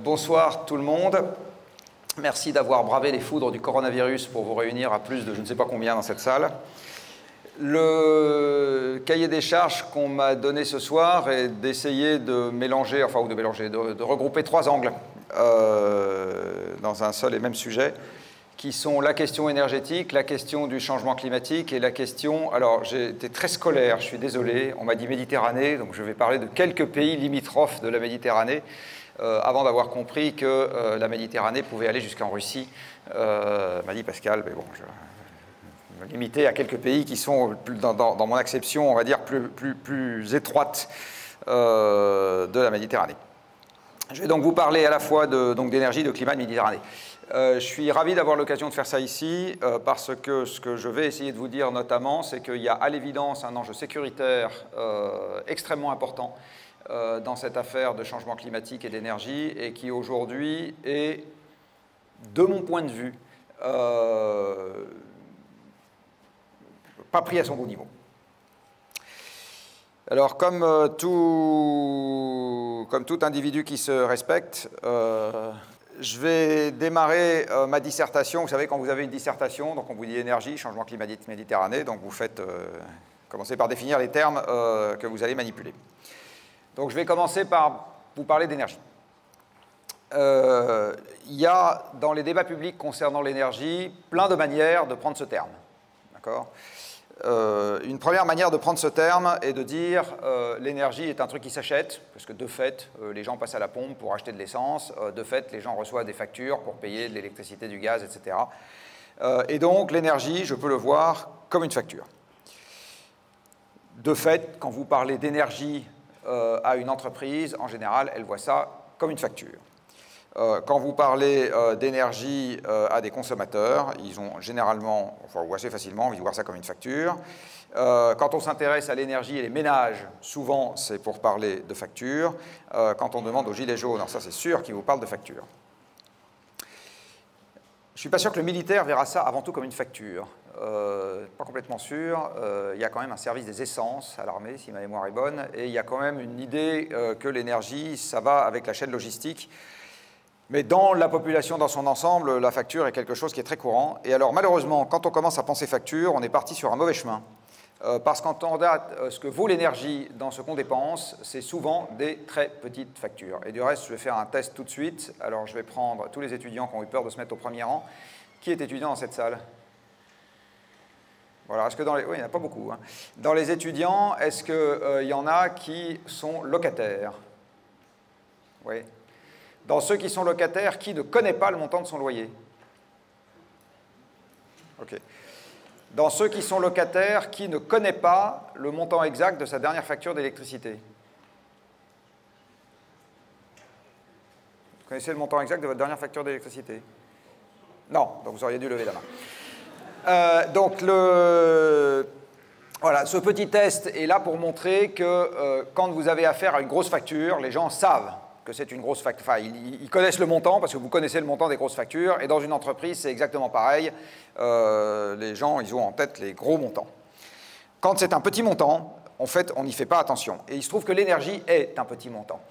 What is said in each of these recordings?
Bonsoir tout le monde. Merci d'avoir bravé les foudres du coronavirus pour vous réunir à plus de je ne sais pas combien dans cette salle. Le cahier des charges qu'on m'a donné ce soir est d'essayer de mélanger, de regrouper trois angles dans un seul et même sujet, qui sont la question énergétique, la question du changement climatique et la question... Alors, j'ai été très scolaire, je suis désolé, on m'a dit Méditerranée, donc je vais parler de quelques pays limitrophes de la Méditerranée, avant d'avoir compris que la Méditerranée pouvait aller jusqu'en Russie, m'a dit Pascal, mais bon, je vais me limiter à quelques pays qui sont, dans mon acception, on va dire, plus étroite de la Méditerranée. Je vais donc vous parler à la fois d'énergie, de climat, de Méditerranée. Je suis ravi d'avoir l'occasion de faire ça ici, parce que ce que je vais essayer de vous dire notamment, c'est qu'il y a à l'évidence un enjeu sécuritaire extrêmement important dans cette affaire de changement climatique et d'énergie, et qui aujourd'hui est, de mon point de vue, pas pris à son bon niveau. Alors, comme tout individu qui se respecte, je vais démarrer ma dissertation. Vous savez, quand vous avez une dissertation, donc on vous dit énergie, changement climatique, Méditerranée, donc vous faites, commencez par définir les termes que vous allez manipuler. Donc je vais commencer par vous parler d'énergie. Il y a dans les débats publics concernant l'énergie plein de manières de prendre ce terme. D'accord ? Une première manière de prendre ce terme est de dire l'énergie est un truc qui s'achète, parce que de fait, les gens passent à la pompe pour acheter de l'essence, de fait, les gens reçoivent des factures pour payer de l'électricité, du gaz, etc. Et donc, l'énergie, je peux le voir comme une facture. De fait, quand vous parlez d'énergie à une entreprise, en général, elle voit ça comme une facture. Quand vous parlez d'énergie à des consommateurs, ils ont généralement, ou assez facilement, envie de voir ça comme une facture. Quand on s'intéresse à l'énergie et les ménages, souvent c'est pour parler de facture. Quand on demande aux gilets jaunes, alors ça c'est sûr qu'ils vous parlent de facture. Je ne suis pas sûr que le militaire verra ça avant tout comme une facture. Pas complètement sûr. Il y a quand même un service des essences à l'armée, si ma mémoire est bonne, et il y a quand même une idée que l'énergie, ça va avec la chaîne logistique. Mais dans la population dans son ensemble, la facture est quelque chose qui est très courant. Et alors malheureusement, quand on commence à penser facture, on est parti sur un mauvais chemin. Parce qu'en temps date, ce que vaut l'énergie dans ce qu'on dépense, c'est souvent des très petites factures. Et du reste, je vais faire un test tout de suite. Alors je vais prendre tous les étudiants qui ont eu peur de se mettre au premier rang. Qui est étudiant dans cette salle ? Voilà, est-ce que dans les... Oui, il n'y en a pas beaucoup. Hein. Dans les étudiants, est-ce qu'il y en a qui sont locataires ? Oui. Dans ceux qui sont locataires, qui ne connaît pas le montant de son loyer? OK. Dans ceux qui sont locataires, qui ne connaît pas le montant exact de sa dernière facture d'électricité? Vous connaissez le montant exact de votre dernière facture d'électricité? Non, donc vous auriez dû lever la main. Voilà, ce petit test est là pour montrer que quand vous avez affaire à une grosse facture, les gens savent que c'est une grosse facture. Enfin, ils connaissent le montant parce que vous connaissez le montant des grosses factures. Et dans une entreprise, c'est exactement pareil. Les gens, ils ont en tête les gros montants. Quand c'est un petit montant, en fait, on n'y fait pas attention. Et il se trouve que l'énergie est un petit montant.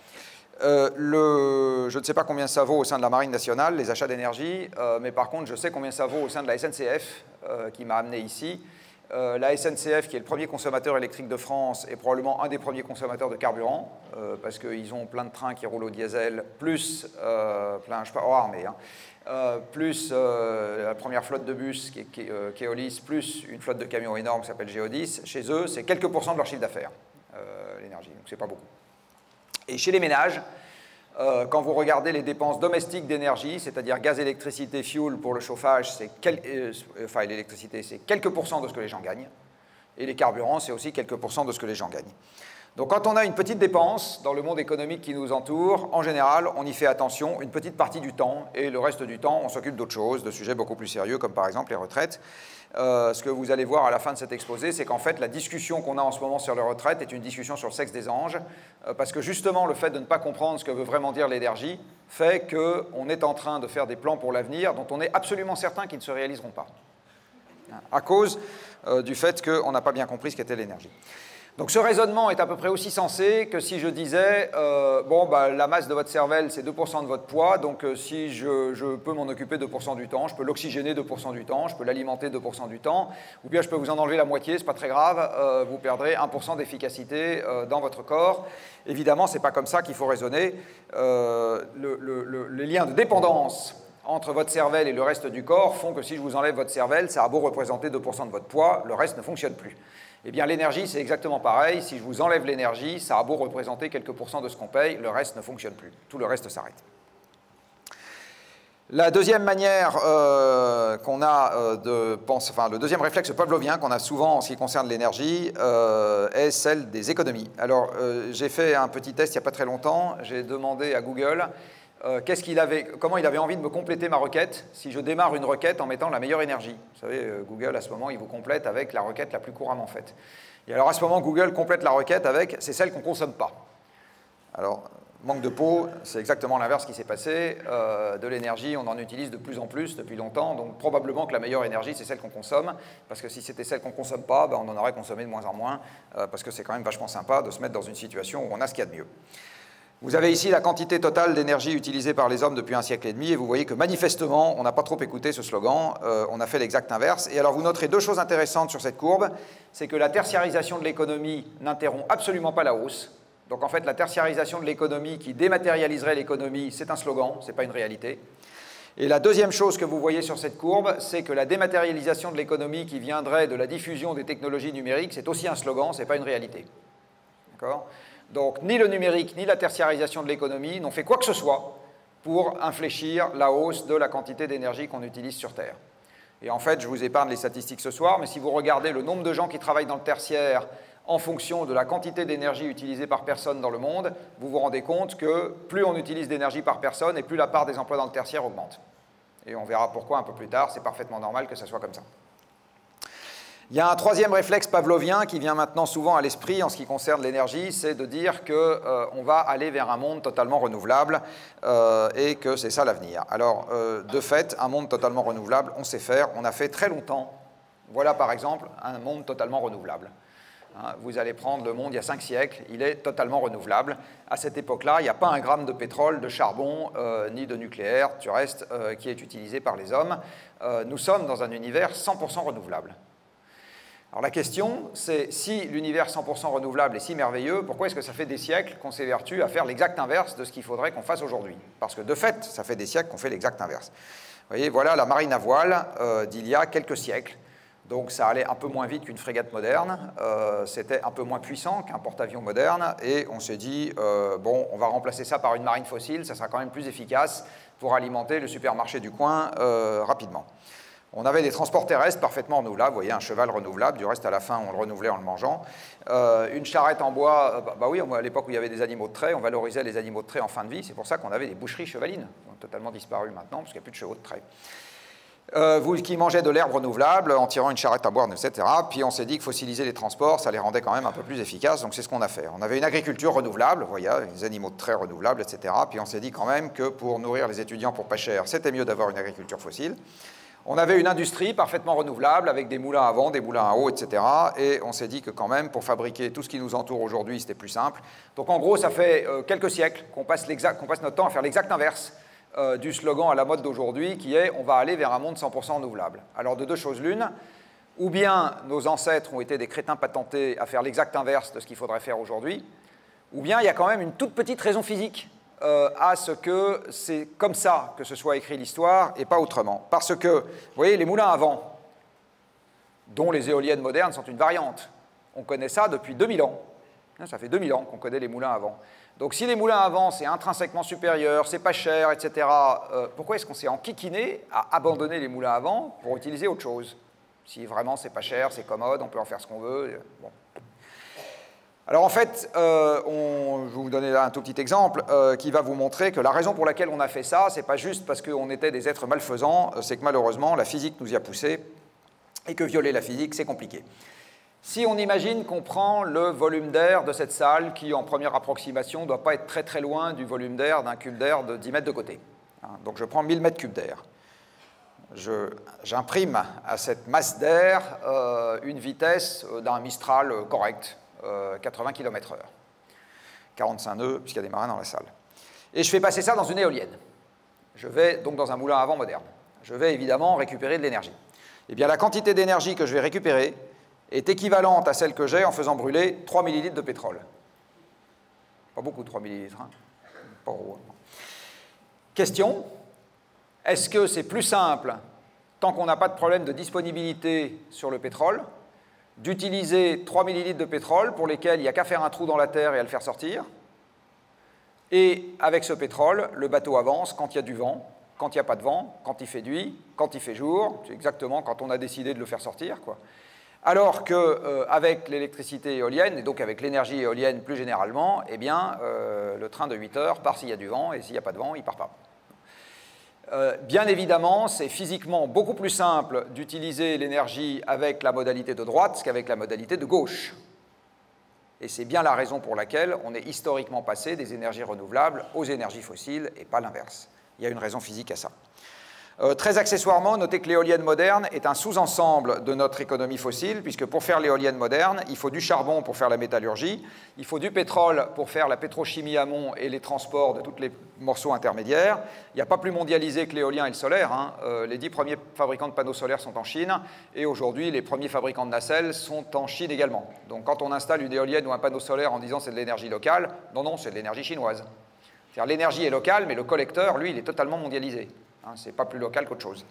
Je ne sais pas combien ça vaut au sein de la Marine nationale, les achats d'énergie, mais par contre, je sais combien ça vaut au sein de la SNCF, qui m'a amené ici. La SNCF, qui est le premier consommateur électrique de France, est probablement un des premiers consommateurs de carburant, parce qu'ils ont plein de trains qui roulent au diesel, plus, plus la première flotte de bus qui est Keolis, plus une flotte de camions énormes qui s'appelle Geodis. Chez eux, c'est quelques pourcents de leur chiffre d'affaires, l'énergie, donc c'est pas beaucoup. Et chez les ménages, quand vous regardez les dépenses domestiques d'énergie, c'est-à-dire gaz, électricité, fuel pour le chauffage, l'électricité, c'est quelques pourcents de ce que les gens gagnent. Et les carburants, c'est aussi quelques pourcents de ce que les gens gagnent. Donc quand on a une petite dépense dans le monde économique qui nous entoure, en général, on y fait attention une petite partie du temps, et le reste du temps, on s'occupe d'autres choses, de sujets beaucoup plus sérieux, comme par exemple les retraites. Ce que vous allez voir à la fin de cet exposé, c'est qu'en fait, la discussion qu'on a en ce moment sur les retraites est une discussion sur le sexe des anges, parce que justement, le fait de ne pas comprendre ce que veut vraiment dire l'énergie fait qu'on est en train de faire des plans pour l'avenir dont on est absolument certain qu'ils ne se réaliseront pas, à cause du fait qu'on n'a pas bien compris ce qu'était l'énergie. Donc ce raisonnement est à peu près aussi sensé que si je disais, la masse de votre cervelle, c'est 2% de votre poids, donc si je peux m'en occuper 2% du temps, je peux l'oxygéner 2% du temps, je peux l'alimenter 2% du temps, ou bien je peux vous en enlever la moitié, c'est pas très grave, vous perdrez 1% d'efficacité dans votre corps. Évidemment, c'est pas comme ça qu'il faut raisonner. Les liens de dépendance entre votre cervelle et le reste du corps font que si je vous enlève votre cervelle, ça a beau représenter 2% de votre poids, le reste ne fonctionne plus. Eh bien, l'énergie, c'est exactement pareil. Si je vous enlève l'énergie, ça a beau représenter quelques pourcents de ce qu'on paye, le reste ne fonctionne plus. Tout le reste s'arrête. La deuxième manière qu'on a de penser, enfin, le deuxième réflexe pavlovien qu'on a souvent en ce qui concerne l'énergie est celle des économies. Alors, j'ai fait un petit test il n'y a pas très longtemps. J'ai demandé à Google comment il avait envie de me compléter ma requête si je démarre une requête en mettant la meilleure énergie. Vous savez, Google, à ce moment, il vous complète avec la requête la plus couramment faite. Et alors, à ce moment, Google complète la requête avec « c'est celle qu'on ne consomme pas ». Alors, manque de peau, c'est exactement l'inverse qui s'est passé. De l'énergie, on en utilise de plus en plus depuis longtemps, donc probablement que la meilleure énergie, c'est celle qu'on consomme, parce que si c'était celle qu'on ne consomme pas, ben, on en aurait consommé de moins en moins, parce que c'est quand même vachement sympa de se mettre dans une situation où on a ce qu'il y a de mieux. Vous avez ici la quantité totale d'énergie utilisée par les hommes depuis un siècle et demi, et vous voyez que manifestement, on n'a pas trop écouté ce slogan, on a fait l'exact inverse. Et alors vous noterez deux choses intéressantes sur cette courbe, c'est que la tertiarisation de l'économie n'interrompt absolument pas la hausse. Donc en fait, la tertiarisation de l'économie qui dématérialiserait l'économie, c'est un slogan, ce n'est pas une réalité. Et la deuxième chose que vous voyez sur cette courbe, c'est que la dématérialisation de l'économie qui viendrait de la diffusion des technologies numériques, c'est aussi un slogan, ce n'est pas une réalité. D'accord ? Donc, ni le numérique, ni la tertiarisation de l'économie n'ont fait quoi que ce soit pour infléchir la hausse de la quantité d'énergie qu'on utilise sur Terre. Et en fait, je vous épargne les statistiques ce soir, mais si vous regardez le nombre de gens qui travaillent dans le tertiaire en fonction de la quantité d'énergie utilisée par personne dans le monde, vous vous rendez compte que plus on utilise d'énergie par personne et plus la part des emplois dans le tertiaire augmente. Et on verra pourquoi un peu plus tard, c'est parfaitement normal que ça soit comme ça. Il y a un troisième réflexe pavlovien qui vient maintenant souvent à l'esprit en ce qui concerne l'énergie, c'est de dire qu'on va aller vers un monde totalement renouvelable et que c'est ça l'avenir. Alors, de fait, un monde totalement renouvelable, on sait faire, on a fait très longtemps. Voilà par exemple un monde totalement renouvelable. Vous allez prendre le monde il y a 5 siècles, il est totalement renouvelable. À cette époque-là, il n'y a pas un gramme de pétrole, de charbon, ni de nucléaire, du reste, qui est utilisé par les hommes. Nous sommes dans un univers 100% renouvelable. Alors la question, c'est si l'univers 100% renouvelable est si merveilleux, pourquoi est-ce que ça fait des siècles qu'on s'évertue à faire l'exact inverse de ce qu'il faudrait qu'on fasse aujourd'hui? Parce que de fait, ça fait des siècles qu'on fait l'exact inverse. Vous voyez, voilà la marine à voile d'il y a quelques siècles. Donc ça allait un peu moins vite qu'une frégate moderne, c'était un peu moins puissant qu'un porte-avions moderne, et on s'est dit, bon, on va remplacer ça par une marine fossile, ça sera quand même plus efficace pour alimenter le supermarché du coin rapidement. On avait des transports terrestres parfaitement renouvelables, vous voyez, un cheval renouvelable, du reste à la fin on le renouvelait en le mangeant. Une charrette en bois, oui, à l'époque où il y avait des animaux de trait, on valorisait les animaux de trait en fin de vie, c'est pour ça qu'on avait des boucheries chevalines, qui ont totalement disparu maintenant, parce qu'il n'y a plus de chevaux de trait. Vous qui mangez de l'herbe renouvelable en tirant une charrette à boire, etc. Puis on s'est dit que fossiliser les transports, ça les rendait quand même un peu plus efficaces, donc c'est ce qu'on a fait. On avait une agriculture renouvelable, vous voyez, des animaux de trait renouvelables, etc. Puis on s'est dit quand même que pour nourrir les étudiants pour pas cher, c'était mieux d'avoir une agriculture fossile. On avait une industrie parfaitement renouvelable avec des moulins à vent, des moulins à eau, etc. Et on s'est dit que quand même, pour fabriquer tout ce qui nous entoure aujourd'hui, c'était plus simple. Donc en gros, ça fait quelques siècles qu'on passe notre temps à faire l'exact inverse du slogan à la mode d'aujourd'hui, qui est « on va aller vers un monde 100% renouvelable ». Alors de deux choses l'une, ou bien nos ancêtres ont été des crétins patentés à faire l'exact inverse de ce qu'il faudrait faire aujourd'hui, ou bien il y a quand même une toute petite raison physique à ce que c'est comme ça que ce soit écrit l'histoire et pas autrement. Parce que, vous voyez, les moulins à vent, dont les éoliennes modernes sont une variante, on connaît ça depuis 2000 ans. Ça fait 2000 ans qu'on connaît les moulins à vent. Donc si les moulins à vent, c'est intrinsèquement supérieur, c'est pas cher, etc., pourquoi est-ce qu'on s'est enquiquiné à abandonner les moulins à vent pour utiliser autre chose? Si vraiment c'est pas cher, c'est commode, on peut en faire ce qu'on veut. Bon. Alors en fait, je vais vous donner là un tout petit exemple qui va vous montrer que la raison pour laquelle on a fait ça, c'est pas juste parce qu'on était des êtres malfaisants, c'est que malheureusement la physique nous y a poussé et que violer la physique, c'est compliqué. Si on imagine qu'on prend le volume d'air de cette salle, qui en première approximation ne doit pas être très très loin du volume d'air d'un cube d'air de 10 mètres de côté. Donc je prends 1000 mètres cubes d'air. J'imprime à cette masse d'air une vitesse d'un Mistral correct. 80 km/h. 45 nœuds, puisqu'il y a des marins dans la salle. Et je fais passer ça dans une éolienne. Je vais donc dans un moulin à vent moderne. Je vais évidemment récupérer de l'énergie. Eh bien, la quantité d'énergie que je vais récupérer est équivalente à celle que j'ai en faisant brûler 3 millilitres de pétrole. Pas beaucoup, 3 millilitres. Hein. Pas gros. Question, est-ce que c'est plus simple, tant qu'on n'a pas de problème de disponibilité sur le pétrole, d'utiliser 3 millilitres de pétrole pour lesquels il n'y a qu'à faire un trou dans la terre et à le faire sortir, et avec ce pétrole, le bateau avance quand il y a du vent, quand il n'y a pas de vent, quand il fait nuit, quand il fait jour, c'est exactement quand on a décidé de le faire sortir, quoi. Alors qu'avec l'électricité éolienne, et donc avec l'énergie éolienne plus généralement, eh bien, le train de 8 heures part s'il y a du vent, et s'il n'y a pas de vent, il ne part pas. Bien évidemment, c'est physiquement beaucoup plus simple d'utiliser l'énergie avec la modalité de droite qu'avec la modalité de gauche. Et c'est bien la raison pour laquelle on est historiquement passé des énergies renouvelables aux énergies fossiles et pas l'inverse. Il y a une raison physique à ça. Très accessoirement, notez que l'éolienne moderne est un sous-ensemble de notre économie fossile, puisque pour faire l'éolienne moderne, il faut du charbon pour faire la métallurgie, il faut du pétrole pour faire la pétrochimie amont et les transports de tous les morceaux intermédiaires. Il n'y a pas plus mondialisé que l'éolien et le solaire. Hein. Les 10 premiers fabricants de panneaux solaires sont en Chine, et aujourd'hui, les premiers fabricants de nacelles sont en Chine également. Donc quand on installe une éolienne ou un panneau solaire en disant c'est de l'énergie locale, non, non, c'est de l'énergie chinoise. C'est-à-dire l'énergie est locale, mais le collecteur, lui, il est totalement mondialisé. Ce n'est pas plus local qu'autre chose.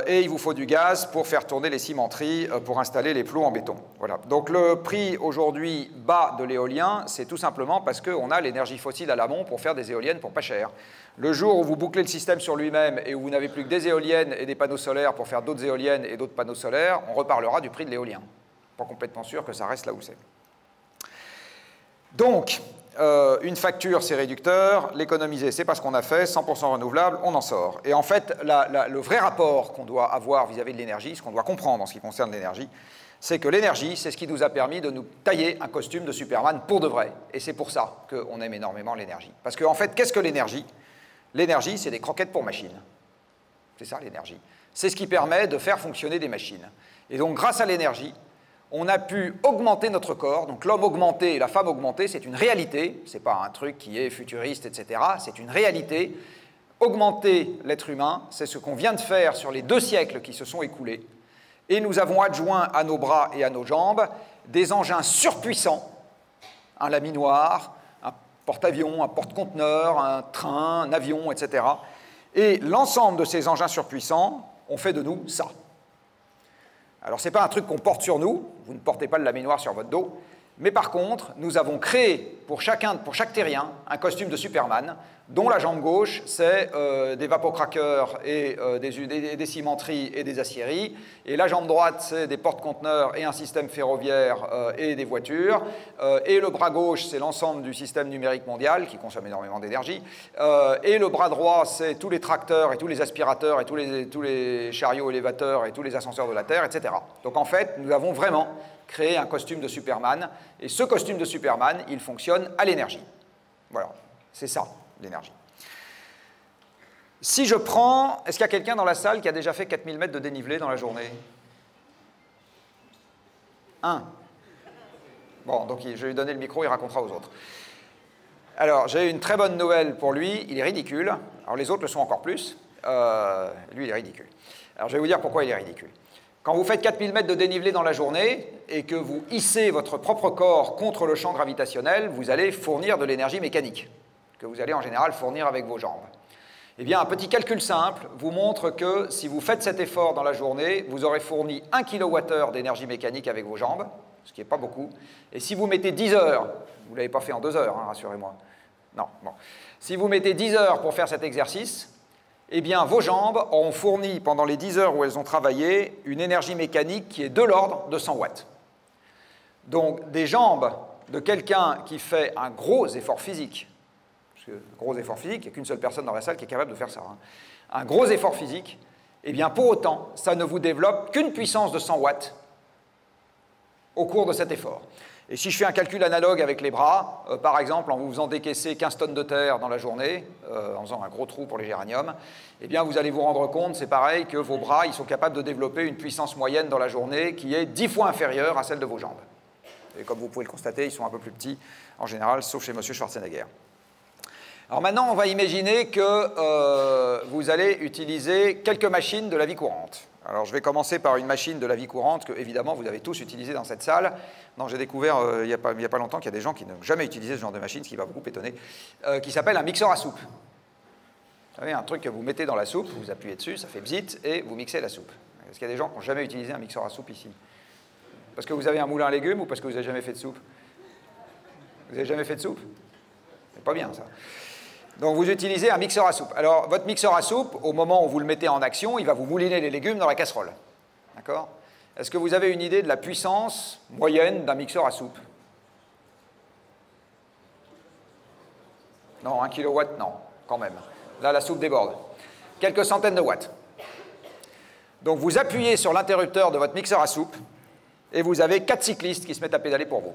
Et il vous faut du gaz pour faire tourner les cimenteries, pour installer les plots en béton. Voilà. Donc le prix aujourd'hui bas de l'éolien, c'est tout simplement parce qu'on a l'énergie fossile à l'amont pour faire des éoliennes pour pas cher. Le jour où vous bouclez le système sur lui-même et où vous n'avez plus que des éoliennes et des panneaux solaire pour faire d'autres éoliennes et d'autres panneaux solaires, on reparlera du prix de l'éolien. Pas complètement sûr que ça reste là où c'est. Donc, une facture, c'est réducteur, l'économiser, c'est pas ce qu'on a fait, 100% renouvelable, on en sort. Et en fait, le vrai rapport qu'on doit avoir vis-à-vis de l'énergie, ce qu'on doit comprendre en ce qui concerne l'énergie, c'est que l'énergie, c'est ce qui nous a permis de nous tailler un costume de Superman pour de vrai. Et c'est pour ça qu'on aime énormément l'énergie. Parce qu'en fait, qu'est-ce que l'énergie? L'énergie, c'est des croquettes pour machines. C'est ça, l'énergie. C'est ce qui permet de faire fonctionner des machines. Et donc, grâce à l'énergie, on a pu augmenter notre corps. Donc l'homme augmenté et la femme augmentée, c'est une réalité. Ce n'est pas un truc qui est futuriste, etc. C'est une réalité. Augmenter l'être humain, c'est ce qu'on vient de faire sur les 2 siècles qui se sont écoulés. Et nous avons adjoint à nos bras et à nos jambes des engins surpuissants, un laminoir, un porte-avions, un porte-conteneurs, un train, un avion, etc. Et l'ensemble de ces engins surpuissants ont fait de nous ça. Alors, ce n'est pas un truc qu'on porte sur nous, vous ne portez pas le laminoir sur votre dos, mais par contre, nous avons créé pour chaque terrien un costume de Superman, dont la jambe gauche, c'est des vapocraqueurs et des cimenteries et des aciéries, et la jambe droite, c'est des porte-conteneurs et un système ferroviaire et des voitures, et le bras gauche, c'est l'ensemble du système numérique mondial, qui consomme énormément d'énergie, et le bras droit, c'est tous les tracteurs et tous les aspirateurs et tous les chariots élévateurs et tous les ascenseurs de la Terre, etc. Donc en fait, nous avons vraiment créé un costume de Superman, et ce costume de Superman, il fonctionne à l'énergie. Voilà, c'est ça, l'énergie. Si je prends... Est-ce qu'il y a quelqu'un dans la salle qui a déjà fait 4000 mètres de dénivelé dans la journée? Un. Bon, donc je vais lui donner le micro, il racontera aux autres. Alors, j'ai une très bonne nouvelle pour lui, il est ridicule. Alors les autres le sont encore plus. Lui, il est ridicule. Alors je vais vous dire pourquoi il est ridicule. Quand vous faites 4000 mètres de dénivelé dans la journée et que vous hissez votre propre corps contre le champ gravitationnel, vous allez fournir de l'énergie mécanique, que vous allez en général fournir avec vos jambes. Eh bien, un petit calcul simple vous montre que si vous faites cet effort dans la journée, vous aurez fourni 1 kWh d'énergie mécanique avec vos jambes, ce qui n'est pas beaucoup. Et si vous mettez 10 heures, vous ne l'avez pas fait en 2 heures, hein, rassurez-moi. Non, bon. Si vous mettez 10 heures pour faire cet exercice, eh bien, vos jambes auront fourni, pendant les 10 heures où elles ont travaillé, une énergie mécanique qui est de l'ordre de 100 watts. Donc, des jambes de quelqu'un qui fait un gros effort physique, parce que gros effort physique, il n'y a qu'une seule personne dans la salle qui est capable de faire ça, hein. Un gros effort physique, eh bien, pour autant, ça ne vous développe qu'une puissance de 100 watts au cours de cet effort. Et si je fais un calcul analogue avec les bras, par exemple, en vous faisant décaisser 15 tonnes de terre dans la journée, en faisant un gros trou pour les géraniums, eh bien, vous allez vous rendre compte, c'est pareil, que vos bras, ils sont capables de développer une puissance moyenne dans la journée qui est 10 fois inférieure à celle de vos jambes. Et comme vous pouvez le constater, ils sont un peu plus petits en général, sauf chez M. Schwarzenegger. Alors maintenant, on va imaginer que vous allez utiliser quelques machines de la vie courante. Alors je vais commencer par une machine de la vie courante que, évidemment, vous avez tous utilisée dans cette salle. Non, j'ai découvert il n'y a pas longtemps qu'il y a des gens qui n'ont jamais utilisé ce genre de machine, ce qui va beaucoup étonner, qui s'appelle un mixeur à soupe. Vous savez, un truc que vous mettez dans la soupe, vous appuyez dessus, ça fait bzit, et vous mixez la soupe. Est-ce qu'il y a des gens qui n'ont jamais utilisé un mixeur à soupe ici? Parce que vous avez un moulin à légumes ou parce que vous n'avez jamais fait de soupe? Vous n'avez jamais fait de soupe? C'est pas bien, ça. Donc vous utilisez un mixeur à soupe. Alors votre mixeur à soupe, au moment où vous le mettez en action, il va vous mouliner les légumes dans la casserole. D'accord? Est-ce que vous avez une idée de la puissance moyenne d'un mixeur à soupe? Non, 1 kW, non, quand même. Là, la soupe déborde. Quelques centaines de watts. Donc vous appuyez sur l'interrupteur de votre mixeur à soupe et vous avez 4 cyclistes qui se mettent à pédaler pour vous.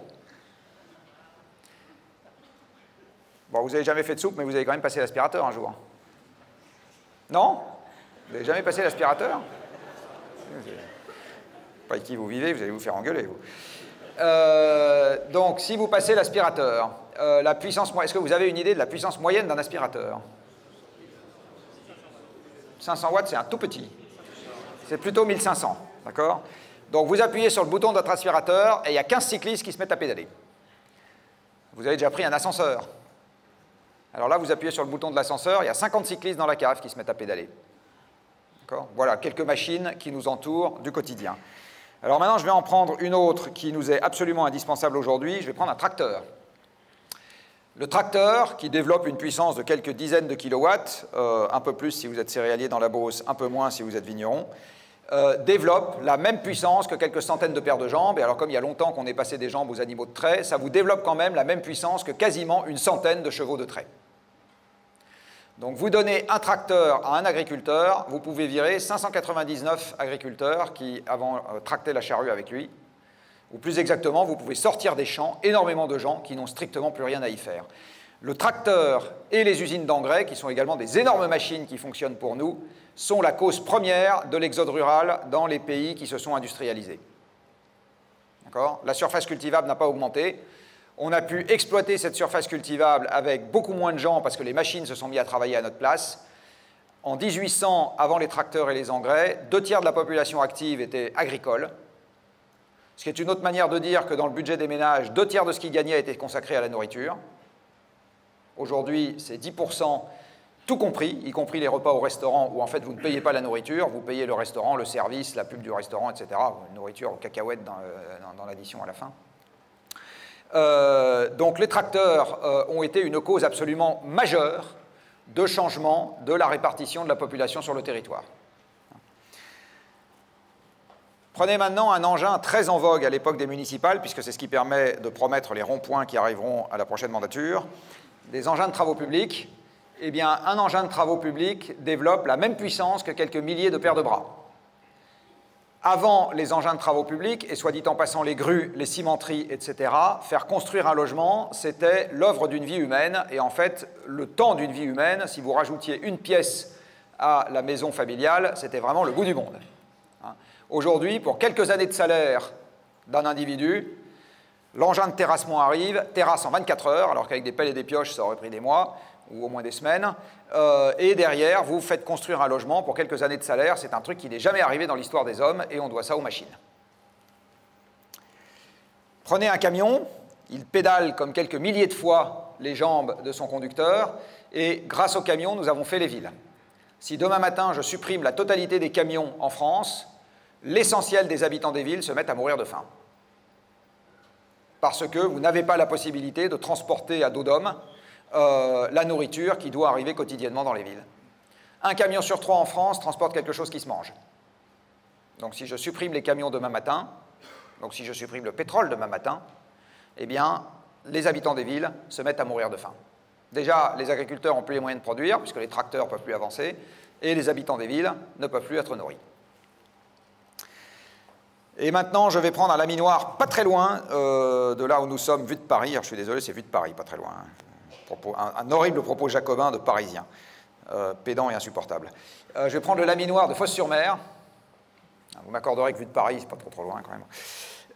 Bon, vous n'avez jamais fait de soupe, mais vous avez quand même passé l'aspirateur un jour. Non? Vous n'avez jamais passé l'aspirateur? Pas avec qui vous vivez, vous allez vous faire engueuler, vous. Donc, si vous passez l'aspirateur, la puissance... Est-ce que vous avez une idée de la puissance moyenne d'un aspirateur? 500 watts, c'est un tout petit. C'est plutôt 1500, d'accord? Donc, vous appuyez sur le bouton de votre aspirateur et il y a 15 cyclistes qui se mettent à pédaler. Vous avez déjà pris un ascenseur. Alors là, vous appuyez sur le bouton de l'ascenseur, il y a 50 cyclistes dans la cave qui se mettent à pédaler. Voilà, quelques machines qui nous entourent du quotidien. Alors maintenant, je vais en prendre une autre qui nous est absolument indispensable aujourd'hui. Je vais prendre un tracteur. Le tracteur, qui développe une puissance de quelques dizaines de kilowatts, un peu plus si vous êtes céréalier dans la Beauce, un peu moins si vous êtes vigneron, développe la même puissance que quelques centaines de paires de jambes. Et alors, comme il y a longtemps qu'on est passé des jambes aux animaux de trait, ça vous développe quand même la même puissance que quasiment une centaine de chevaux de trait. Donc, vous donnez un tracteur à un agriculteur, vous pouvez virer 599 agriculteurs qui avant tractaient la charrue avec lui. Ou plus exactement, vous pouvez sortir des champs énormément de gens qui n'ont strictement plus rien à y faire. Le tracteur et les usines d'engrais, qui sont également des énormes machines qui fonctionnent pour nous, sont la cause première de l'exode rural dans les pays qui se sont industrialisés. La surface cultivable n'a pas augmenté. On a pu exploiter cette surface cultivable avec beaucoup moins de gens parce que les machines se sont mises à travailler à notre place. En 1800, avant les tracteurs et les engrais, 2/3 de la population active était agricole. Ce qui est une autre manière de dire que dans le budget des ménages, 2/3 de ce qu'ils gagnaient était consacré à la nourriture. Aujourd'hui, c'est 10%, tout compris, y compris les repas au restaurant où en fait vous ne payez pas la nourriture, vous payez le restaurant, le service, la pub du restaurant, etc. Nourriture aux cacahuètes dans l'addition à la fin. Donc les tracteurs ont été une cause absolument majeure de changement de la répartition de la population sur le territoire. Prenez maintenant un engin très en vogue à l'époque des municipales, puisque c'est ce qui permet de promettre les ronds-points qui arriveront à la prochaine mandature, des engins de travaux publics. Eh bien, un engin de travaux publics développe la même puissance que quelques milliers de paires de bras. Avant les engins de travaux publics, et soit dit en passant les grues, les cimenteries, etc., faire construire un logement, c'était l'œuvre d'une vie humaine, et en fait, le temps d'une vie humaine, si vous rajoutiez une pièce à la maison familiale, c'était vraiment le bout du monde. Aujourd'hui, pour quelques années de salaire d'un individu, l'engin de terrassement arrive, terrasse en 24 heures, alors qu'avec des pelles et des pioches, ça aurait pris des mois, ou au moins des semaines, et derrière, vous faites construire un logement pour quelques années de salaire. C'est un truc qui n'est jamais arrivé dans l'histoire des hommes, et on doit ça aux machines. Prenez un camion, il pédale comme quelques milliers de fois les jambes de son conducteur, et grâce au camion, nous avons fait les villes. Si demain matin, je supprime la totalité des camions en France, l'essentiel des habitants des villes se mettent à mourir de faim. Parce que vous n'avez pas la possibilité de transporter à dos d'homme la nourriture qui doit arriver quotidiennement dans les villes. Un camion sur 3 en France transporte quelque chose qui se mange. Donc si je supprime les camions demain matin, donc si je supprime le pétrole demain matin, eh bien, les habitants des villes se mettent à mourir de faim. Déjà, les agriculteurs n'ont plus les moyens de produire, puisque les tracteurs ne peuvent plus avancer, et les habitants des villes ne peuvent plus être nourris. Et maintenant, je vais prendre un laminoir pas très loin de là où nous sommes, vue de Paris. Alors, je suis désolé, c'est vue de Paris, pas très loin. Un horrible propos jacobin de Parisien, pédant et insupportable. Je vais prendre le laminoir de Fos-sur-Mer. Vous m'accorderez que vue de Paris, c'est pas trop loin quand même.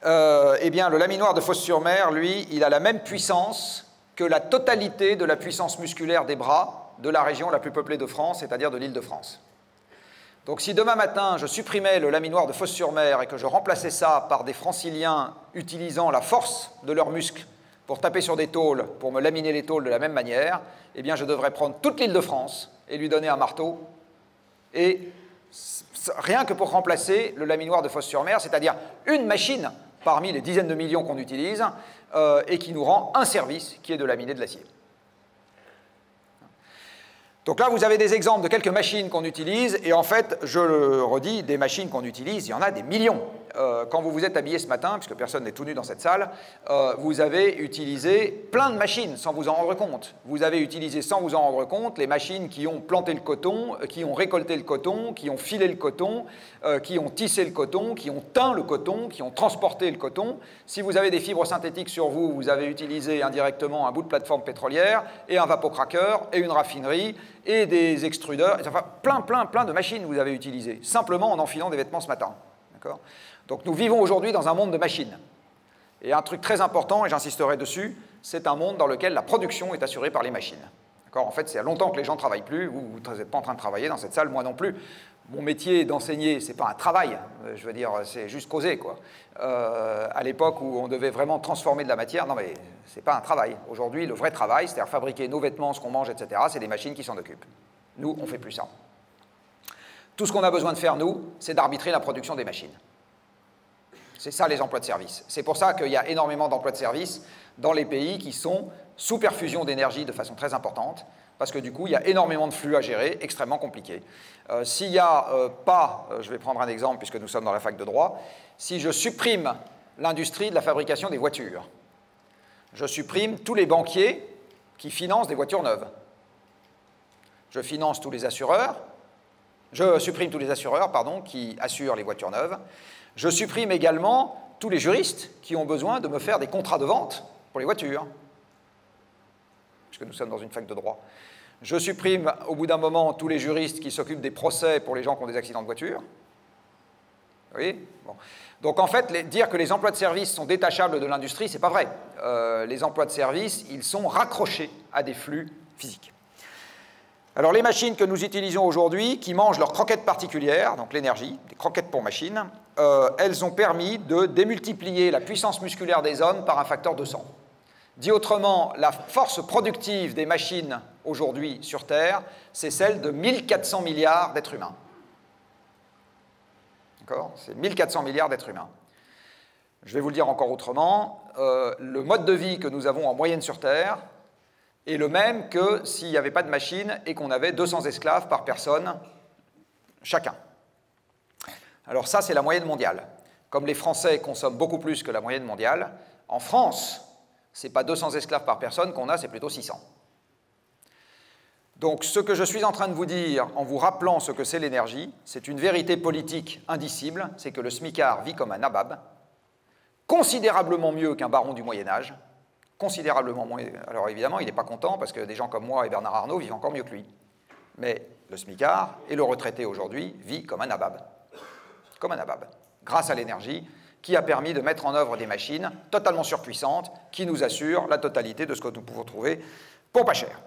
eh bien, le laminoir de Fos-sur-Mer, lui, il a la même puissance que la totalité de la puissance musculaire des bras de la région la plus peuplée de France, c'est-à-dire de l'Île-de-France. Donc si demain matin, je supprimais le laminoir de Fos-sur-Mer et que je remplaçais ça par des franciliens utilisant la force de leurs muscles pour taper sur des tôles, pour me laminer les tôles de la même manière, eh bien, je devrais prendre toute l'Île-de-France et lui donner un marteau, et rien que pour remplacer le laminoir de Fos-sur-Mer, c'est-à-dire une machine parmi les dizaines de millions qu'on utilise, et qui nous rend un service, qui est de laminer de l'acier. Donc là, vous avez des exemples de quelques machines qu'on utilise, et en fait, je le redis, des machines qu'on utilise, il y en a des millions. Quand vous vous êtes habillé ce matin, puisque personne n'est tout nu dans cette salle, vous avez utilisé plein de machines sans vous en rendre compte. Vous avez utilisé sans vous en rendre compte les machines qui ont planté le coton, qui ont récolté le coton, qui ont filé le coton, qui ont tissé le coton, qui ont teint le coton, qui ont transporté le coton. Si vous avez des fibres synthétiques sur vous, vous avez utilisé indirectement un bout de plateforme pétrolière et un vapocraqueur et une raffinerie et des extrudeurs, enfin plein de machines vous avez utilisées, simplement en enfilant des vêtements ce matin. D'accord ? Donc nous vivons aujourd'hui dans un monde de machines. Et un truc très important, et j'insisterai dessus, c'est un monde dans lequel la production est assurée par les machines. En fait, c'est il y a longtemps que les gens ne travaillent plus, vous n'êtes pas en train de travailler dans cette salle, moi non plus. Mon métier d'enseigner, ce n'est pas un travail, je veux dire, c'est juste causer, quoi. À l'époque où on devait vraiment transformer de la matière, non mais ce n'est pas un travail. Aujourd'hui, le vrai travail, c'est-à-dire fabriquer nos vêtements, ce qu'on mange, etc., c'est des machines qui s'en occupent. Nous, on ne fait plus ça. Tout ce qu'on a besoin de faire, nous, c'est d'arbitrer la production des machines. C'est ça les emplois de service. C'est pour ça qu'il y a énormément d'emplois de service dans les pays qui sont sous perfusion d'énergie de façon très importante, parce que du coup, il y a énormément de flux à gérer, extrêmement compliqués. S'il n'y a pas, je vais prendre un exemple puisque nous sommes dans la fac de droit, si je supprime l'industrie de la fabrication des voitures, je supprime tous les banquiers qui financent des voitures neuves. Je finance tous les assureurs, je supprime tous les assureurs, pardon, qui assurent les voitures neuves. Je supprime également tous les juristes qui ont besoin de me faire des contrats de vente pour les voitures, puisque nous sommes dans une fac de droit. Je supprime, au bout d'un moment, tous les juristes qui s'occupent des procès pour les gens qui ont des accidents de voiture. Vous voyez ? Bon. Donc, en fait, dire que les emplois de service sont détachables de l'industrie, ce n'est pas vrai. Les emplois de service, ils sont raccrochés à des flux physiques. Alors, les machines que nous utilisons aujourd'hui, qui mangent leurs croquettes particulières, donc l'énergie, des croquettes pour machines, elles ont permis de démultiplier la puissance musculaire des hommes par un facteur 200. Dit autrement, la force productive des machines aujourd'hui sur Terre, c'est celle de 1400 milliards d'êtres humains. D'accord ? C'est 1400 milliards d'êtres humains. Je vais vous le dire encore autrement, le mode de vie que nous avons en moyenne sur Terre est le même que s'il n'y avait pas de machine et qu'on avait 200 esclaves par personne chacun. Alors ça, c'est la moyenne mondiale. Comme les Français consomment beaucoup plus que la moyenne mondiale, en France, ce n'est pas 200 esclaves par personne qu'on a, c'est plutôt 600. Donc ce que je suis en train de vous dire en vous rappelant ce que c'est l'énergie, c'est une vérité politique indicible, c'est que le smicard vit comme un nabab, considérablement mieux qu'un baron du Moyen-Âge, considérablement moins. Alors évidemment, il n'est pas content parce que des gens comme moi et Bernard Arnault vivent encore mieux que lui. Mais le smicard et le retraité aujourd'hui vit comme un nabab. Comme un nabab. Grâce à l'énergie qui a permis de mettre en œuvre des machines totalement surpuissantes qui nous assurent la totalité de ce que nous pouvons trouver pour pas cher.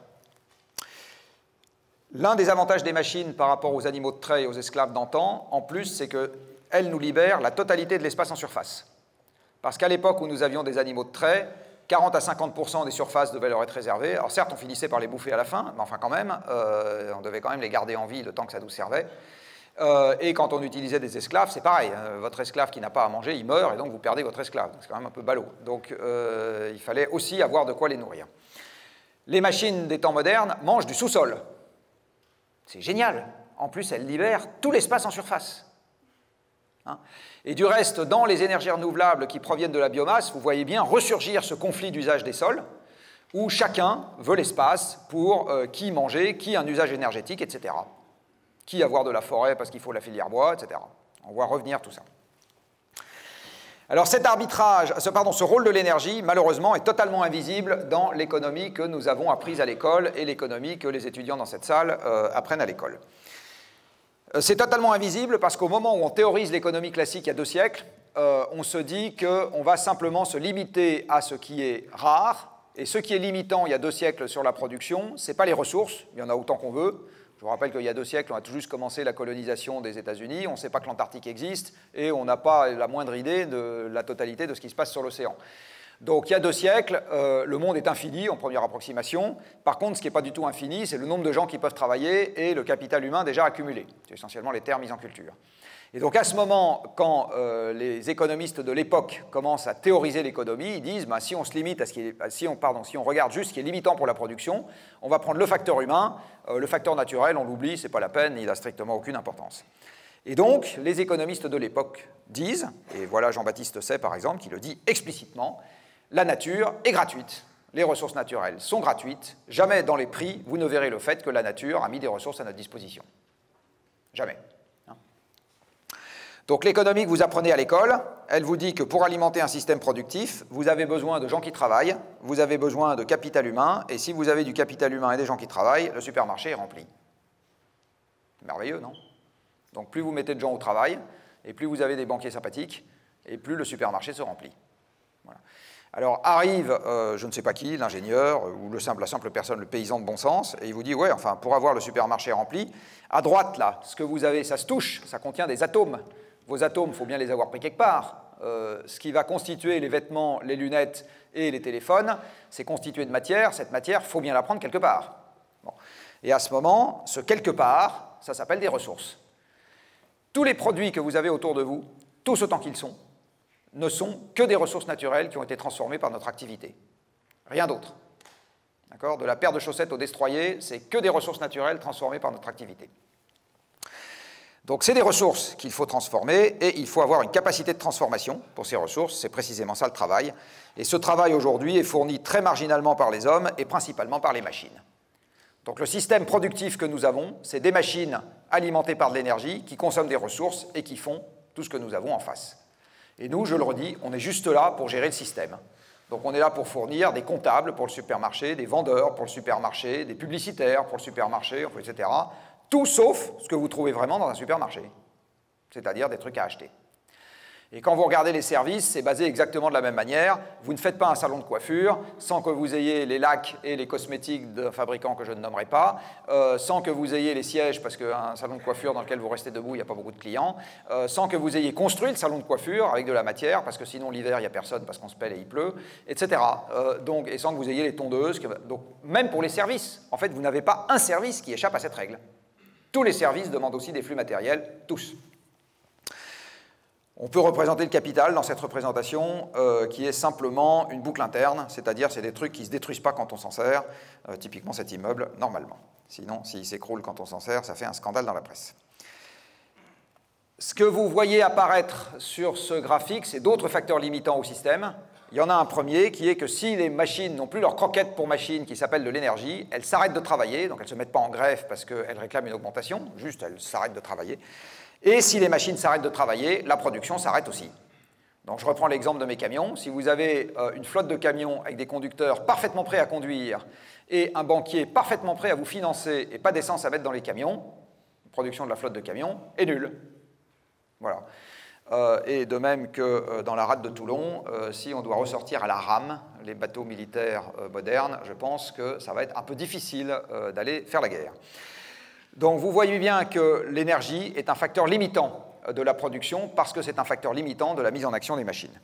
L'un des avantages des machines par rapport aux animaux de trait et aux esclaves d'antan, en plus, c'est qu'elles nous libèrent la totalité de l'espace en surface. Parce qu'à l'époque où nous avions des animaux de trait, 40 à 50% des surfaces devaient leur être réservées. Alors certes, on finissait par les bouffer à la fin, mais enfin quand même, on devait quand même les garder en vie le temps que ça nous servait. Et quand on utilisait des esclaves, c'est pareil. Votre esclave qui n'a pas à manger, il meurt, et donc vous perdez votre esclave. C'est quand même un peu ballot. Donc il fallait aussi avoir de quoi les nourrir. Les machines des temps modernes mangent du sous-sol. C'est génial. En plus, elles libèrent tout l'espace en surface. Hein ? Et du reste, dans les énergies renouvelables qui proviennent de la biomasse, vous voyez bien ressurgir ce conflit d'usage des sols, où chacun veut l'espace pour qui manger, qui un usage énergétique, etc. Qui avoir de la forêt parce qu'il faut la filière bois, etc. On voit revenir tout ça. Alors cet arbitrage, ce rôle de l'énergie, malheureusement, est totalement invisible dans l'économie que nous avons apprise à l'école et l'économie que les étudiants dans cette salle apprennent à l'école. C'est totalement invisible parce qu'au moment où on théorise l'économie classique il y a 2 siècles, on se dit qu'on va simplement se limiter à ce qui est rare. Et ce qui est limitant il y a 2 siècles sur la production, ce n'est pas les ressources, il y en a autant qu'on veut. Je vous rappelle qu'il y a 2 siècles, on a tout juste commencé la colonisation des États-Unis, on ne sait pas que l'Antarctique existe, et on n'a pas la moindre idée de la totalité de ce qui se passe sur l'océan. Donc il y a 2 siècles, le monde est infini en première approximation. Par contre, ce qui n'est pas du tout infini, c'est le nombre de gens qui peuvent travailler et le capital humain déjà accumulé. C'est essentiellement les terres mises en culture. Et donc à ce moment, quand les économistes de l'époque commencent à théoriser l'économie, ils disent si on se limite à ce qui est, si on regarde juste ce qui est limitant pour la production, on va prendre le facteur humain, le facteur naturel, on l'oublie, c'est pas la peine, il n'a strictement aucune importance. Et donc les économistes de l'époque disent, et voilà Jean-Baptiste Say par exemple qui le dit explicitement, la nature est gratuite. Les ressources naturelles sont gratuites. Jamais dans les prix, vous ne verrez le fait que la nature a mis des ressources à notre disposition. Jamais. Donc l'économie que vous apprenez à l'école, elle vous dit que pour alimenter un système productif, vous avez besoin de gens qui travaillent, vous avez besoin de capital humain, et si vous avez du capital humain et des gens qui travaillent, le supermarché est rempli. Merveilleux, non? Donc plus vous mettez de gens au travail, et plus vous avez des banquiers sympathiques, et plus le supermarché se remplit. Voilà. Alors arrive, je ne sais pas qui, l'ingénieur, ou la simple personne, le paysan de bon sens, et il vous dit, ouais, enfin, pour avoir le supermarché rempli, à droite, là, ce que vous avez, ça se touche, ça contient des atomes. Vos atomes, il faut bien les avoir pris quelque part. Ce qui va constituer les vêtements, les lunettes et les téléphones, c'est constitué de matière. Cette matière, il faut bien la prendre quelque part. Bon. Et à ce moment, ce quelque part, ça s'appelle des ressources. Tous les produits que vous avez autour de vous, tous autant qu'ils sont, ne sont que des ressources naturelles qui ont été transformées par notre activité. Rien d'autre. D'accord ? De la paire de chaussettes au destroyer, c'est que des ressources naturelles transformées par notre activité. Donc c'est des ressources qu'il faut transformer et il faut avoir une capacité de transformation pour ces ressources, c'est précisément ça le travail. Et ce travail aujourd'hui est fourni très marginalement par les hommes et principalement par les machines. Donc le système productif que nous avons, c'est des machines alimentées par de l'énergie qui consomment des ressources et qui font tout ce que nous avons en face. Et nous, je le redis, on est juste là pour gérer le système. Donc on est là pour fournir des comptables pour le supermarché, des vendeurs pour le supermarché, des publicitaires pour le supermarché, etc. Tout sauf ce que vous trouvez vraiment dans un supermarché, c'est-à-dire des trucs à acheter. Et quand vous regardez les services, c'est basé exactement de la même manière. Vous ne faites pas un salon de coiffure sans que vous ayez les lacs et les cosmétiques de fabricants que je ne nommerai pas, sans que vous ayez les sièges, parce qu'un salon de coiffure dans lequel vous restez debout, il n'y a pas beaucoup de clients, sans que vous ayez construit le salon de coiffure avec de la matière, parce que sinon l'hiver, il n'y a personne parce qu'on se pèle et il pleut, etc. Donc, et sans que vous ayez les tondeuses. Donc, même pour les services, en fait, vous n'avez pas un service qui échappe à cette règle. Tous les services demandent aussi des flux matériels, tous. On peut représenter le capital dans cette représentation qui est simplement une boucle interne, c'est-à-dire c'est des trucs qui ne se détruisent pas quand on s'en sert, typiquement cet immeuble, normalement. Sinon, s'il s'écroule quand on s'en sert, ça fait un scandale dans la presse. Ce que vous voyez apparaître sur ce graphique, c'est d'autres facteurs limitants au système. Il y en a un premier qui est que si les machines n'ont plus leur croquette pour machine qui s'appelle de l'énergie, elles s'arrêtent de travailler, donc elles ne se mettent pas en grève parce qu'elles réclament une augmentation, juste elles s'arrêtent de travailler. Et si les machines s'arrêtent de travailler, la production s'arrête aussi. Donc je reprends l'exemple de mes camions. Si vous avez une flotte de camions avec des conducteurs parfaitement prêts à conduire et un banquier parfaitement prêt à vous financer et pas d'essence à mettre dans les camions, la production de la flotte de camions est nulle. Voilà. Et de même que dans la rade de Toulon, si on doit ressortir à la rame les bateaux militaires modernes, je pense que ça va être un peu difficile d'aller faire la guerre. Donc vous voyez bien que l'énergie est un facteur limitant de la production parce que c'est un facteur limitant de la mise en action des machines.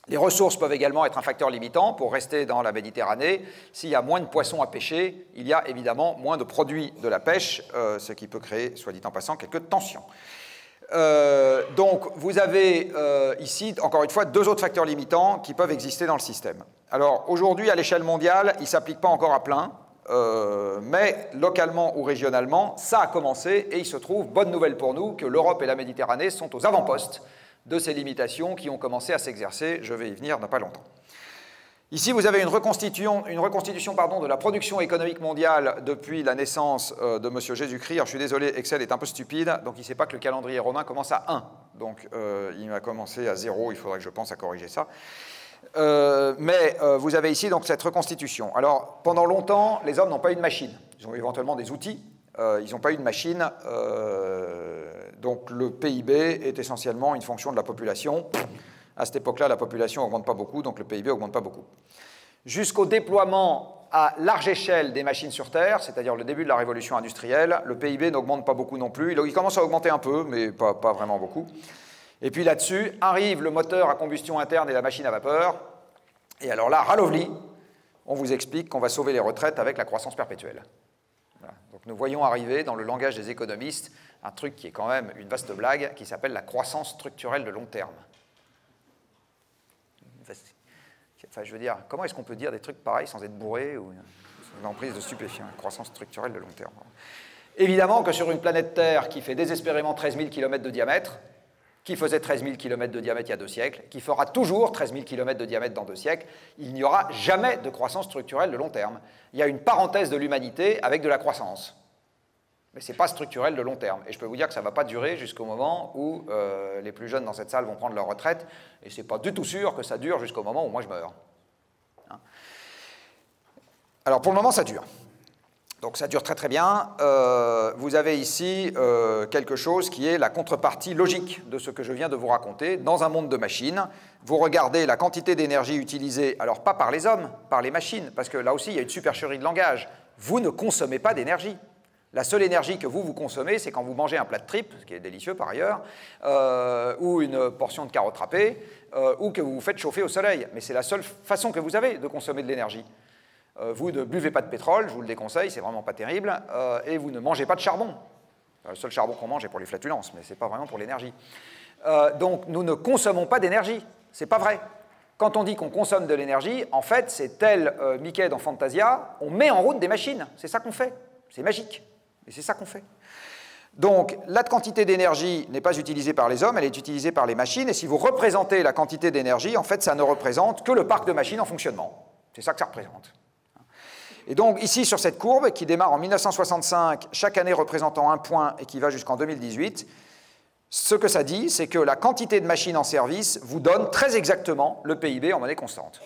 Les ressources peuvent également être un facteur limitant. Pour rester dans la Méditerranée, s'il y a moins de poissons à pêcher, il y a évidemment moins de produits de la pêche, ce qui peut créer, soit dit en passant, quelques tensions. Donc vous avez ici, encore une fois, deux autres facteurs limitants qui peuvent exister dans le système. Alors aujourd'hui, à l'échelle mondiale, ils ne s'appliquent pas encore à plein. Mais localement ou régionalement, ça a commencé et il se trouve, bonne nouvelle pour nous, que l'Europe et la Méditerranée sont aux avant-postes de ces limitations qui ont commencé à s'exercer. Je vais y venir dans pas longtemps. Ici, vous avez une reconstitution de la production économique mondiale depuis la naissance de M. Jésus-Christ. Alors, je suis désolé, Excel est un peu stupide, donc il ne sait pas que le calendrier romain commence à 1. Donc, il va commencer à 0, il faudrait que je pense à corriger ça. Mais vous avez ici donc cette reconstitution. Alors, pendant longtemps, les hommes n'ont pas eu de machine. Ils ont éventuellement des outils. Ils n'ont pas eu de machine Donc le PIB est essentiellement une fonction de la population. À cette époque-là, la population n'augmente pas beaucoup, donc le PIB n'augmente pas beaucoup. Jusqu'au déploiement à large échelle des machines sur Terre, c'est-à-dire le début de la révolution industrielle, le PIB n'augmente pas beaucoup non plus. Il commence à augmenter un peu, mais pas vraiment beaucoup. Et puis là-dessus, arrive le moteur à combustion interne et la machine à vapeur. Et alors là, ralovli, on vous explique qu'on va sauver les retraites avec la croissance perpétuelle. Voilà. Donc nous voyons arriver, dans le langage des économistes, un truc qui est quand même une vaste blague, qui s'appelle la croissance structurelle de long terme. Enfin, je veux dire, comment est-ce qu'on peut dire des trucs pareils sans être bourré ou sous l'emprise de stupéfiants? Croissance structurelle de long terme. Évidemment que sur une planète Terre qui fait désespérément 13 000 km de diamètre, qui faisait 13 000 km de diamètre il y a 2 siècles, qui fera toujours 13 000 km de diamètre dans 2 siècles, il n'y aura jamais de croissance structurelle de long terme. Il y a une parenthèse de l'humanité avec de la croissance. Mais ce n'est pas structurel de long terme. Et je peux vous dire que ça ne va pas durer jusqu'au moment où les plus jeunes dans cette salle vont prendre leur retraite, et ce n'est pas du tout sûr que ça dure jusqu'au moment où moi je meurs. Hein? Alors pour le moment, ça dure. Donc ça dure très très bien. Vous avez ici quelque chose qui est la contrepartie logique de ce que je viens de vous raconter. Dans un monde de machines, vous regardez la quantité d'énergie utilisée, alors pas par les hommes, par les machines, parce que là aussi il y a une supercherie de langage. Vous ne consommez pas d'énergie. La seule énergie que vous consommez, c'est quand vous mangez un plat de tripes, ce qui est délicieux par ailleurs, ou une portion de carottes râpées, ou que vous vous faites chauffer au soleil. Mais c'est la seule façon que vous avez de consommer de l'énergie. Vous ne buvez pas de pétrole, je vous le déconseille, c'est vraiment pas terrible, et vous ne mangez pas de charbon. Le seul charbon qu'on mange est pour les flatulences, mais ce n'est pas vraiment pour l'énergie. Donc nous ne consommons pas d'énergie, c'est pas vrai. Quand on dit qu'on consomme de l'énergie, en fait, c'est tel Mickey dans Fantasia, on met en route des machines, c'est ça qu'on fait, c'est magique. Et c'est ça qu'on fait. Donc, la quantité d'énergie n'est pas utilisée par les hommes, elle est utilisée par les machines. Et si vous représentez la quantité d'énergie, en fait, ça ne représente que le parc de machines en fonctionnement. C'est ça que ça représente. Et donc, ici, sur cette courbe, qui démarre en 1965, chaque année représentant un point et qui va jusqu'en 2018, ce que ça dit, c'est que la quantité de machines en service vous donne très exactement le PIB en monnaie constante.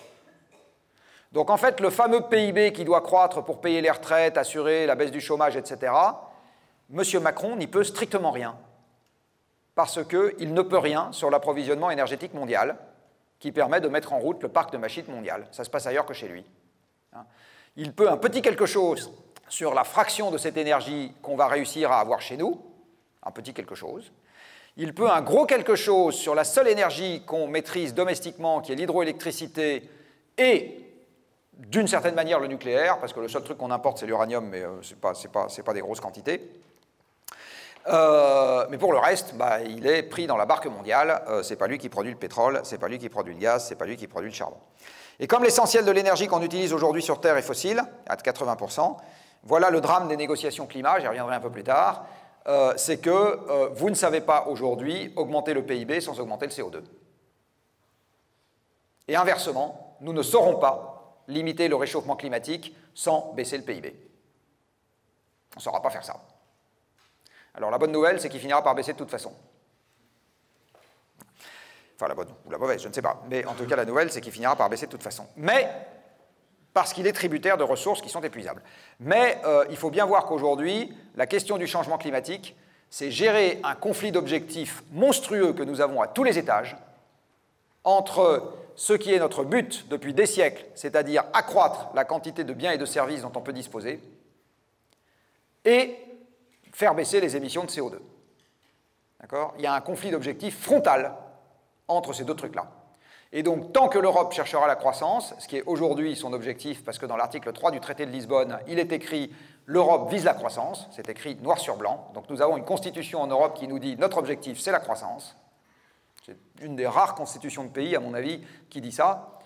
Donc en fait, le fameux PIB qui doit croître pour payer les retraites, assurer la baisse du chômage, etc., M. Macron n'y peut strictement rien, parce qu'il ne peut rien sur l'approvisionnement énergétique mondial qui permet de mettre en route le parc de machines mondial. Ça se passe ailleurs que chez lui. Il peut un petit quelque chose sur la fraction de cette énergie qu'on va réussir à avoir chez nous, un petit quelque chose. Il peut un gros quelque chose sur la seule énergie qu'on maîtrise domestiquement, qui est l'hydroélectricité, et d'une certaine manière le nucléaire, parce que le seul truc qu'on importe c'est l'uranium, mais c'est pas des grosses quantités. Mais pour le reste, il est pris dans la barque mondiale, c'est pas lui qui produit le pétrole, c'est pas lui qui produit le gaz, c'est pas lui qui produit le charbon. Et comme l'essentiel de l'énergie qu'on utilise aujourd'hui sur Terre est fossile, à 80%, voilà le drame des négociations climat, j'y reviendrai un peu plus tard, c'est que vous ne savez pas aujourd'hui augmenter le PIB sans augmenter le CO2. Et inversement, nous ne saurons pas limiter le réchauffement climatique sans baisser le PIB. On ne saura pas faire ça. Alors la bonne nouvelle, c'est qu'il finira par baisser de toute façon. Enfin la bonne ou la mauvaise, je ne sais pas. Mais en tout cas, la nouvelle, c'est qu'il finira par baisser de toute façon. Mais parce qu'il est tributaire de ressources qui sont épuisables. Mais il faut bien voir qu'aujourd'hui, la question du changement climatique, c'est gérer un conflit d'objectifs monstrueux que nous avons à tous les étages, entre ce qui est notre but depuis des siècles, c'est-à-dire accroître la quantité de biens et de services dont on peut disposer, et faire baisser les émissions de CO2. D'accord ? Il y a un conflit d'objectifs frontal entre ces deux trucs-là. Et donc, tant que l'Europe cherchera la croissance, ce qui est aujourd'hui son objectif, parce que dans l'article 3 du traité de Lisbonne, il est écrit « l'Europe vise la croissance », c'est écrit noir sur blanc. Donc nous avons une constitution en Europe qui nous dit « notre objectif, c'est la croissance ». C'est une des rares constitutions de pays, à mon avis, qui dit ça.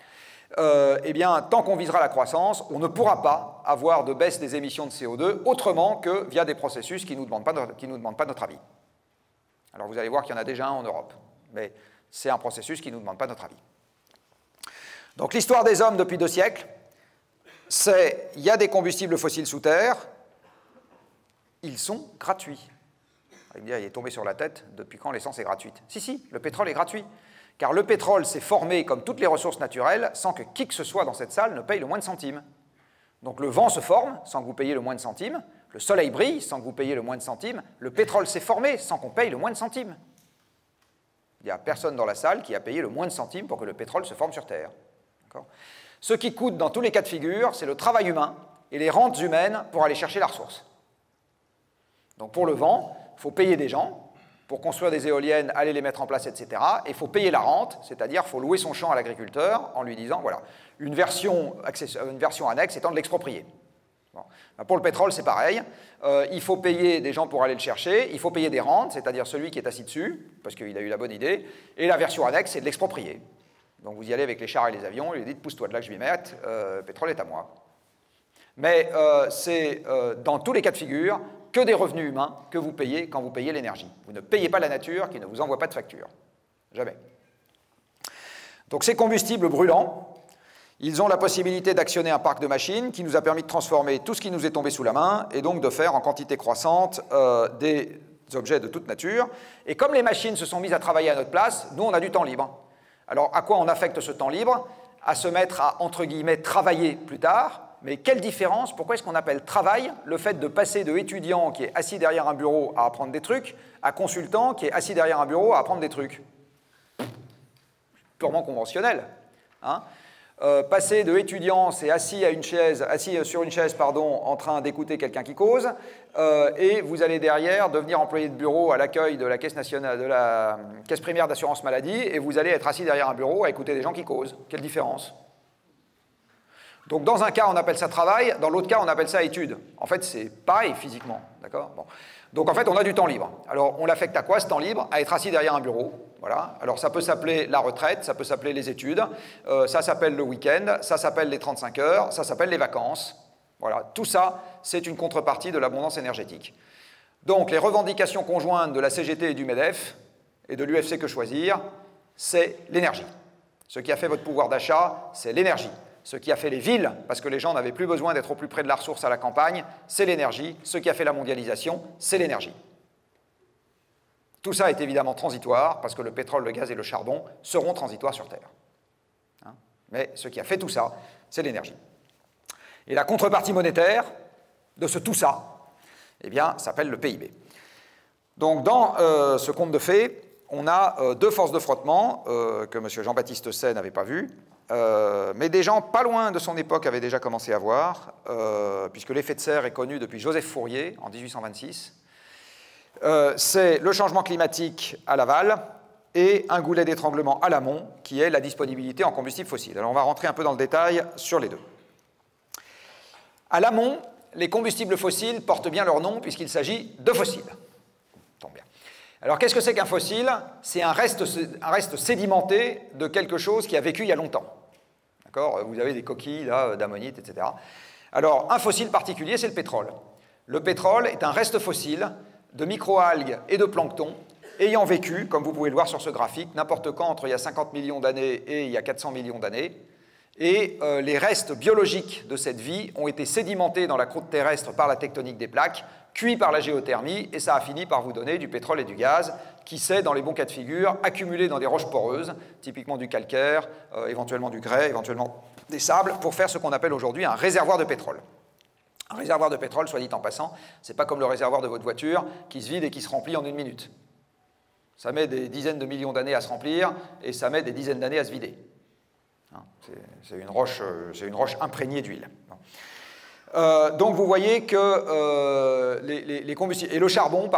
Eh bien, tant qu'on visera la croissance, on ne pourra pas avoir de baisse des émissions de CO2 autrement que via des processus qui ne nous demandent pas notre avis. Alors vous allez voir qu'il y en a déjà un en Europe, mais c'est un processus qui ne nous demande pas notre avis. Donc l'histoire des hommes depuis 2 siècles, c'est il y a des combustibles fossiles sous terre, ils sont gratuits. Il est tombé sur la tête, depuis quand l'essence est gratuite? Si, le pétrole est gratuit. Car le pétrole s'est formé comme toutes les ressources naturelles sans que qui que ce soit dans cette salle ne paye le moins de centimes. Donc le vent se forme sans que vous payiez le moins de centimes, Le soleil brille sans que vous payiez le moins de centimes. Le pétrole s'est formé sans qu'on paye le moins de centimes. Il n'y a personne dans la salle qui a payé le moins de centimes pour que le pétrole se forme sur Terre. Ce qui coûte dans tous les cas de figure, c'est le travail humain et les rentes humaines pour aller chercher la ressource. Donc pour le vent, il faut payer des gens pour construire des éoliennes, aller les mettre en place, etc. Et il faut payer la rente, c'est-à-dire il faut louer son champ à l'agriculteur en lui disant, voilà, une version annexe étant de l'exproprier. Bon. Pour le pétrole, c'est pareil. Il faut payer des gens pour aller le chercher, il faut payer des rentes, c'est-à-dire celui qui est assis dessus, parce qu'il a eu la bonne idée, et la version annexe, c'est de l'exproprier. Donc vous y allez avec les chars et les avions, et vous dites, pousse-toi de là que je vais mettre, le pétrole est à moi. Mais c'est dans tous les cas de figure que des revenus humains que vous payez quand vous payez l'énergie. Vous ne payez pas la nature qui ne vous envoie pas de facture. Jamais. Donc ces combustibles brûlants, ils ont la possibilité d'actionner un parc de machines qui nous a permis de transformer tout ce qui nous est tombé sous la main et donc de faire en quantité croissante des objets de toute nature. Et comme les machines se sont mises à travailler à notre place, nous on a du temps libre. Alors à quoi on affecte ce temps libre? À se mettre à, entre guillemets, travailler plus tard. Mais quelle différence? Pourquoi est-ce qu'on appelle travail le fait de passer de étudiant qui est assis derrière un bureau à apprendre des trucs à consultant qui est assis derrière un bureau à apprendre des trucs? Purement conventionnel. Hein? Passer de étudiant, c'est assis sur une chaise, en train d'écouter quelqu'un qui cause, et vous allez derrière devenir employé de bureau à l'accueil de la caisse nationale, de la caisse primaire d'assurance maladie, et vous allez être assis derrière un bureau à écouter des gens qui causent. Quelle différence? Donc dans un cas, on appelle ça travail, dans l'autre cas, on appelle ça étude. En fait, c'est pareil physiquement, d'accord? Bon. Donc en fait, on a du temps libre. Alors on l'affecte à quoi ce temps libre? À être assis derrière un bureau. Voilà. Alors ça peut s'appeler la retraite, ça peut s'appeler les études, ça s'appelle le week-end, ça s'appelle les 35 heures, ça s'appelle les vacances. Voilà. Tout ça, c'est une contrepartie de l'abondance énergétique. Donc les revendications conjointes de la CGT et du MEDEF, et de l'UFC Que Choisir, c'est l'énergie. Ce qui a fait votre pouvoir d'achat, c'est l'énergie. Ce qui a fait les villes, parce que les gens n'avaient plus besoin d'être au plus près de la ressource à la campagne, c'est l'énergie. Ce qui a fait la mondialisation, c'est l'énergie. Tout ça est évidemment transitoire, parce que le pétrole, le gaz et le charbon seront transitoires sur Terre. Hein? Mais ce qui a fait tout ça, c'est l'énergie. Et la contrepartie monétaire de ce tout ça, eh bien, s'appelle le PIB. Donc, dans ce conte de fées, on a deux forces de frottement que M. Jean-Baptiste Say n'avait pas vues, mais des gens pas loin de son époque avaient déjà commencé à voir, puisque l'effet de serre est connu depuis Joseph Fourier en 1826. C'est le changement climatique à l'aval et un goulet d'étranglement à l'amont, qui est la disponibilité en combustibles fossiles. Alors on va rentrer un peu dans le détail sur les deux. À l'amont, les combustibles fossiles portent bien leur nom puisqu'il s'agit de fossiles. Tombe bien. Alors qu'est-ce que c'est qu'un fossile? C'est un reste sédimenté de quelque chose qui a vécu il y a longtemps. D'accord? Vous avez des coquilles d'ammonite, etc. Alors un fossile particulier, c'est le pétrole. Le pétrole est un reste fossile de microalgues et de plancton ayant vécu, comme vous pouvez le voir sur ce graphique, n'importe quand entre il y a 50 millions d'années et il y a 400 millions d'années. Et les restes biologiques de cette vie ont été sédimentés dans la croûte terrestre par la tectonique des plaques, cuits par la géothermie, et ça a fini par vous donner du pétrole et du gaz, qui s'est, dans les bons cas de figure, accumulé dans des roches poreuses, typiquement du calcaire, éventuellement du grès, éventuellement des sables, pour faire ce qu'on appelle aujourd'hui un réservoir de pétrole. Un réservoir de pétrole, soit dit en passant, c'est pas comme le réservoir de votre voiture qui se vide et qui se remplit en 1 minute. Ça met des dizaines de millions d'années à se remplir et ça met des dizaines d'années à se vider. C'est une roche imprégnée d'huile. Donc vous voyez que les combustibles... Et le charbon,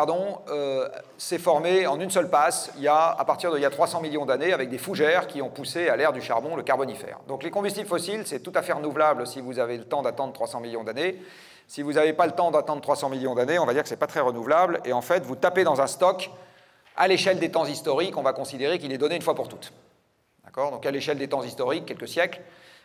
s'est formé en une seule passe à partir d'il y a 300 millions d'années avec des fougères qui ont poussé à l'ère du charbon, le carbonifère. Donc les combustibles fossiles, c'est tout à fait renouvelable si vous avez le temps d'attendre 300 millions d'années. Si vous n'avez pas le temps d'attendre 300 millions d'années, on va dire que ce n'est pas très renouvelable. Et en fait, vous tapez dans un stock, à l'échelle des temps historiques, on va considérer qu'il est donné une fois pour toutes. Donc à l'échelle des temps historiques, quelques siècles,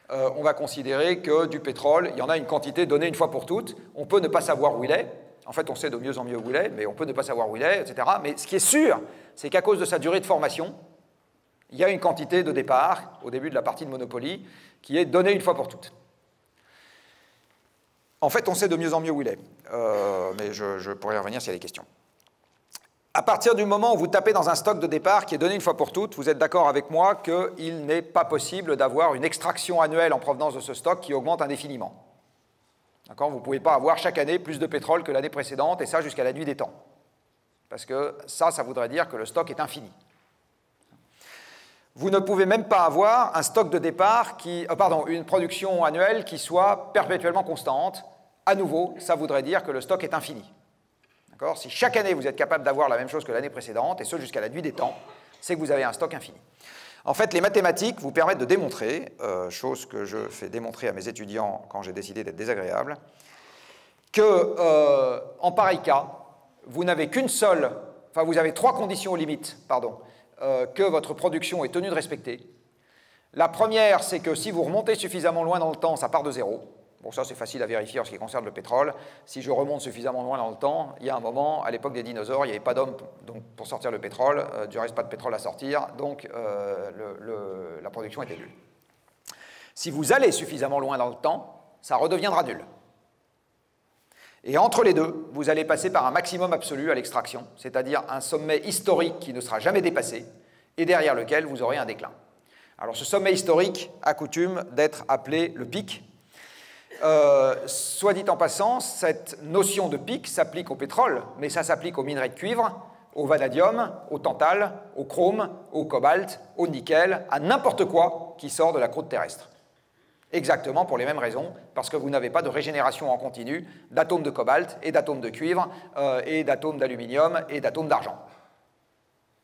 on va considérer que du pétrole, il y en a une quantité donnée une fois pour toutes. On peut ne pas savoir où il est. En fait, on sait de mieux en mieux où il est, mais on peut ne pas savoir où il est, etc. Mais ce qui est sûr, c'est qu'à cause de sa durée de formation, il y a une quantité de départ, au début de la partie de Monopoly, qui est donnée une fois pour toutes. En fait, on sait de mieux en mieux où il est. Mais je pourrais y revenir s'il y a des questions. À partir du moment où vous tapez dans un stock de départ qui est donné une fois pour toutes, vous êtes d'accord avec moi qu'il n'est pas possible d'avoir une extraction annuelle en provenance de ce stock qui augmente indéfiniment. Vous ne pouvez pas avoir chaque année plus de pétrole que l'année précédente, et ça jusqu'à la nuit des temps. Parce que ça voudrait dire que le stock est infini. Vous ne pouvez même pas avoir un stock de départ une production annuelle qui soit perpétuellement constante. À nouveau, ça voudrait dire que le stock est infini. Si chaque année vous êtes capable d'avoir la même chose que l'année précédente, et ce jusqu'à la nuit des temps, c'est que vous avez un stock infini. En fait, les mathématiques vous permettent de démontrer, chose que je fais démontrer à mes étudiants quand j'ai décidé d'être désagréable, que en pareil cas, vous n'avez qu'une seule, vous avez 3 conditions limites, que votre production est tenue de respecter. La première, c'est que si vous remontez suffisamment loin dans le temps, ça part de zéro. Bon, ça c'est facile à vérifier en ce qui concerne le pétrole. Si je remonte suffisamment loin dans le temps, il y a un moment, à l'époque des dinosaures, il n'y avait pas d'hommes pour sortir le pétrole, du reste pas de pétrole à sortir, donc la production était nulle. Si vous allez suffisamment loin dans le temps, ça redeviendra nul. Et entre les deux, vous allez passer par un maximum absolu à l'extraction, c'est-à-dire un sommet historique qui ne sera jamais dépassé, et derrière lequel vous aurez un déclin. Alors ce sommet historique a coutume d'être appelé le pic. Soit dit en passant, cette notion de pic s'applique au pétrole, mais ça s'applique aux minerais de cuivre, au vanadium, au tantale, au chrome, au cobalt, au nickel, à n'importe quoi qui sort de la croûte terrestre. Exactement pour les mêmes raisons, parce que vous n'avez pas de régénération en continu d'atomes de cobalt et d'atomes de cuivre et d'atomes d'aluminium et d'atomes d'argent.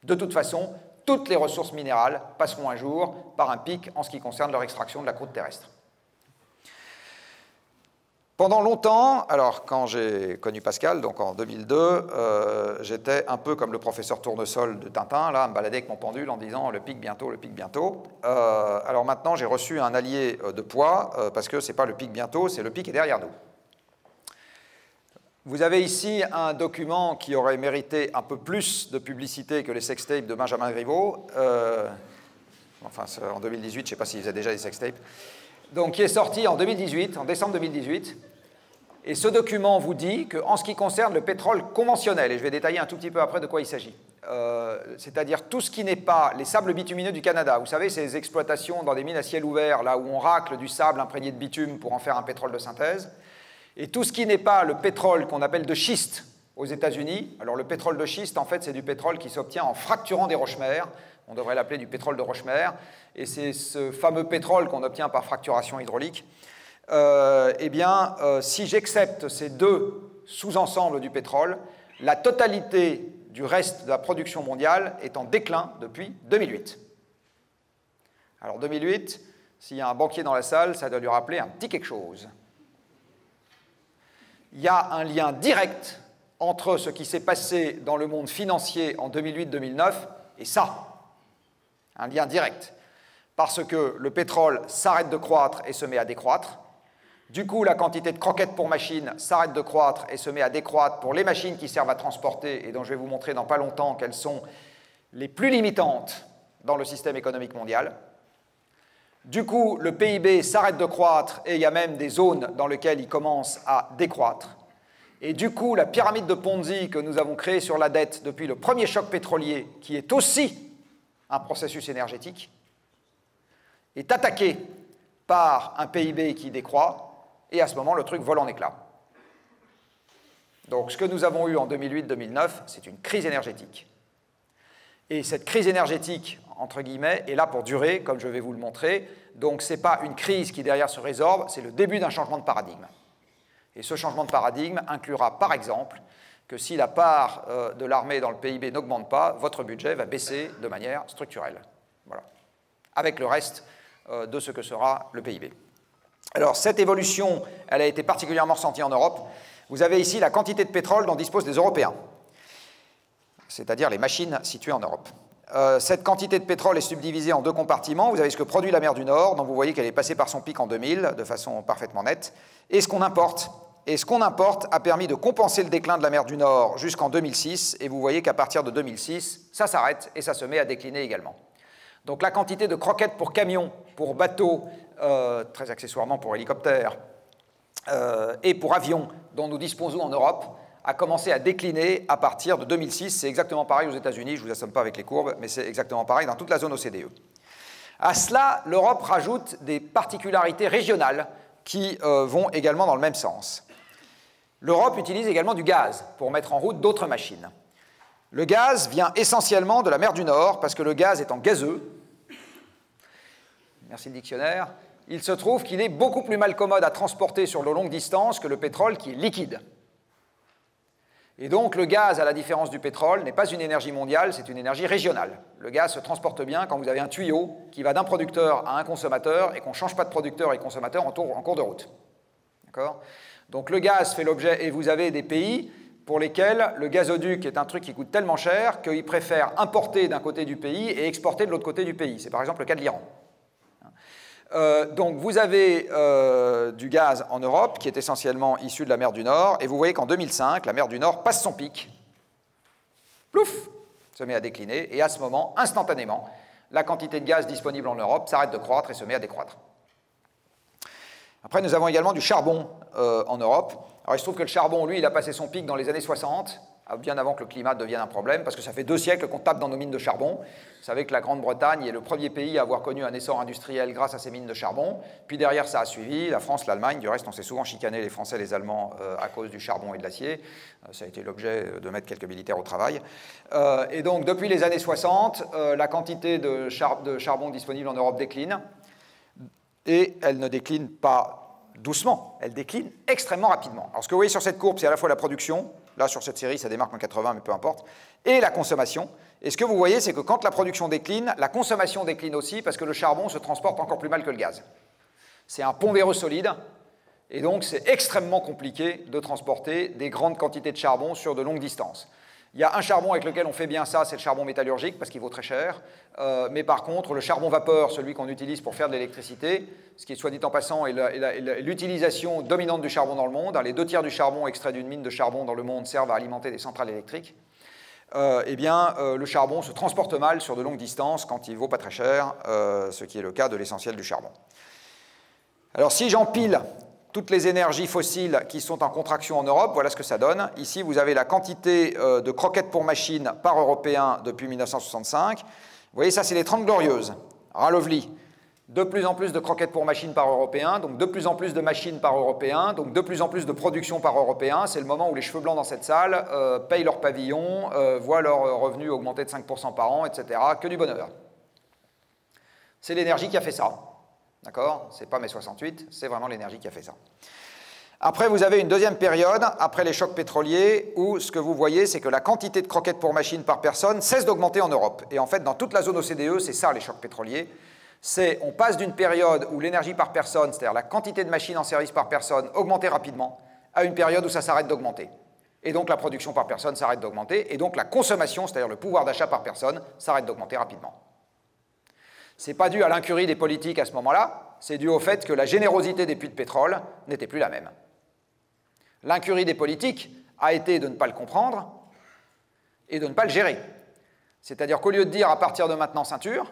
De toute façon, toutes les ressources minérales passeront un jour par un pic en ce qui concerne leur extraction de la croûte terrestre. Pendant longtemps, alors quand j'ai connu Pascal, donc en 2002, j'étais un peu comme le professeur Tournesol de Tintin, là, à me balader avec mon pendule en disant « le pic bientôt, le pic bientôt ». Alors maintenant, j'ai reçu un allié de poids, parce que ce n'est pas le pic bientôt, c'est le pic est derrière nous. Vous avez ici un document qui aurait mérité un peu plus de publicité que les sextapes de Benjamin Griveaux. En 2018, je ne sais pas s'il faisait déjà des sextapes. Donc, qui est sorti en 2018, en décembre 2018. Et ce document vous dit qu'en ce qui concerne le pétrole conventionnel, et je vais détailler un tout petit peu après de quoi il s'agit, c'est-à-dire tout ce qui n'est pas les sables bitumineux du Canada, vous savez, ces exploitations dans des mines à ciel ouvert, là où on racle du sable imprégné de bitume pour en faire un pétrole de synthèse, et tout ce qui n'est pas le pétrole qu'on appelle de schiste aux États-Unis. Alors le pétrole de schiste, en fait, c'est du pétrole qui s'obtient en fracturant des roches-mères. On devrait l'appeler du pétrole de roche-mère, et c'est ce fameux pétrole qu'on obtient par fracturation hydraulique. Si j'accepte ces deux sous-ensembles du pétrole, la totalité du reste de la production mondiale est en déclin depuis 2008. Alors 2008, s'il y a un banquier dans la salle, ça doit lui rappeler un petit quelque chose. Il y a un lien direct entre ce qui s'est passé dans le monde financier en 2008-2009 et ça. Un lien direct, parce que le pétrole s'arrête de croître et se met à décroître. Du coup, la quantité de croquettes pour machines s'arrête de croître et se met à décroître pour les machines qui servent à transporter, et dont je vais vous montrer dans pas longtemps qu'elles sont les plus limitantes dans le système économique mondial. Du coup, le PIB s'arrête de croître et il y a même des zones dans lesquelles il commence à décroître. Et du coup, la pyramide de Ponzi que nous avons créée sur la dette depuis le premier choc pétrolier, qui est aussi un processus énergétique, est attaqué par un PIB qui décroît, et à ce moment, le truc vole en éclats. Donc, ce que nous avons eu en 2008-2009, c'est une crise énergétique. Et cette crise énergétique, entre guillemets, est là pour durer, comme je vais vous le montrer. Donc, ce n'est pas une crise qui, derrière, se résorbe, c'est le début d'un changement de paradigme. Et ce changement de paradigme inclura, par exemple, que si la part de l'armée dans le PIB n'augmente pas, votre budget va baisser de manière structurelle. Voilà. Avec le reste de ce que sera le PIB. Alors, cette évolution, elle a été particulièrement ressentie en Europe. Vous avez ici la quantité de pétrole dont disposent les Européens, c'est-à-dire les machines situées en Europe. Cette quantité de pétrole est subdivisée en deux compartiments. Vous avez ce que produit la mer du Nord, dont vous voyez qu'elle est passée par son pic en 2000, de façon parfaitement nette, et ce qu'on importe. Et ce qu'on importe a permis de compenser le déclin de la mer du Nord jusqu'en 2006, et vous voyez qu'à partir de 2006, ça s'arrête et ça se met à décliner également. Donc la quantité de croquettes pour camions, pour bateaux, très accessoirement pour hélicoptères, et pour avions dont nous disposons en Europe, a commencé à décliner à partir de 2006. C'est exactement pareil aux États-Unis, je ne vous assomme pas avec les courbes, mais c'est exactement pareil dans toute la zone OCDE. À cela, l'Europe rajoute des particularités régionales qui vont également dans le même sens. L'Europe utilise également du gaz pour mettre en route d'autres machines. Le gaz vient essentiellement de la mer du Nord, parce que le gaz étant gazeux, merci le dictionnaire, il se trouve qu'il est beaucoup plus mal commode à transporter sur de longues distances que le pétrole qui est liquide. Et donc le gaz, à la différence du pétrole, n'est pas une énergie mondiale, c'est une énergie régionale. Le gaz se transporte bien quand vous avez un tuyau qui va d'un producteur à un consommateur et qu'on ne change pas de producteur et consommateur en cours de route. D'accord ? Donc le gaz fait l'objet, et vous avez des pays pour lesquels le gazoduc est un truc qui coûte tellement cher qu'ils préfèrent importer d'un côté du pays et exporter de l'autre côté du pays. C'est par exemple le cas de l'Iran. Donc vous avez du gaz en Europe qui est essentiellement issu de la mer du Nord, et vous voyez qu'en 2005, la mer du Nord passe son pic, plouf, se met à décliner, et à ce moment, instantanément, la quantité de gaz disponible en Europe s'arrête de croître et se met à décroître. Après, nous avons également du charbon en Europe. Alors il se trouve que le charbon, lui, il a passé son pic dans les années 60, bien avant que le climat devienne un problème, parce que ça fait 2 siècles qu'on tape dans nos mines de charbon. Vous savez que la Grande-Bretagne est le premier pays à avoir connu un essor industriel grâce à ses mines de charbon. Puis derrière, ça a suivi la France, l'Allemagne. Du reste, on s'est souvent chicané les Français et les Allemands à cause du charbon et de l'acier. Ça a été l'objet de mettre quelques militaires au travail. Et donc, depuis les années 60, la quantité de charbon disponible en Europe décline. Et elle ne décline pas doucement, elle décline extrêmement rapidement. Alors ce que vous voyez sur cette courbe, c'est à la fois la production, là sur cette série ça démarque en 80 mais peu importe, et la consommation. Et ce que vous voyez, c'est que quand la production décline, la consommation décline aussi parce que le charbon se transporte encore plus mal que le gaz. C'est un pondéreux solide, et donc c'est extrêmement compliqué de transporter des grandes quantités de charbon sur de longues distances. Il y a un charbon avec lequel on fait bien ça, c'est le charbon métallurgique, parce qu'il vaut très cher. Mais par contre, le charbon vapeur, celui qu'on utilise pour faire de l'électricité, ce qui est soit dit en passant est l'utilisation dominante du charbon dans le monde. Les 2 tiers du charbon extrait d'une mine de charbon dans le monde servent à alimenter des centrales électriques. Eh bien, le charbon se transporte mal sur de longues distances quand il ne vaut pas très cher, ce qui est le cas de l'essentiel du charbon. Alors, si j'empile toutes les énergies fossiles qui sont en contraction en Europe, voilà ce que ça donne. Ici, vous avez la quantité de croquettes pour machine par Européen depuis 1965. Vous voyez, ça, c'est les 30 glorieuses. Ras-le-blis. De plus en plus de croquettes pour machine par Européen, donc de plus en plus de machines par Européen, donc de plus en plus de production par Européen. C'est le moment où les cheveux blancs dans cette salle payent leur pavillon, voient leurs revenus augmenter de 5% par an, etc. Que du bonheur. C'est l'énergie qui a fait ça. D'accord ? Ce n'est pas mai 68, c'est vraiment l'énergie qui a fait ça. Après, vous avez une deuxième période, après les chocs pétroliers, où ce que vous voyez, c'est que la quantité de croquettes pour machine par personne cesse d'augmenter en Europe. Et en fait, dans toute la zone OCDE, c'est ça les chocs pétroliers. On passe d'une période où l'énergie par personne, c'est-à-dire la quantité de machines en service par personne, augmentait rapidement, à une période où ça s'arrête d'augmenter. Et donc la production par personne s'arrête d'augmenter, et donc la consommation, c'est-à-dire le pouvoir d'achat par personne, s'arrête d'augmenter rapidement. Ce n'est pas dû à l'incurie des politiques à ce moment-là, c'est dû au fait que la générosité des puits de pétrole n'était plus la même. L'incurie des politiques a été de ne pas le comprendre et de ne pas le gérer. C'est-à-dire qu'au lieu de dire à partir de maintenant ceinture,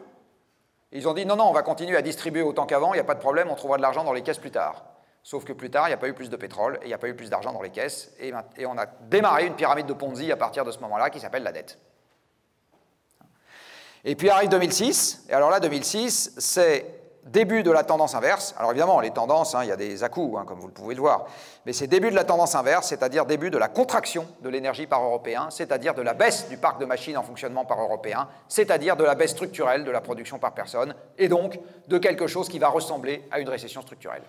ils ont dit non, non, on va continuer à distribuer autant qu'avant, il n'y a pas de problème, on trouvera de l'argent dans les caisses plus tard. Sauf que plus tard, il n'y a pas eu plus de pétrole et il n'y a pas eu plus d'argent dans les caisses, et on a démarré une pyramide de Ponzi à partir de ce moment-là qui s'appelle la dette. Et puis arrive 2006, et alors là, 2006, c'est début de la tendance inverse. Alors évidemment, les tendances, il y a des à-coups, comme vous le pouvez le voir, mais c'est début de la tendance inverse, c'est-à-dire début de la contraction de l'énergie par Européen, c'est-à-dire de la baisse du parc de machines en fonctionnement par Européen, c'est-à-dire de la baisse structurelle de la production par personne, et donc de quelque chose qui va ressembler à une récession structurelle.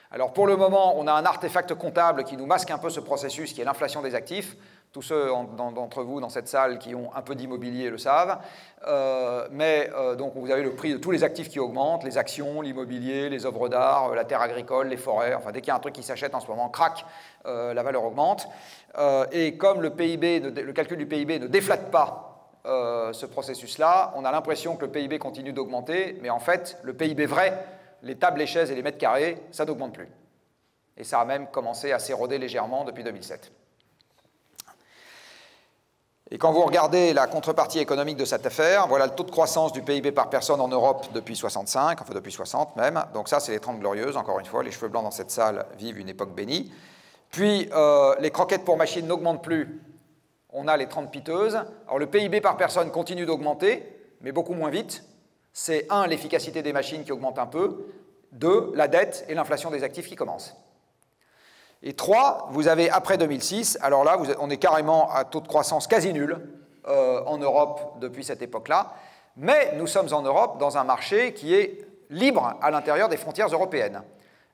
Alors pour le moment, on a un artefact comptable qui nous masque un peu ce processus, qui est l'inflation des actifs. Tous ceux d'entre vous dans cette salle qui ont un peu d'immobilier le savent. Donc vous avez le prix de tous les actifs qui augmentent, les actions, l'immobilier, les œuvres d'art, la terre agricole, les forêts. Enfin, dès qu'il y a un truc qui s'achète en ce moment, crac, la valeur augmente. Et comme le calcul du PIB ne déflate pas ce processus-là, on a l'impression que le PIB continue d'augmenter, mais en fait, le PIB vrai, les tables, les chaises et les mètres carrés, ça n'augmente plus. Et ça a même commencé à s'éroder légèrement depuis 2007. Et quand vous regardez la contrepartie économique de cette affaire, voilà le taux de croissance du PIB par personne en Europe depuis 65, enfin depuis 60 même. Donc ça, c'est les 30 glorieuses, encore une fois, les cheveux blancs dans cette salle vivent une époque bénie. Puis les croquettes pour machines n'augmentent plus, on a les 30 piteuses. Alors le PIB par personne continue d'augmenter, mais beaucoup moins vite. C'est l'efficacité des machines qui augmente un peu, 2, la dette et l'inflation des actifs qui commencent. Et 3, vous avez après 2006, alors là, on est carrément à taux de croissance quasi nul en Europe depuis cette époque-là, mais nous sommes en Europe dans un marché qui est libre à l'intérieur des frontières européennes.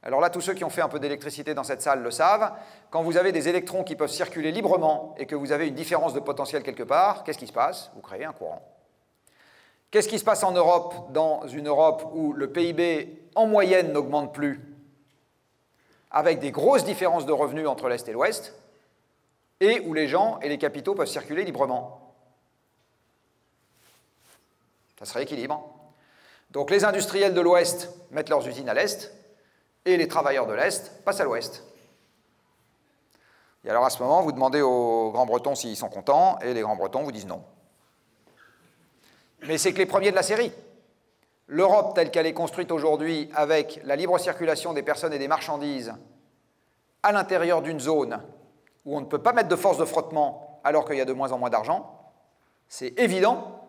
Alors là, tous ceux qui ont fait un peu d'électricité dans cette salle le savent, quand vous avez des électrons qui peuvent circuler librement et que vous avez une différence de potentiel quelque part, qu'est-ce qui se passe? Vous créez un courant. Qu'est-ce qui se passe en Europe, dans une Europe où le PIB en moyenne n'augmente plus, avec des grosses différences de revenus entre l'Est et l'Ouest, et où les gens et les capitaux peuvent circuler librement? Ça se rééquilibre. Donc les industriels de l'Ouest mettent leurs usines à l'Est, et les travailleurs de l'Est passent à l'Ouest. Et alors à ce moment, vous demandez aux Grands-Bretons s'ils sont contents, et les Grands-Bretons vous disent non. Mais c'est que les premiers de la série. L'Europe telle qu'elle est construite aujourd'hui, avec la libre circulation des personnes et des marchandises, à l'intérieur d'une zone où on ne peut pas mettre de force de frottement alors qu'il y a de moins en moins d'argent, c'est évident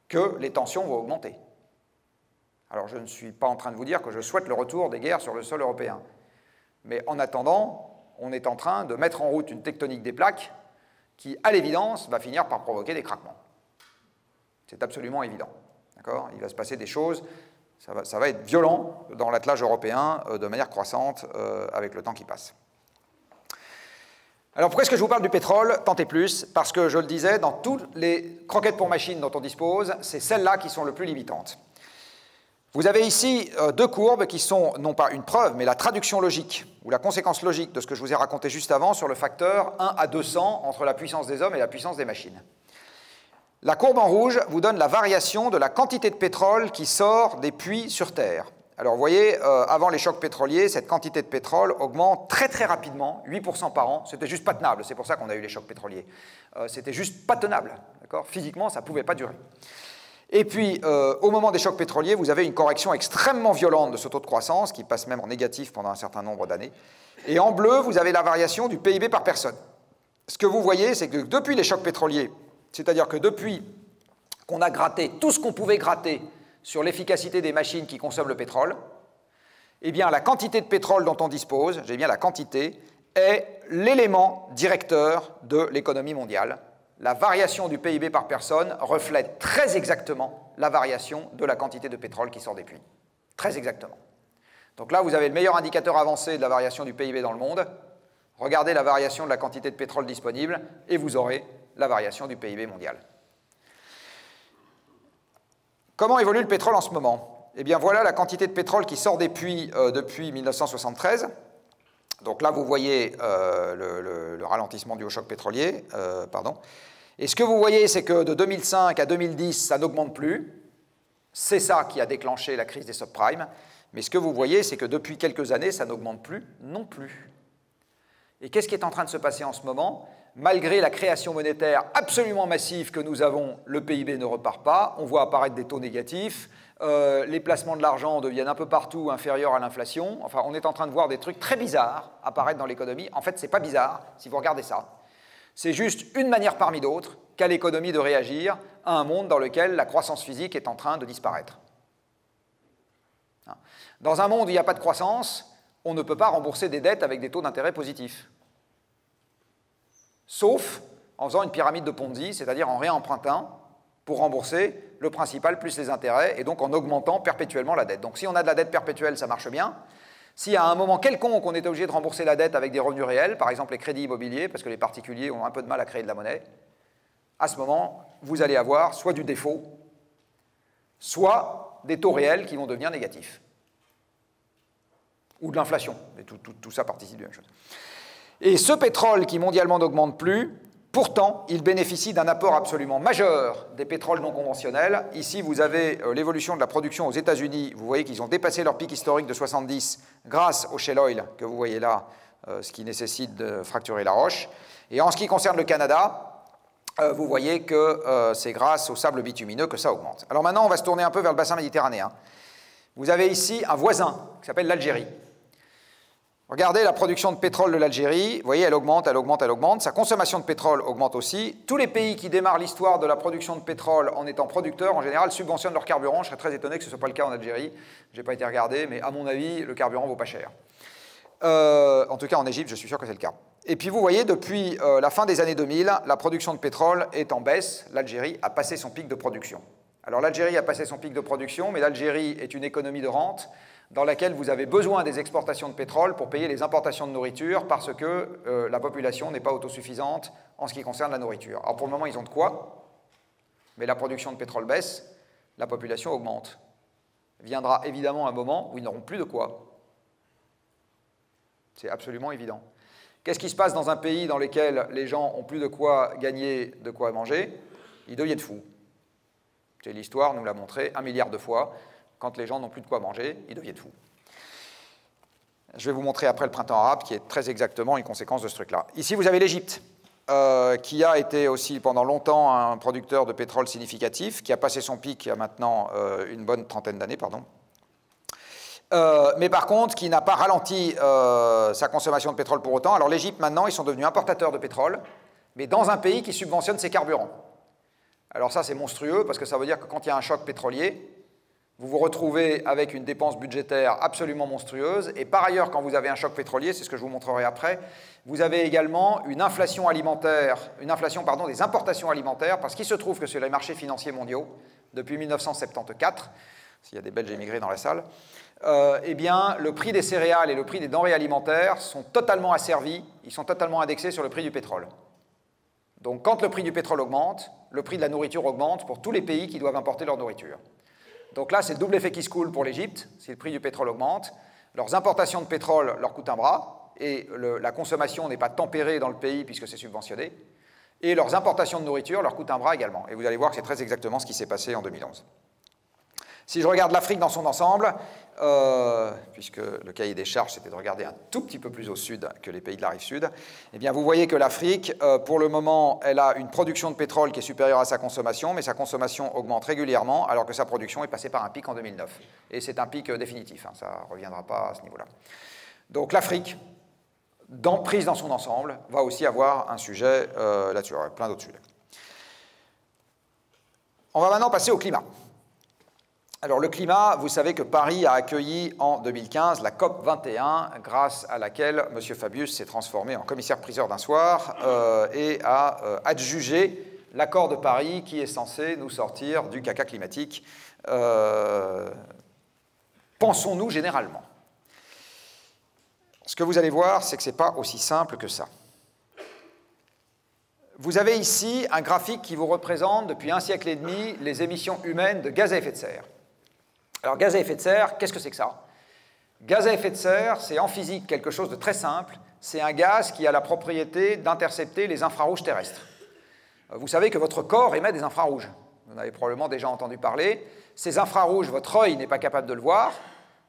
que les tensions vont augmenter. Alors je ne suis pas en train de vous dire que je souhaite le retour des guerres sur le sol européen. Mais en attendant, on est en train de mettre en route une tectonique des plaques qui, à l'évidence, va finir par provoquer des craquements. C'est absolument évident. D'accord ? Il va se passer des choses, ça va être violent dans l'attelage européen de manière croissante avec le temps qui passe. Alors pourquoi est-ce que je vous parle du pétrole, tant et plus? Parce que, je le disais, dans toutes les croquettes pour machines dont on dispose, c'est celles-là qui sont le plus limitantes. Vous avez ici deux courbes qui sont non pas une preuve, mais la traduction logique, ou la conséquence logique de ce que je vous ai raconté juste avant sur le facteur 1 à 200 entre la puissance des hommes et la puissance des machines. La courbe en rouge vous donne la variation de la quantité de pétrole qui sort des puits sur Terre. Alors vous voyez, avant les chocs pétroliers, cette quantité de pétrole augmente très très rapidement, 8% par an. C'était juste pas tenable, c'est pour ça qu'on a eu les chocs pétroliers. C'était juste pas tenable, d'accord ? Physiquement, ça ne pouvait pas durer. Et puis, au moment des chocs pétroliers, vous avez une correction extrêmement violente de ce taux de croissance, qui passe même en négatif pendant un certain nombre d'années. Et en bleu, vous avez la variation du PIB par personne. Ce que vous voyez, c'est que depuis les chocs pétroliers, c'est-à-dire que depuis qu'on a gratté tout ce qu'on pouvait gratter sur l'efficacité des machines qui consomment le pétrole, eh bien, la quantité de pétrole dont on dispose, j'ai bien la quantité, est l'élément directeur de l'économie mondiale. La variation du PIB par personne reflète très exactement la variation de la quantité de pétrole qui sort des puits. Très exactement. Donc là, vous avez le meilleur indicateur avancé de la variation du PIB dans le monde. Regardez la variation de la quantité de pétrole disponible et vous aurez la variation du PIB mondial. Comment évolue le pétrole en ce moment? Eh bien, voilà la quantité de pétrole qui sort des puits depuis 1973. Donc là, vous voyez le ralentissement du haut choc pétrolier. Et ce que vous voyez, c'est que de 2005 à 2010, ça n'augmente plus. C'est ça qui a déclenché la crise des subprimes. Mais ce que vous voyez, c'est que depuis quelques années, ça n'augmente plus non plus. Et qu'est-ce qui est en train de se passer en ce moment? Malgré la création monétaire absolument massive que nous avons, le PIB ne repart pas. On voit apparaître des taux négatifs. Les placements de l'argent deviennent un peu partout inférieurs à l'inflation. Enfin, on est en train de voir des trucs très bizarres apparaître dans l'économie. En fait, ce n'est pas bizarre si vous regardez ça. C'est juste une manière parmi d'autres qu'a l'économie de réagir à un monde dans lequel la croissance physique est en train de disparaître. Dans un monde où il n'y a pas de croissance, on ne peut pas rembourser des dettes avec des taux d'intérêt positifs. Sauf en faisant une pyramide de Ponzi, c'est-à-dire en réempruntant pour rembourser le principal plus les intérêts, et donc en augmentant perpétuellement la dette. Donc si on a de la dette perpétuelle, ça marche bien. Si à un moment quelconque, on est obligé de rembourser la dette avec des revenus réels, par exemple les crédits immobiliers, parce que les particuliers ont un peu de mal à créer de la monnaie, à ce moment, vous allez avoir soit du défaut, soit des taux réels qui vont devenir négatifs. Ou de l'inflation. Mais tout ça participe de la même chose. Et ce pétrole qui mondialement n'augmente plus, pourtant, il bénéficie d'un apport absolument majeur des pétroles non conventionnels. Ici, vous avez l'évolution de la production aux États-Unis. Vous voyez qu'ils ont dépassé leur pic historique de 70 grâce au shale oil que vous voyez là, ce qui nécessite de fracturer la roche. Et en ce qui concerne le Canada, vous voyez que c'est grâce au sable bitumineux que ça augmente. Alors maintenant, on va se tourner un peu vers le bassin méditerranéen. Vous avez ici un voisin qui s'appelle l'Algérie. Regardez la production de pétrole de l'Algérie. Vous voyez, elle augmente, elle augmente, elle augmente. Sa consommation de pétrole augmente aussi. Tous les pays qui démarrent l'histoire de la production de pétrole en étant producteurs, en général, subventionnent leur carburant. Je serais très étonné que ce ne soit pas le cas en Algérie. Je n'ai pas été regardé, mais à mon avis, le carburant ne vaut pas cher. En tout cas, en Égypte, je suis sûr que c'est le cas. Et puis, vous voyez, depuis la fin des années 2000, la production de pétrole est en baisse. L'Algérie a passé son pic de production. Alors, l'Algérie a passé son pic de production, mais l'Algérie est une économie de rente dans laquelle vous avez besoin des exportations de pétrole pour payer les importations de nourriture parce que la population n'est pas autosuffisante en ce qui concerne la nourriture. Alors pour le moment, ils ont de quoi, mais la production de pétrole baisse, la population augmente. Viendra évidemment un moment où ils n'auront plus de quoi. C'est absolument évident. Qu'est-ce qui se passe dans un pays dans lequel les gens n'ont plus de quoi gagner, de quoi manger? Ils deviennent fous. L'histoire nous l'a montré 1 milliard de fois. Quand les gens n'ont plus de quoi manger, ils deviennent fous. Je vais vous montrer après le printemps arabe, qui est très exactement une conséquence de ce truc-là. Ici, vous avez l'Égypte, qui a été aussi pendant longtemps un producteur de pétrole significatif, qui a passé son pic il y a maintenant une bonne trentaine d'années, pardon. Mais par contre, qui n'a pas ralenti sa consommation de pétrole pour autant. Alors l'Égypte, maintenant, ils sont devenus importateurs de pétrole, mais dans un pays qui subventionne ses carburants. Alors ça, c'est monstrueux, parce que ça veut dire que quand il y a un choc pétrolier, vous vous retrouvez avec une dépense budgétaire absolument monstrueuse. Et par ailleurs, quand vous avez un choc pétrolier, c'est ce que je vous montrerai après, vous avez également une inflation alimentaire, des importations alimentaires, parce qu'il se trouve que sur les marchés financiers mondiaux, depuis 1974, s'il y a des Belges émigrés dans la salle, eh bien, le prix des céréales et le prix des denrées alimentaires sont totalement asservis, ils sont totalement indexés sur le prix du pétrole. Donc, quand le prix du pétrole augmente, le prix de la nourriture augmente pour tous les pays qui doivent importer leur nourriture. Donc là, c'est le double effet qui se coule pour l'Égypte. Si le prix du pétrole augmente, leurs importations de pétrole leur coûtent un bras, et la consommation n'est pas tempérée dans le pays puisque c'est subventionné, et leurs importations de nourriture leur coûtent un bras également. Et vous allez voir que c'est très exactement ce qui s'est passé en 2011. Si je regarde l'Afrique dans son ensemble, puisque le cahier des charges, c'était de regarder un tout petit peu plus au sud que les pays de la rive sud, eh bien vous voyez que l'Afrique, pour le moment, elle a une production de pétrole qui est supérieure à sa consommation, mais sa consommation augmente régulièrement, alors que sa production est passée par un pic en 2009. Et c'est un pic définitif, hein, ça ne reviendra pas à ce niveau-là. Donc l'Afrique, prise dans son ensemble, va aussi avoir un sujet là-dessus, plein d'autres sujets. On va maintenant passer au climat. Alors le climat, vous savez que Paris a accueilli en 2015 la COP 21, grâce à laquelle M. Fabius s'est transformé en commissaire-priseur d'un soir et a adjugé l'accord de Paris qui est censé nous sortir du caca climatique, pensons-nous généralement. Ce que vous allez voir, c'est que ce n'est pas aussi simple que ça. Vous avez ici un graphique qui vous représente depuis 1 siècle et demi les émissions humaines de gaz à effet de serre. Alors, gaz à effet de serre, qu'est-ce que c'est que ça? Gaz à effet de serre, c'est en physique quelque chose de très simple. C'est un gaz qui a la propriété d'intercepter les infrarouges terrestres. Vous savez que votre corps émet des infrarouges. Vous en avez probablement déjà entendu parler. Ces infrarouges, votre œil n'est pas capable de le voir.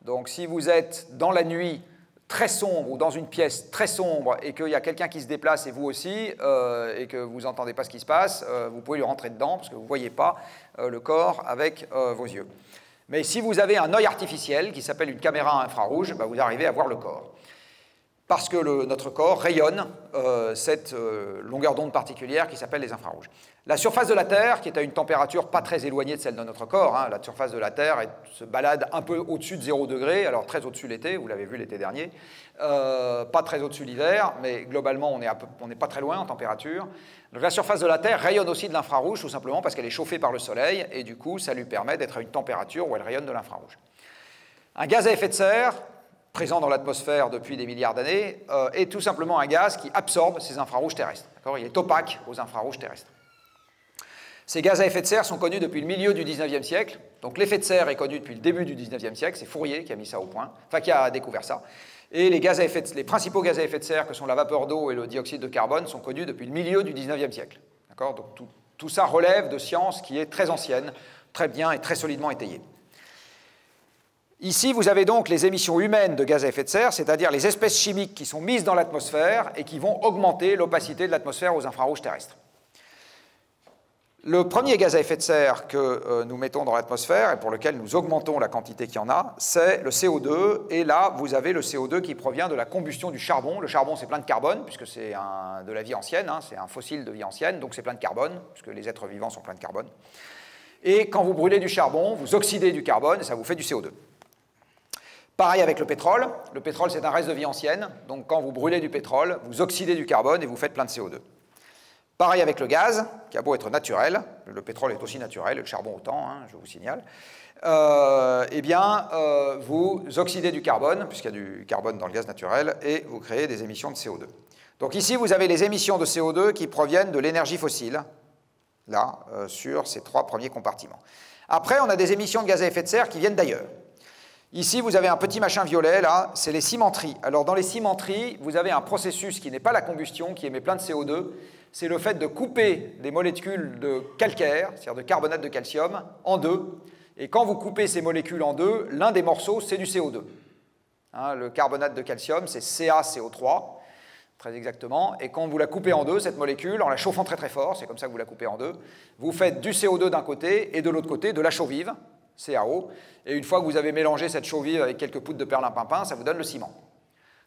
Donc, si vous êtes dans la nuit très sombre ou dans une pièce très sombre et qu'il y a quelqu'un qui se déplace et vous aussi, et que vous n'entendez pas ce qui se passe, vous pouvez lui rentrer dedans parce que vous ne voyez pas le corps avec vos yeux. Mais si vous avez un œil artificiel qui s'appelle une caméra infrarouge, vous arrivez à voir le corps. Parce que notre corps rayonne cette longueur d'onde particulière qui s'appelle les infrarouges. La surface de la Terre, qui est à une température pas très éloignée de celle de notre corps, hein, la surface de la Terre se balade un peu au-dessus de 0 degré, alors très au-dessus l'été, vous l'avez vu l'été dernier, pas très au-dessus l'hiver, mais globalement on n'est pas très loin en température. Donc la surface de la Terre rayonne aussi de l'infrarouge, tout simplement parce qu'elle est chauffée par le Soleil, et du coup ça lui permet d'être à une température où elle rayonne de l'infrarouge. Un gaz à effet de serre, présent dans l'atmosphère depuis des milliards d'années, est tout simplement un gaz qui absorbe ces infrarouges terrestres. Il est opaque aux infrarouges terrestres. Ces gaz à effet de serre sont connus depuis le milieu du 19e siècle. Donc l'effet de serre est connu depuis le début du 19e siècle. C'est Fourier qui a mis ça au point, enfin qui a découvert ça. Et les principaux gaz à effet de serre, que sont la vapeur d'eau et le dioxyde de carbone, sont connus depuis le milieu du 19e siècle. Donc tout ça relève de science qui est très ancienne, très bien et très solidement étayée. Ici, vous avez donc les émissions humaines de gaz à effet de serre, c'est-à-dire les espèces chimiques qui sont mises dans l'atmosphère et qui vont augmenter l'opacité de l'atmosphère aux infrarouges terrestres. Le premier gaz à effet de serre que nous mettons dans l'atmosphère et pour lequel nous augmentons la quantité qu'il y en a, c'est le CO2. Et là, vous avez le CO2 qui provient de la combustion du charbon. Le charbon, c'est plein de carbone, puisque c'est de la vie ancienne, hein, c'est un fossile de vie ancienne, donc c'est plein de carbone, puisque les êtres vivants sont pleins de carbone. Et quand vous brûlez du charbon, vous oxydez du carbone et ça vous fait du CO2. Pareil avec le pétrole. Le pétrole, c'est un reste de vie ancienne, donc quand vous brûlez du pétrole, vous oxydez du carbone et vous faites plein de CO2. Pareil avec le gaz, qui a beau être naturel, le pétrole est aussi naturel, le charbon autant, hein, je vous signale, vous oxydez du carbone, puisqu'il y a du carbone dans le gaz naturel, et vous créez des émissions de CO2. Donc ici, vous avez les émissions de CO2 qui proviennent de l'énergie fossile, là, sur ces 3 premiers compartiments. Après, on a des émissions de gaz à effet de serre qui viennent d'ailleurs. Ici, vous avez un petit machin violet, là, c'est les cimenteries. Alors, dans les cimenteries, vous avez un processus qui n'est pas la combustion, qui émet plein de CO2. C'est le fait de couper des molécules de calcaire, c'est-à-dire de carbonate de calcium, en deux. Et quand vous coupez ces molécules en deux, l'un des morceaux, c'est du CO2. Hein, le carbonate de calcium, c'est CaCO3, très exactement. Et quand vous la coupez en deux, cette molécule, en la chauffant très très fort, c'est comme ça que vous la coupez en deux, vous faites du CO2 d'un côté et de l'autre côté de la chaux vive, CaO. Et une fois que vous avez mélangé cette chaux vive avec quelques poudres de perlimpinpin, ça vous donne le ciment.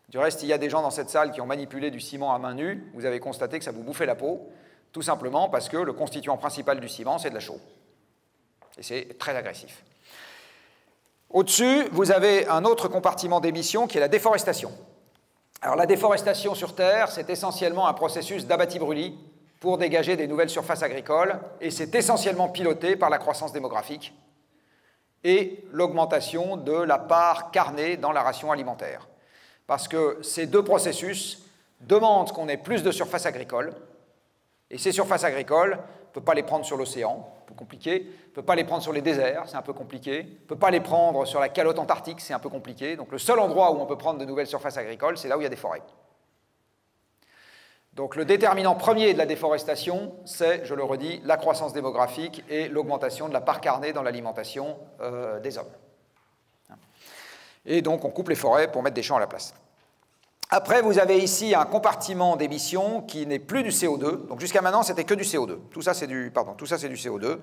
Du reste, il y a des gens dans cette salle qui ont manipulé du ciment à main nue. Vous avez constaté que ça vous bouffait la peau, tout simplement parce que le constituant principal du ciment, c'est de la chaux. Et c'est très agressif. Au-dessus, vous avez un autre compartiment d'émission qui est la déforestation. Alors la déforestation sur Terre, c'est essentiellement un processus d'abatis-brûlis pour dégager des nouvelles surfaces agricoles, et c'est essentiellement piloté par la croissance démographique et l'augmentation de la part carnée dans la ration alimentaire. Parce que ces deux processus demandent qu'on ait plus de surfaces agricoles, et ces surfaces agricoles, on ne peut pas les prendre sur l'océan, un peu compliqué, on ne peut pas les prendre sur les déserts, c'est un peu compliqué, on ne peut pas les prendre sur la calotte antarctique, c'est un peu compliqué, donc le seul endroit où on peut prendre de nouvelles surfaces agricoles, c'est là où il y a des forêts. Donc le déterminant premier de la déforestation, c'est, je le redis, la croissance démographique et l'augmentation de la part carnée dans l'alimentation des hommes. Et donc on coupe les forêts pour mettre des champs à la place. Après, vous avez ici un compartiment d'émissions qui n'est plus du CO2. Donc jusqu'à maintenant, c'était que du CO2. Tout ça, c'est du CO2.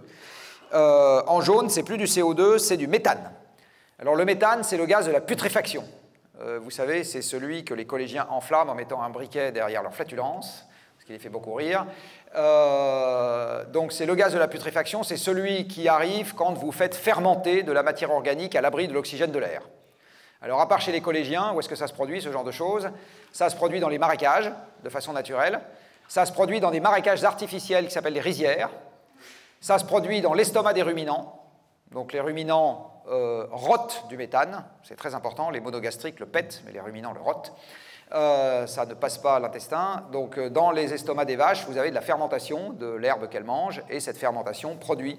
En jaune, c'est plus du CO2, c'est du méthane. Alors le méthane, c'est le gaz de la putréfaction. Vous savez, c'est celui que les collégiens enflamment en mettant un briquet derrière leur flatulence, ce qui les fait beaucoup rire. Donc c'est le gaz de la putréfaction, c'est celui qui arrive quand vous faites fermenter de la matière organique à l'abri de l'oxygène de l'air. Alors à part chez les collégiens, où est-ce que ça se produit, ce genre de choses? Ça se produit dans les marécages, de façon naturelle. Ça se produit dans des marécages artificiels qui s'appellent les rizières. Ça se produit dans l'estomac des ruminants. Donc les ruminants rotent du méthane, c'est très important, les monogastriques le pètent, mais les ruminants le rotent. Ça ne passe pas à l'intestin. Donc dans les estomacs des vaches, vous avez de la fermentation de l'herbe qu'elles mangent, et cette fermentation produit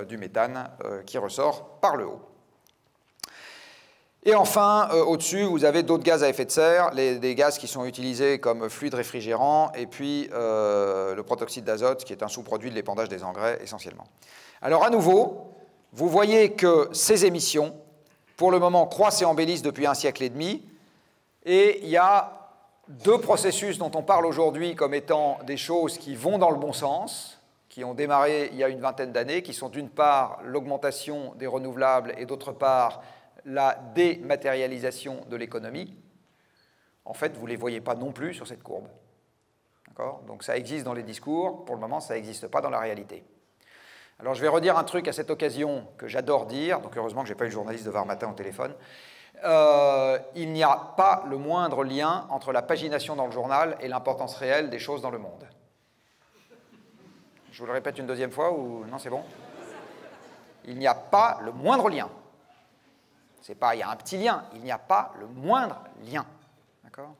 du méthane qui ressort par le haut. Et enfin, au-dessus, vous avez d'autres gaz à effet de serre, des gaz qui sont utilisés comme fluide réfrigérant, et puis le protoxyde d'azote, qui est un sous-produit de l'épandage des engrais, essentiellement. Alors, à nouveau, vous voyez que ces émissions, pour le moment, croissent et embellissent depuis 1 siècle et demi, et il y a deux processus dont on parle aujourd'hui comme étant des choses qui vont dans le bon sens, qui ont démarré il y a une vingtaine d'années, qui sont d'une part l'augmentation des renouvelables et d'autre part la dématérialisation de l'économie. En fait, vous ne les voyez pas non plus sur cette courbe. D'accord ? Donc ça existe dans les discours, pour le moment ça n'existe pas dans la réalité. Alors je vais redire un truc à cette occasion que j'adore dire, donc heureusement que je n'ai pas eu le journaliste de Var Matin au téléphone. Il n'y a pas le moindre lien entre la pagination dans le journal et l'importance réelle des choses dans le monde. Je vous le répète une deuxième fois ou non, c'est bon? Il n'y a pas le moindre lien. C'est pas, il y a un petit lien, il n'y a pas le moindre lien. D'accord ?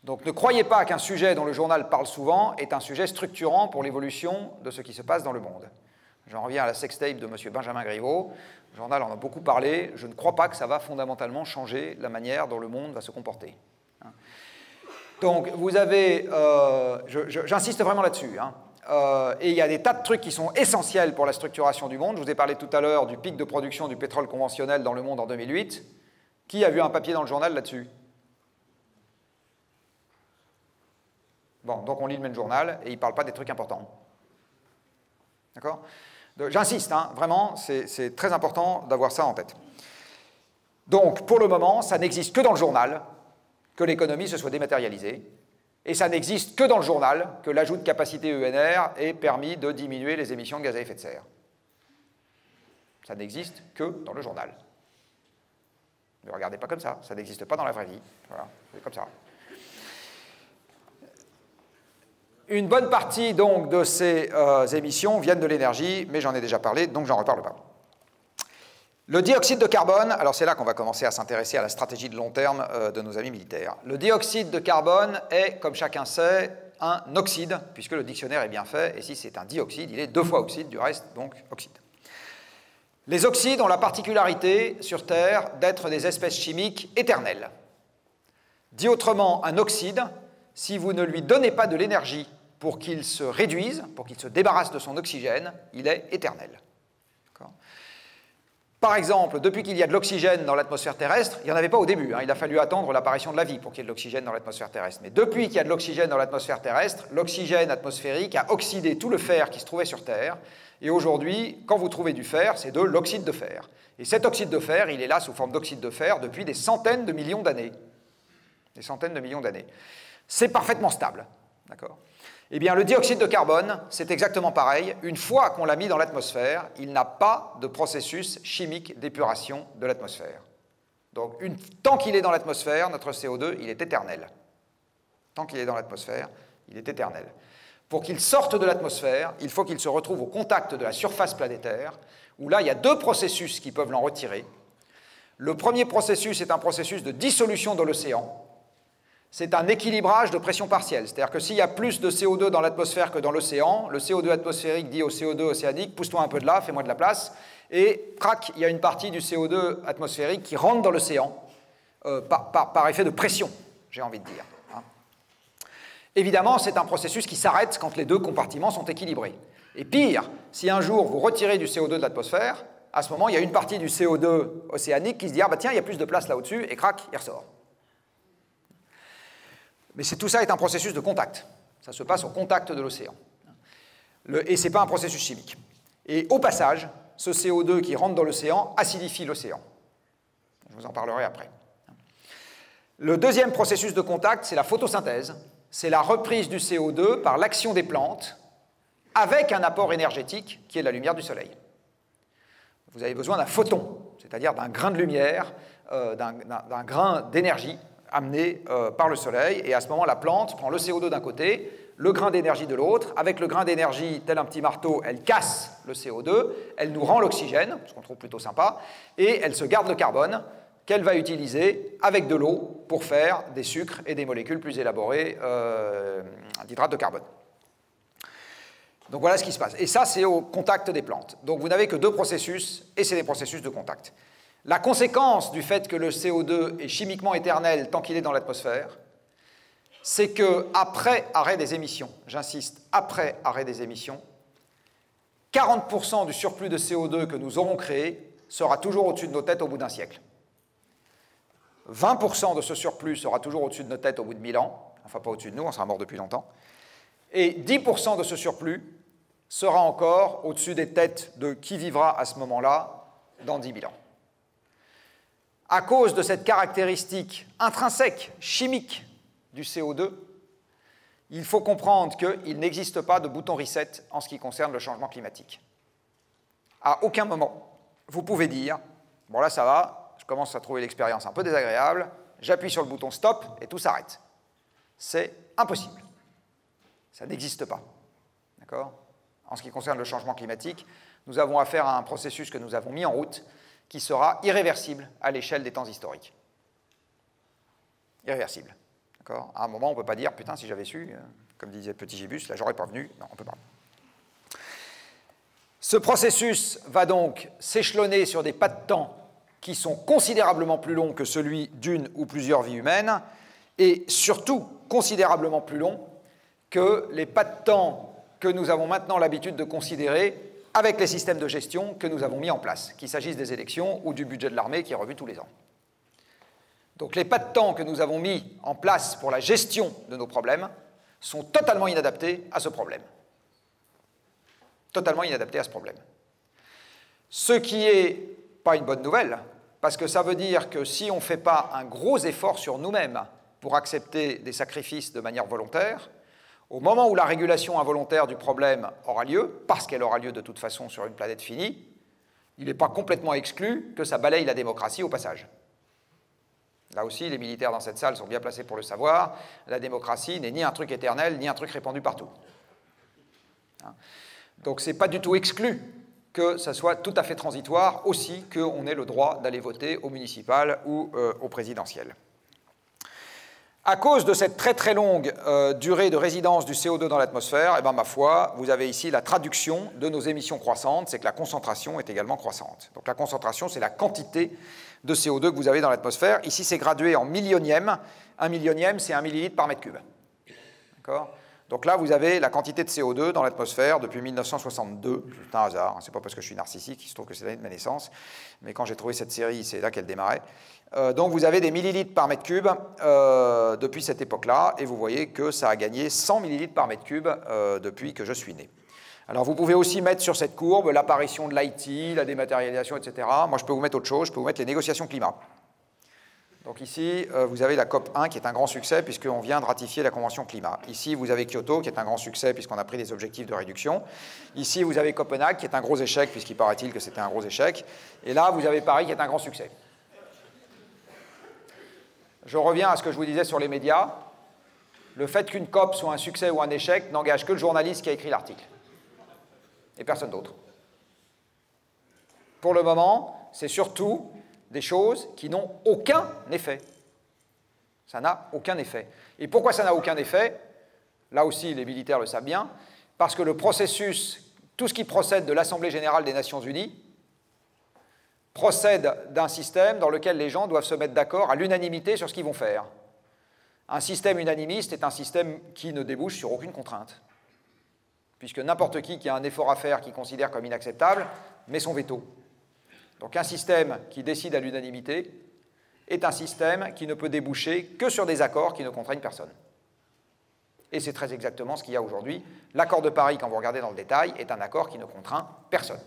Donc ne croyez pas qu'un sujet dont le journal parle souvent est un sujet structurant pour l'évolution de ce qui se passe dans le monde. J'en reviens à la sextape de M. Benjamin Griveaux. Le journal en a beaucoup parlé. Je ne crois pas que ça va fondamentalement changer la manière dont le monde va se comporter. Donc vous avez, j'insiste vraiment là-dessus, et il y a des tas de trucs qui sont essentiels pour la structuration du monde. Je vous ai parlé tout à l'heure du pic de production du pétrole conventionnel dans le monde en 2008. Qui a vu un papier dans le journal là-dessus? Bon, donc on lit le même journal et il ne parle pas des trucs importants. D'accord ? J'insiste, hein, vraiment, c'est très important d'avoir ça en tête. Donc, pour le moment, ça n'existe que dans le journal que l'économie se soit dématérialisée, et ça n'existe que dans le journal que l'ajout de capacité ENR ait permis de diminuer les émissions de gaz à effet de serre. Ça n'existe que dans le journal. Ne regardez pas comme ça n'existe pas dans la vraie vie. Voilà, c'est comme ça. Une bonne partie donc de ces émissions viennent de l'énergie, mais j'en ai déjà parlé, donc j'en reparle pas. Le dioxyde de carbone, alors c'est là qu'on va commencer à s'intéresser à la stratégie de long terme de nos amis militaires. Le dioxyde de carbone est, comme chacun sait, un oxyde, puisque le dictionnaire est bien fait, et si c'est un dioxyde, il est 2 fois oxyde, du reste, donc oxyde. Les oxydes ont la particularité, sur Terre, d'être des espèces chimiques éternelles. Dit autrement, un oxyde, si vous ne lui donnez pas de l'énergie pour qu'il se réduise, pour qu'il se débarrasse de son oxygène, il est éternel. Par exemple, depuis qu'il y a de l'oxygène dans l'atmosphère terrestre, il n'y en avait pas au début, hein, il a fallu attendre l'apparition de la vie pour qu'il y ait de l'oxygène dans l'atmosphère terrestre. Mais depuis qu'il y a de l'oxygène dans l'atmosphère terrestre, l'oxygène atmosphérique a oxydé tout le fer qui se trouvait sur Terre. Et aujourd'hui, quand vous trouvez du fer, c'est de l'oxyde de fer. Et cet oxyde de fer, il est là sous forme d'oxyde de fer depuis des centaines de millions d'années. Des centaines de millions d'années. C'est parfaitement stable. D'accord ? Eh bien, le dioxyde de carbone, c'est exactement pareil. Une fois qu'on l'a mis dans l'atmosphère, il n'a pas de processus chimique d'épuration de l'atmosphère. Donc, tant qu'il est dans l'atmosphère, notre CO2, il est éternel. Tant qu'il est dans l'atmosphère, il est éternel. Pour qu'il sorte de l'atmosphère, il faut qu'il se retrouve au contact de la surface planétaire, où là, il y a 2 processus qui peuvent l'en retirer. Le premier processus est un processus de dissolution de l'océan. C'est un équilibrage de pression partielle. C'est-à-dire que s'il y a plus de CO2 dans l'atmosphère que dans l'océan, le CO2 atmosphérique dit au CO2 océanique, pousse-toi un peu de là, fais-moi de la place, et crac, il y a une partie du CO2 atmosphérique qui rentre dans l'océan par effet de pression, j'ai envie de dire. Hein. Évidemment, c'est un processus qui s'arrête quand les 2 compartiments sont équilibrés. Et pire, si un jour vous retirez du CO2 de l'atmosphère, à ce moment, il y a une partie du CO2 océanique qui se dit « Ah bah tiens, il y a plus de place là au-dessus », et crac, il ressort. Mais tout ça est un processus de contact. Ça se passe au contact de l'océan. Et ce n'est pas un processus chimique. Et au passage, ce CO2 qui rentre dans l'océan acidifie l'océan. Je vous en parlerai après. Le deuxième processus de contact, c'est la photosynthèse. C'est la reprise du CO2 par l'action des plantes avec un apport énergétique qui est la lumière du soleil. Vous avez besoin d'un photon, c'est-à-dire d'un grain de lumière, d'un grain d'énergie amené par le soleil, et à ce moment, la plante prend le CO2 d'un côté, le grain d'énergie de l'autre. Avec le grain d'énergie, tel un petit marteau, elle casse le CO2, elle nous rend l'oxygène, ce qu'on trouve plutôt sympa, et elle se garde le carbone qu'elle va utiliser avec de l'eau pour faire des sucres et des molécules plus élaborées d'hydrate de carbone. Donc voilà ce qui se passe. Et ça, c'est au contact des plantes. Donc vous n'avez que 2 processus, et c'est des processus de contact. La conséquence du fait que le CO2 est chimiquement éternel tant qu'il est dans l'atmosphère, c'est qu'après arrêt des émissions, j'insiste, après arrêt des émissions, 40% du surplus de CO2 que nous aurons créé sera toujours au-dessus de nos têtes au bout d'un siècle. 20% de ce surplus sera toujours au-dessus de nos têtes au bout de 1000 ans, enfin pas au-dessus de nous, on sera mort depuis longtemps, et 10% de ce surplus sera encore au-dessus des têtes de qui vivra à ce moment-là dans 10 000 ans. À cause de cette caractéristique intrinsèque, chimique du CO2, il faut comprendre qu'il n'existe pas de bouton reset en ce qui concerne le changement climatique. À aucun moment, vous pouvez dire « Bon là, ça va, je commence à trouver l'expérience un peu désagréable, j'appuie sur le bouton stop et tout s'arrête. » C'est impossible. Ça n'existe pas. D'accord ? En ce qui concerne le changement climatique, nous avons affaire à un processus que nous avons mis en route qui sera irréversible à l'échelle des temps historiques. Irréversible. D'accord ? À un moment, on ne peut pas dire « Putain, si j'avais su, comme disait Petit Gibus, là, j'aurais pas venu. » Non, on ne peut pas. Ce processus va donc s'échelonner sur des pas de temps qui sont considérablement plus longs que celui d'une ou plusieurs vies humaines, et surtout considérablement plus longs que les pas de temps que nous avons maintenant l'habitude de considérer avec les systèmes de gestion que nous avons mis en place, qu'il s'agisse des élections ou du budget de l'armée qui est revu tous les ans. Donc les pas de temps que nous avons mis en place pour la gestion de nos problèmes sont totalement inadaptés à ce problème. totalement inadapté à ce problème. Ce qui n'est pas une bonne nouvelle, parce que ça veut dire que si on ne fait pas un gros effort sur nous-mêmes pour accepter des sacrifices de manière volontaire, au moment où la régulation involontaire du problème aura lieu, parce qu'elle aura lieu de toute façon sur une planète finie, il n'est pas complètement exclu que ça balaye la démocratie au passage. Là aussi, les militaires dans cette salle sont bien placés pour le savoir, la démocratie n'est ni un truc éternel, ni un truc répandu partout. Donc ce n'est pas du tout exclu que ça soit tout à fait transitoire aussi qu'on ait le droit d'aller voter au municipal ou au présidentiel. À cause de cette très très longue durée de résidence du CO2 dans l'atmosphère, eh ben, ma foi, vous avez ici la traduction de nos émissions croissantes, c'est que la concentration est également croissante. Donc la concentration, c'est la quantité de CO2 que vous avez dans l'atmosphère. Ici, c'est gradué en millionième. Un millionième, c'est 1 millilitre par mètre cube. D'accord ? Donc là, vous avez la quantité de CO2 dans l'atmosphère depuis 1962. C'est un hasard, hein, c'est pas parce que je suis narcissique, il se trouve que c'est l'année de ma naissance, mais quand j'ai trouvé cette série, c'est là qu'elle démarrait. Donc vous avez des millilitres par mètre cube depuis cette époque-là, et vous voyez que ça a gagné 100 millilitres par mètre cube depuis que je suis né. Alors vous pouvez aussi mettre sur cette courbe l'apparition de l'IT, la dématérialisation, etc. Moi, je peux vous mettre autre chose, je peux vous mettre les négociations climat. Donc ici, vous avez la COP 1 qui est un grand succès puisqu'on vient de ratifier la Convention climat. Ici, vous avez Kyoto qui est un grand succès puisqu'on a pris des objectifs de réduction. Ici, vous avez Copenhague qui est un gros échec puisqu'il paraît-il que c'était un gros échec. Et là, vous avez Paris qui est un grand succès. Je reviens à ce que je vous disais sur les médias. Le fait qu'une COP soit un succès ou un échec n'engage que le journaliste qui a écrit l'article. Et personne d'autre. Pour le moment, c'est surtout des choses qui n'ont aucun effet. Ça n'a aucun effet. Et pourquoi ça n'a aucun effet? Là aussi, les militaires le savent bien, parce que le processus, tout ce qui procède de l'Assemblée générale des Nations unies, procède d'un système dans lequel les gens doivent se mettre d'accord à l'unanimité sur ce qu'ils vont faire. Un système unanimiste est un système qui ne débouche sur aucune contrainte, puisque n'importe qui a un effort à faire qu'il considère comme inacceptable met son veto. Donc un système qui décide à l'unanimité est un système qui ne peut déboucher que sur des accords qui ne contraignent personne. Et c'est très exactement ce qu'il y a aujourd'hui. L'accord de Paris, quand vous regardez dans le détail, est un accord qui ne contraint personne.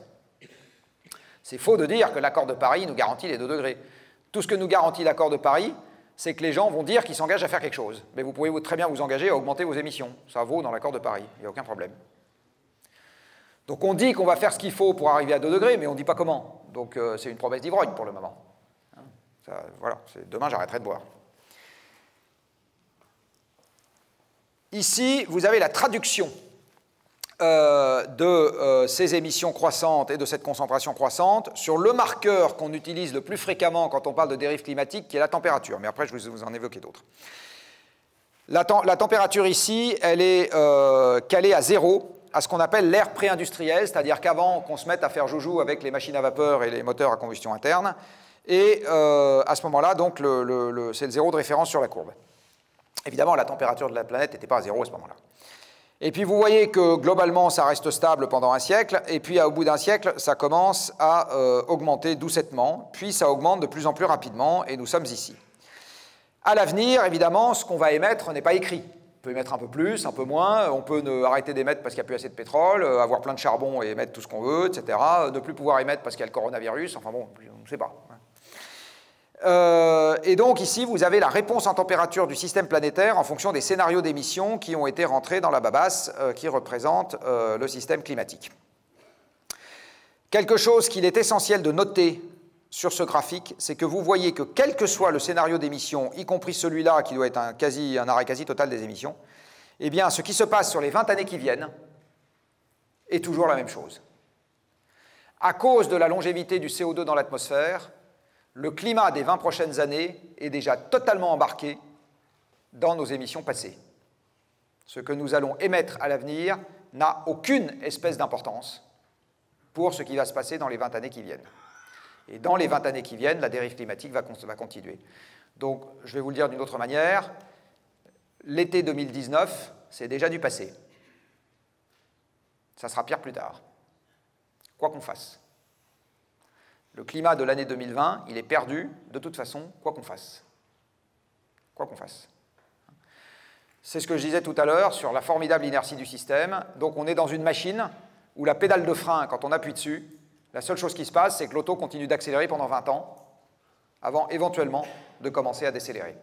C'est faux de dire que l'accord de Paris nous garantit les 2 degrés. Tout ce que nous garantit l'accord de Paris, c'est que les gens vont dire qu'ils s'engagent à faire quelque chose. Mais vous pouvez très bien vous engager à augmenter vos émissions. Ça vaut dans l'accord de Paris, il n'y a aucun problème. Donc on dit qu'on va faire ce qu'il faut pour arriver à 2 degrés, mais on ne dit pas comment. Donc c'est une promesse d'ivrogne pour le moment. Ça, voilà, demain j'arrêterai de boire. Ici, vous avez la traduction de ces émissions croissantes et de cette concentration croissante sur le marqueur qu'on utilise le plus fréquemment quand on parle de dérive climatique, qui est la température. Mais après, je vais vous en évoquer d'autres. La température ici, elle est calée à 0, à ce qu'on appelle l'ère pré-industrielle, c'est-à-dire qu'avant qu'on se mette à faire joujou avec les machines à vapeur et les moteurs à combustion interne, et à ce moment-là, donc, c'est le 0 de référence sur la courbe. Évidemment, la température de la planète n'était pas à 0 à ce moment-là. Et puis vous voyez que globalement, ça reste stable pendant un siècle, et puis au bout d'un siècle, ça commence à augmenter doucettement, puis ça augmente de plus en plus rapidement, et nous sommes ici. À l'avenir, évidemment, ce qu'on va émettre n'est pas écrit. On peut émettre un peu plus, un peu moins, on peut arrêter d'émettre parce qu'il n'y a plus assez de pétrole, avoir plein de charbon et émettre tout ce qu'on veut, etc. Ne plus pouvoir émettre parce qu'il y a le coronavirus, enfin bon, on ne sait pas. Et donc ici, vous avez la réponse en température du système planétaire en fonction des scénarios d'émissions qui ont été rentrés dans la babasse qui représente le système climatique. Quelque chose qu'il est essentiel de noter sur ce graphique, c'est que vous voyez que quel que soit le scénario d'émission, y compris celui-là qui doit être un arrêt quasi total des émissions, eh bien ce qui se passe sur les 20 années qui viennent est toujours la même chose. À cause de la longévité du CO2 dans l'atmosphère, le climat des 20 prochaines années est déjà totalement embarqué dans nos émissions passées. Ce que nous allons émettre à l'avenir n'a aucune espèce d'importance pour ce qui va se passer dans les 20 années qui viennent. Et dans les 20 années qui viennent, la dérive climatique va continuer. Donc, je vais vous le dire d'une autre manière, l'été 2019, c'est déjà du passé. Ça sera pire plus tard, quoi qu'on fasse. Le climat de l'année 2020, il est perdu, de toute façon, quoi qu'on fasse. Quoi qu'on fasse. C'est ce que je disais tout à l'heure sur la formidable inertie du système. Donc on est dans une machine où la pédale de frein, quand on appuie dessus, la seule chose qui se passe, c'est que l'auto continue d'accélérer pendant 20 ans, avant éventuellement de commencer à décélérer.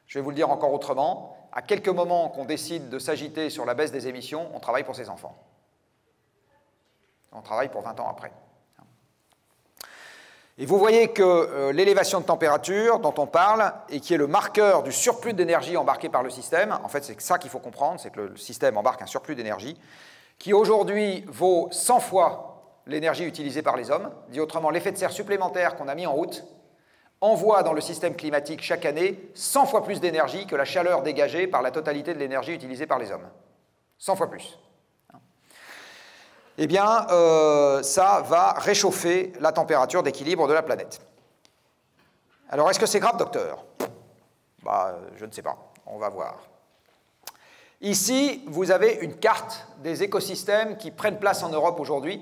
Je vais vous le dire encore autrement, à quelques moments qu'on décide de s'agiter sur la baisse des émissions, on travaille pour ses enfants. On travaille pour 20 ans après. Et vous voyez que l'élévation de température dont on parle, et qui est le marqueur du surplus d'énergie embarqué par le système, en fait c'est ça qu'il faut comprendre, c'est que le système embarque un surplus d'énergie, qui aujourd'hui vaut 100 fois l'énergie utilisée par les hommes, dit autrement l'effet de serre supplémentaire qu'on a mis en route, envoie dans le système climatique chaque année 100 fois plus d'énergie que la chaleur dégagée par la totalité de l'énergie utilisée par les hommes. 100 fois plus. Eh bien, ça va réchauffer la température d'équilibre de la planète. Alors, est-ce que c'est grave, docteur? Je ne sais pas. On va voir. Ici, vous avez une carte des écosystèmes qui prennent place en Europe aujourd'hui,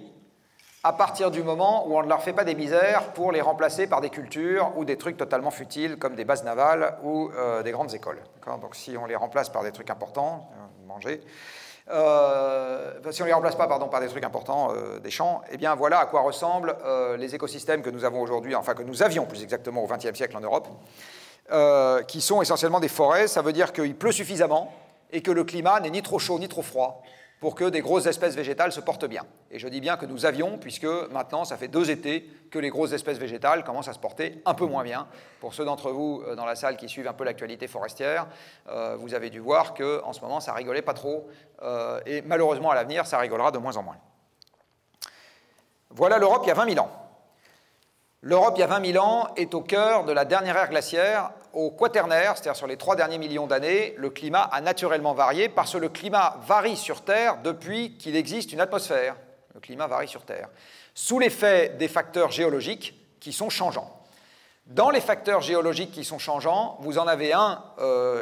à partir du moment où on ne leur fait pas des misères pour les remplacer par des cultures ou des trucs totalement futiles, comme des bases navales ou des grandes écoles. Donc, si on les remplace par des trucs importants, manger... si on ne les remplace pas par des trucs importants, des champs, eh bien voilà à quoi ressemblent les écosystèmes que nous avons aujourd'hui, enfin que nous avions plus exactement au XXe siècle en Europe, qui sont essentiellement des forêts. Ça veut dire qu'il pleut suffisamment et que le climat n'est ni trop chaud ni trop froid pour que des grosses espèces végétales se portent bien. Et je dis bien que nous avions, puisque maintenant, ça fait 2 étés que les grosses espèces végétales commencent à se porter un peu moins bien. Pour ceux d'entre vous dans la salle qui suivent un peu l'actualité forestière, vous avez dû voir qu'en ce moment, ça rigolait pas trop, et malheureusement, à l'avenir, ça rigolera de moins en moins. Voilà l'Europe il y a 20 000 ans. L'Europe, il y a 20 000 ans, est au cœur de la dernière ère glaciaire. Au Quaternaire, c'est-à-dire sur les 3 derniers millions d'années, le climat a naturellement varié parce que le climat varie sur Terre depuis qu'il existe une atmosphère. Le climat varie sur Terre, sous l'effet des facteurs géologiques qui sont changeants. Dans les facteurs géologiques qui sont changeants, vous en avez un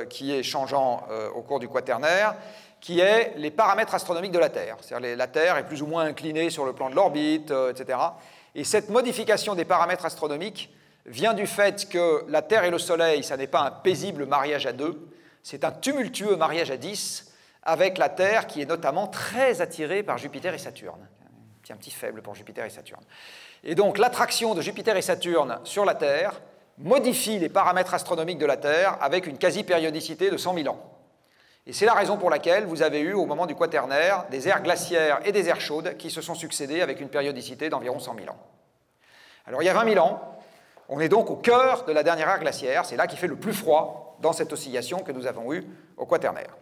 qui est changeant au cours du Quaternaire, qui est les paramètres astronomiques de la Terre. C'est-à-dire la Terre est plus ou moins inclinée sur le plan de l'orbite, etc. Et cette modification des paramètres astronomiques vient du fait que la Terre et le Soleil, ça n'est pas un paisible mariage à 2, c'est un tumultueux mariage à 10, avec la Terre qui est notamment très attirée par Jupiter et Saturne. Un petit faible pour Jupiter et Saturne. Et donc l'attraction de Jupiter et Saturne sur la Terre modifie les paramètres astronomiques de la Terre avec une quasi-périodicité de 100 000 ans. Et c'est la raison pour laquelle vous avez eu, au moment du Quaternaire, des ères glaciaires et des ères chaudes qui se sont succédées avec une périodicité d'environ 100 000 ans. Alors il y a 20 000 ans, on est donc au cœur de la dernière ère glaciaire, c'est là qu'il fait le plus froid dans cette oscillation que nous avons eue au Quaternaire.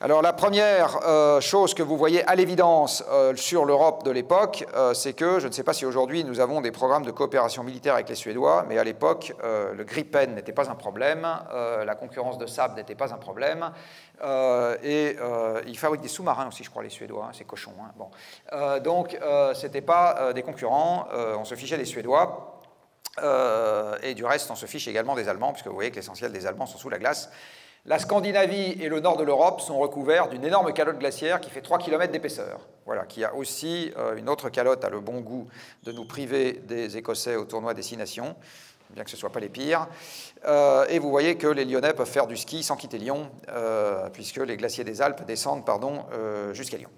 Alors la première chose que vous voyez à l'évidence sur l'Europe de l'époque, c'est que, je ne sais pas si aujourd'hui nous avons des programmes de coopération militaire avec les Suédois, mais à l'époque, le Gripen n'était pas un problème, la concurrence de Saab n'était pas un problème, et ils fabriquent des sous-marins aussi, je crois, les Suédois, c'est cochon. Hein, bon. Donc ce n'était pas des concurrents, on se fichait des Suédois, et du reste on se fiche également des Allemands, puisque vous voyez que l'essentiel des Allemands sont sous la glace. La Scandinavie et le nord de l'Europe sont recouverts d'une énorme calotte glaciaire qui fait 3 km d'épaisseur. Voilà, qui a aussi une autre calotte a le bon goût de nous priver des Écossais au tournoi des 6 nations, bien que ce ne soit pas les pires. Et vous voyez que les Lyonnais peuvent faire du ski sans quitter Lyon, puisque les glaciers des Alpes descendent jusqu'à Lyon.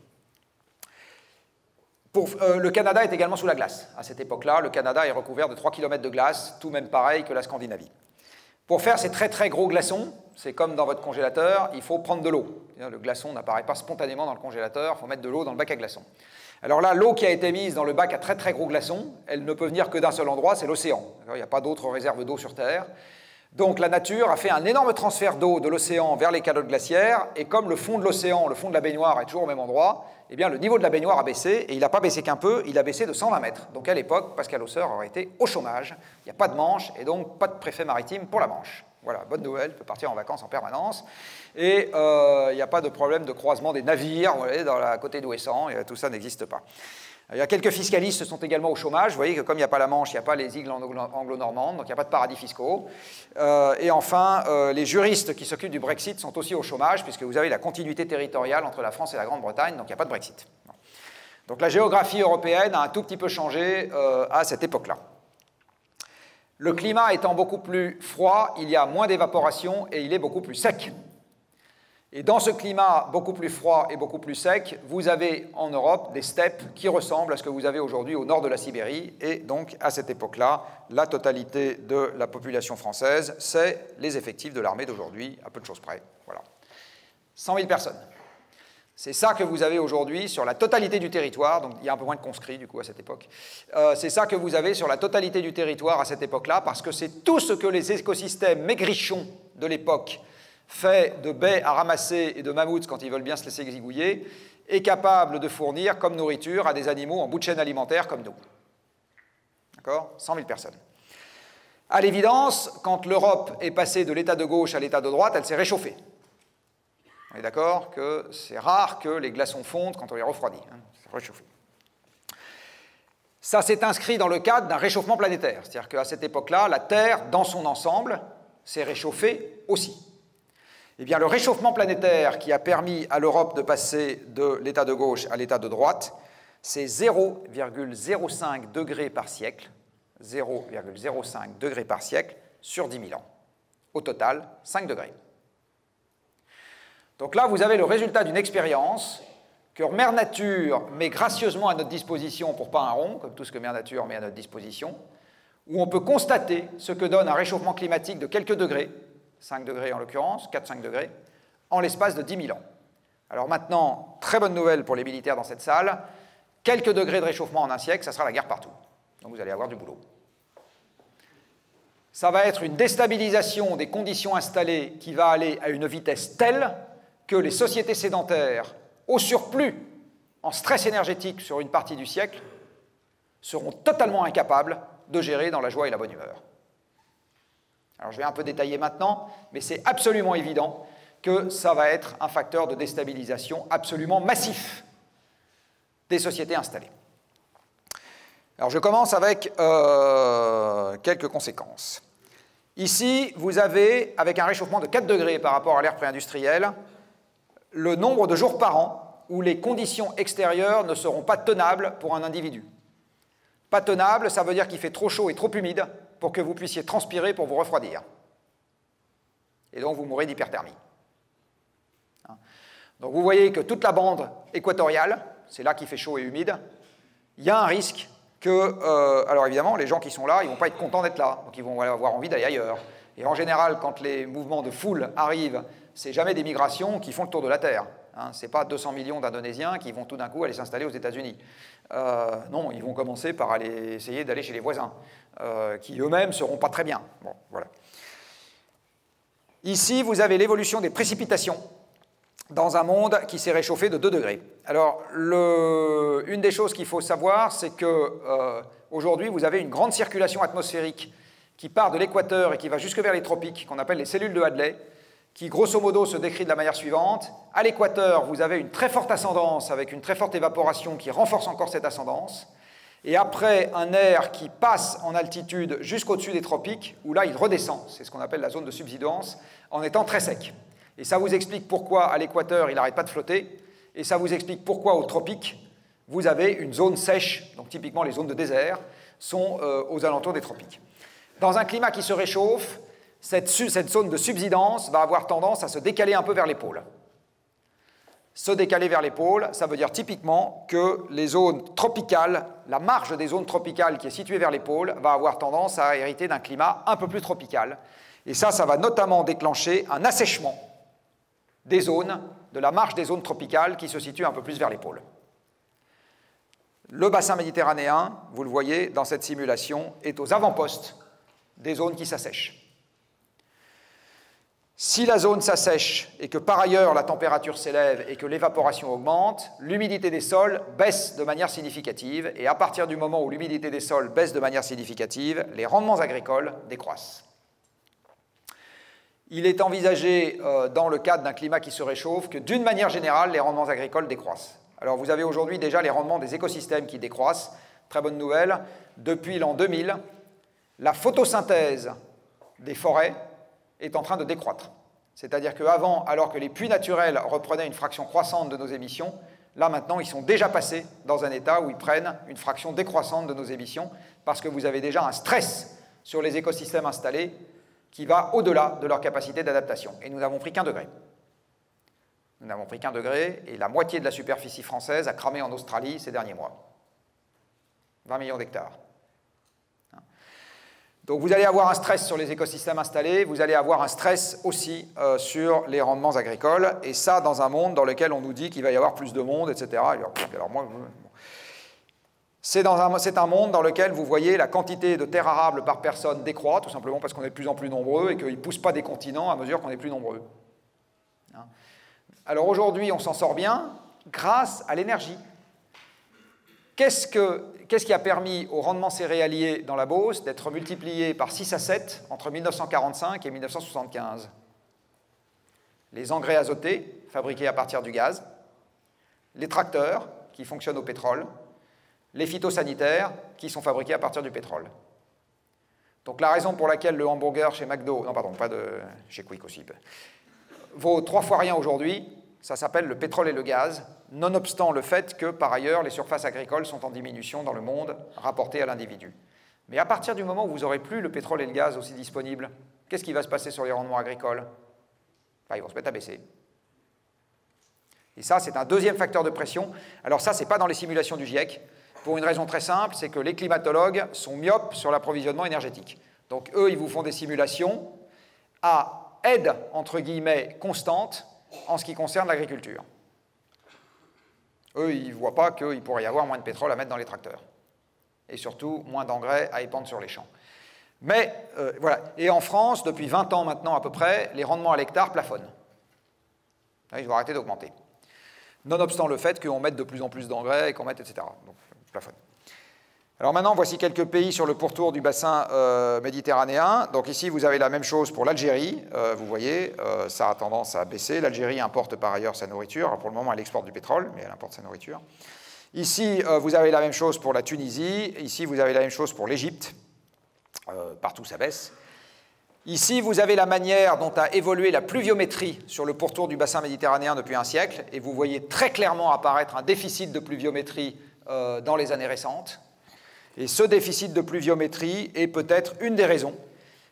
Le Canada est également sous la glace. À cette époque-là, le Canada est recouvert de 3 km de glace, tout même pareil que la Scandinavie. Pour faire ces très très gros glaçons, c'est comme dans votre congélateur, il faut prendre de l'eau. Le glaçon n'apparaît pas spontanément dans le congélateur, il faut mettre de l'eau dans le bac à glaçons. Alors là, l'eau qui a été mise dans le bac à très très gros glaçons, elle ne peut venir que d'un seul endroit, c'est l'océan. Il n'y a pas d'autre réserve d'eau sur Terre. Donc la nature a fait un énorme transfert d'eau de l'océan vers les calottes glaciaires, et comme le fond de l'océan, le fond de la baignoire est toujours au même endroit, eh bien le niveau de la baignoire a baissé, et il n'a pas baissé qu'un peu, il a baissé de 120 mètres. Donc à l'époque, Pascal Hausseur aurait été au chômage, il n'y a pas de Manche, et donc pas de préfet maritime pour la Manche. Voilà, bonne nouvelle, il peut partir en vacances en permanence. Et il n'y a pas de problème de croisement des navires, vous voyez, à côté d'Ouessant, tout ça n'existe pas. Il y a quelques fiscalistes qui sont également au chômage. Vous voyez que comme il n'y a pas la Manche, il n'y a pas les îles anglo-normandes, donc il n'y a pas de paradis fiscaux. Et enfin, les juristes qui s'occupent du Brexit sont aussi au chômage, puisque vous avez la continuité territoriale entre la France et la Grande-Bretagne, donc il n'y a pas de Brexit. Donc la géographie européenne a un tout petit peu changé à cette époque-là. Le climat étant beaucoup plus froid, il y a moins d'évaporation et il est beaucoup plus sec. Et dans ce climat beaucoup plus froid et beaucoup plus sec, vous avez en Europe des steppes qui ressemblent à ce que vous avez aujourd'hui au nord de la Sibérie. Et donc, à cette époque-là, la totalité de la population française, c'est les effectifs de l'armée d'aujourd'hui, à peu de choses près. Voilà. 100 000 personnes. C'est ça que vous avez aujourd'hui sur la totalité du territoire, donc il y a un peu moins de conscrits du coup à cette époque. C'est ça que vous avez sur la totalité du territoire à cette époque-là, parce que c'est tout ce que les écosystèmes maigrichons de l'époque, fait de baies à ramasser et de mammouths quand ils veulent bien se laisser zigouiller, est capable de fournir comme nourriture à des animaux en bout de chaîne alimentaire comme nous. D'accord ? 100 000 personnes. À l'évidence, quand l'Europe est passée de l'état de gauche à l'état de droite, elle s'est réchauffée. On est d'accord que c'est rare que les glaçons fondent quand on les refroidit. Hein, c'est réchauffé. Ça s'est inscrit dans le cadre d'un réchauffement planétaire. C'est-à-dire qu'à cette époque-là, la Terre, dans son ensemble, s'est réchauffée aussi. Eh bien, le réchauffement planétaire qui a permis à l'Europe de passer de l'état de gauche à l'état de droite, c'est 0,05 degrés par siècle, 0,05 degrés par siècle sur 10 000 ans. Au total, 5 degrés. Donc là, vous avez le résultat d'une expérience que Mère Nature met gracieusement à notre disposition pour pas un rond, comme tout ce que Mère Nature met à notre disposition, où on peut constater ce que donne un réchauffement climatique de quelques degrés, 5 degrés en l'occurrence, 4-5 degrés, en l'espace de 10 000 ans. Alors maintenant, très bonne nouvelle pour les militaires dans cette salle, quelques degrés de réchauffement en un siècle, ça sera la guerre partout. Donc vous allez avoir du boulot. Ça va être une déstabilisation des conditions installées qui va aller à une vitesse telle que les sociétés sédentaires, au surplus, en stress énergétique sur une partie du siècle, seront totalement incapables de gérer dans la joie et la bonne humeur. Alors je vais un peu détailler maintenant, mais c'est absolument évident que ça va être un facteur de déstabilisation absolument massif des sociétés installées. Alors je commence avec quelques conséquences. Ici, vous avez, avec un réchauffement de 4 degrés par rapport à l'ère pré-industrielle, le nombre de jours par an où les conditions extérieures ne seront pas tenables pour un individu. Pas tenable, ça veut dire qu'il fait trop chaud et trop humide pour que vous puissiez transpirer pour vous refroidir. Et donc vous mourrez d'hyperthermie. Donc vous voyez que toute la bande équatoriale, c'est là qu'il fait chaud et humide, il y a un risque que, alors évidemment, les gens qui sont là, ils ne vont pas être contents d'être là, donc ils vont avoir envie d'aller ailleurs. Et en général, quand les mouvements de foule arrivent, c'est jamais des migrations qui font le tour de la Terre. Hein, ce n'est pas 200 millions d'Indonésiens qui vont tout d'un coup aller s'installer aux États-Unis. Non, ils vont commencer par aller essayer d'aller chez les voisins, qui eux-mêmes ne seront pas très bien. Bon, voilà. Ici, vous avez l'évolution des précipitations dans un monde qui s'est réchauffé de 2 degrés. Alors, une des choses qu'il faut savoir, c'est qu'aujourd'hui, vous avez une grande circulation atmosphérique qui part de l'équateur et qui va jusque vers les tropiques, qu'on appelle les cellules de Hadley, qui, grosso modo, se décrit de la manière suivante. À l'équateur, vous avez une très forte ascendance avec une très forte évaporation qui renforce encore cette ascendance. Et après, un air qui passe en altitude jusqu'au-dessus des tropiques, où là, il redescend. C'est ce qu'on appelle la zone de subsidence, en étant très sec. Et ça vous explique pourquoi, à l'équateur, il n'arrête pas de flotter. Et ça vous explique pourquoi, aux tropiques, vous avez une zone sèche. Donc, typiquement, les zones de désert sont aux alentours des tropiques. Dans un climat qui se réchauffe, cette zone de subsidence va avoir tendance à se décaler un peu vers les pôles. Se décaler vers les pôles, ça veut dire typiquement que les zones tropicales, la marge des zones tropicales qui est située vers les pôles, va avoir tendance à hériter d'un climat un peu plus tropical. Et ça va notamment déclencher un assèchement des zones, de la marge des zones tropicales qui se situent un peu plus vers les pôles. Le bassin méditerranéen, vous le voyez dans cette simulation, est aux avant-postes des zones qui s'assèchent. Si la zone s'assèche et que par ailleurs la température s'élève et que l'évaporation augmente, l'humidité des sols baisse de manière significative et à partir du moment où l'humidité des sols baisse de manière significative, les rendements agricoles décroissent. Il est envisagé dans le cadre d'un climat qui se réchauffe que d'une manière générale, les rendements agricoles décroissent. Alors vous avez aujourd'hui déjà les rendements des écosystèmes qui décroissent. Très bonne nouvelle, depuis l'an 2000, la photosynthèse des forêts est en train de décroître. C'est-à-dire qu'avant, alors que les puits naturels reprenaient une fraction croissante de nos émissions, là maintenant, ils sont déjà passés dans un état où ils prennent une fraction décroissante de nos émissions parce que vous avez déjà un stress sur les écosystèmes installés qui va au-delà de leur capacité d'adaptation. Et nous n'avons pris qu'1 degré. Nous n'avons pris qu'1 degré, et la moitié de la superficie française a cramé en Australie ces derniers mois. 20 millions d'hectares. Donc vous allez avoir un stress sur les écosystèmes installés, vous allez avoir un stress aussi sur les rendements agricoles, et ça dans un monde dans lequel on nous dit qu'il va y avoir plus de monde, etc. Alors moi, c'est un monde dans lequel vous voyez la quantité de terres arables par personne décroît, tout simplement parce qu'on est de plus en plus nombreux et qu'ils ne poussent pas des continents à mesure qu'on est plus nombreux. Alors aujourd'hui, on s'en sort bien grâce à l'énergie. Qu'est-ce qui a permis au rendement céréalier dans la Beauce d'être multiplié par 6 à 7 entre 1945 et 1975? Les engrais azotés, fabriqués à partir du gaz, les tracteurs, qui fonctionnent au pétrole, les phytosanitaires, qui sont fabriqués à partir du pétrole. Donc la raison pour laquelle le hamburger chez McDo, non pardon, pas de chez Quick aussi, vaut 3 fois rien aujourd'hui, ça s'appelle le pétrole et le gaz, nonobstant le fait que, par ailleurs, les surfaces agricoles sont en diminution dans le monde, rapportées à l'individu. Mais à partir du moment où vous n'aurez plus le pétrole et le gaz aussi disponibles, qu'est-ce qui va se passer sur les rendements agricoles? Ils vont se mettre à baisser. Et ça, c'est un deuxième facteur de pression. Alors ça, ce n'est pas dans les simulations du GIEC, pour une raison très simple, c'est que les climatologues sont myopes sur l'approvisionnement énergétique. Donc eux, ils vous font des simulations à aide, entre guillemets, constante, en ce qui concerne l'agriculture. Eux, ils ne voient pas qu'il pourrait y avoir moins de pétrole à mettre dans les tracteurs. Et surtout, moins d'engrais à épandre sur les champs. Mais, voilà. Et en France, depuis 20 ans maintenant à peu près, les rendements à l'hectare plafonnent. Ils vont arrêter d'augmenter. Nonobstant le fait qu'on mette de plus en plus d'engrais et qu'on mette, etc. Donc, plafonne. Alors maintenant, voici quelques pays sur le pourtour du bassin méditerranéen. Donc ici, vous avez la même chose pour l'Algérie. Vous voyez, ça a tendance à baisser. L'Algérie importe par ailleurs sa nourriture. Alors pour le moment, elle exporte du pétrole, mais elle importe sa nourriture. Ici, vous avez la même chose pour la Tunisie. Ici, vous avez la même chose pour l'Égypte. Partout, ça baisse. Ici, vous avez la manière dont a évolué la pluviométrie sur le pourtour du bassin méditerranéen depuis un siècle. Et vous voyez très clairement apparaître un déficit de pluviométrie dans les années récentes. Et ce déficit de pluviométrie est peut-être une des raisons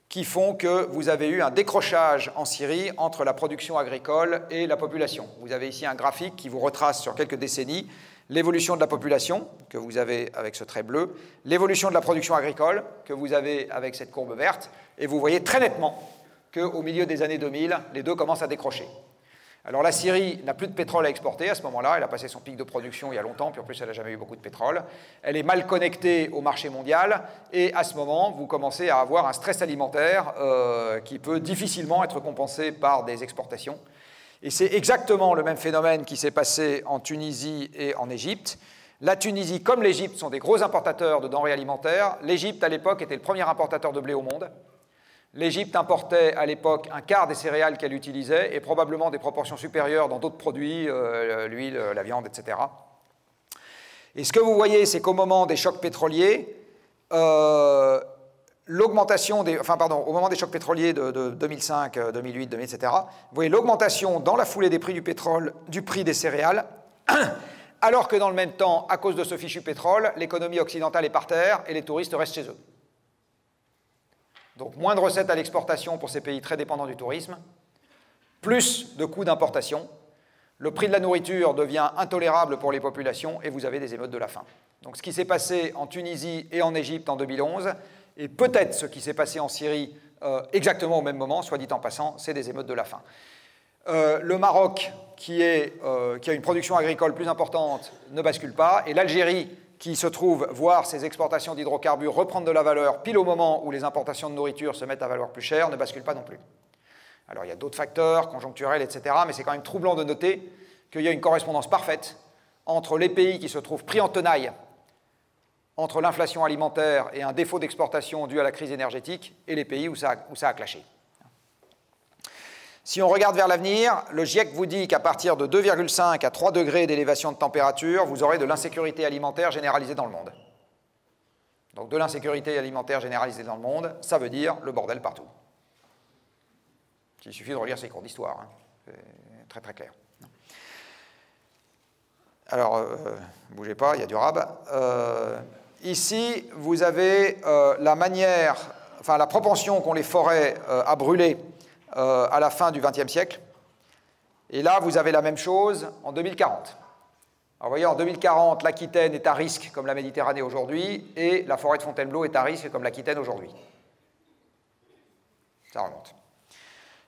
qui font que vous avez eu un décrochage en Syrie entre la production agricole et la population. Vous avez ici un graphique qui vous retrace sur quelques décennies l'évolution de la population, que vous avez avec ce trait bleu, l'évolution de la production agricole, que vous avez avec cette courbe verte, et vous voyez très nettement qu'au milieu des années 2000, les deux commencent à décrocher. Alors la Syrie n'a plus de pétrole à exporter à ce moment-là, elle a passé son pic de production il y a longtemps, puis en plus elle n'a jamais eu beaucoup de pétrole. Elle est mal connectée au marché mondial, et à ce moment, vous commencez à avoir un stress alimentaire qui peut difficilement être compensé par des exportations. Et c'est exactement le même phénomène qui s'est passé en Tunisie et en Égypte. La Tunisie, comme l'Égypte, sont des gros importateurs de denrées alimentaires. L'Égypte, à l'époque, était le premier importateur de blé au monde. L'Égypte importait à l'époque un quart des céréales qu'elle utilisait et probablement des proportions supérieures dans d'autres produits, l'huile, la viande, etc. Et ce que vous voyez, c'est qu'au moment des chocs pétroliers, au moment des chocs pétroliers de 2005, 2008, 2000, etc., vous voyez l'augmentation dans la foulée des prix du pétrole, du prix des céréales, alors que dans le même temps, à cause de ce fichu pétrole, l'économie occidentale est par terre et les touristes restent chez eux. Donc moins de recettes à l'exportation pour ces pays très dépendants du tourisme, plus de coûts d'importation, le prix de la nourriture devient intolérable pour les populations et vous avez des émeutes de la faim. Donc ce qui s'est passé en Tunisie et en Égypte en 2011, et peut-être ce qui s'est passé en Syrie exactement au même moment, soit dit en passant, c'est des émeutes de la faim. Le Maroc, qui a une production agricole plus importante, ne bascule pas, et l'Algérie, qui se trouve voir ses exportations d'hydrocarbures reprendre de la valeur pile au moment où les importations de nourriture se mettent à valoir plus cher, ne bascule pas non plus. Alors il y a d'autres facteurs, conjoncturels, etc., mais c'est quand même troublant de noter qu'il y a une correspondance parfaite entre les pays qui se trouvent pris en tenaille entre l'inflation alimentaire et un défaut d'exportation dû à la crise énergétique et les pays où ça a clashé. Si on regarde vers l'avenir, le GIEC vous dit qu'à partir de 2,5 à 3 degrés d'élévation de température, vous aurez de l'insécurité alimentaire généralisée dans le monde. Donc de l'insécurité alimentaire généralisée dans le monde, ça veut dire le bordel partout. Il suffit de relire ces cours d'histoire, hein. C'est très très clair. Alors, bougez pas, il y a du rab. Ici, vous avez la propension qu'ont les forêts à brûler à la fin du XXe siècle. Et là, vous avez la même chose en 2040. Alors, vous voyez, en 2040, l'Aquitaine est à risque comme la Méditerranée aujourd'hui, et la forêt de Fontainebleau est à risque comme l'Aquitaine aujourd'hui. Ça remonte.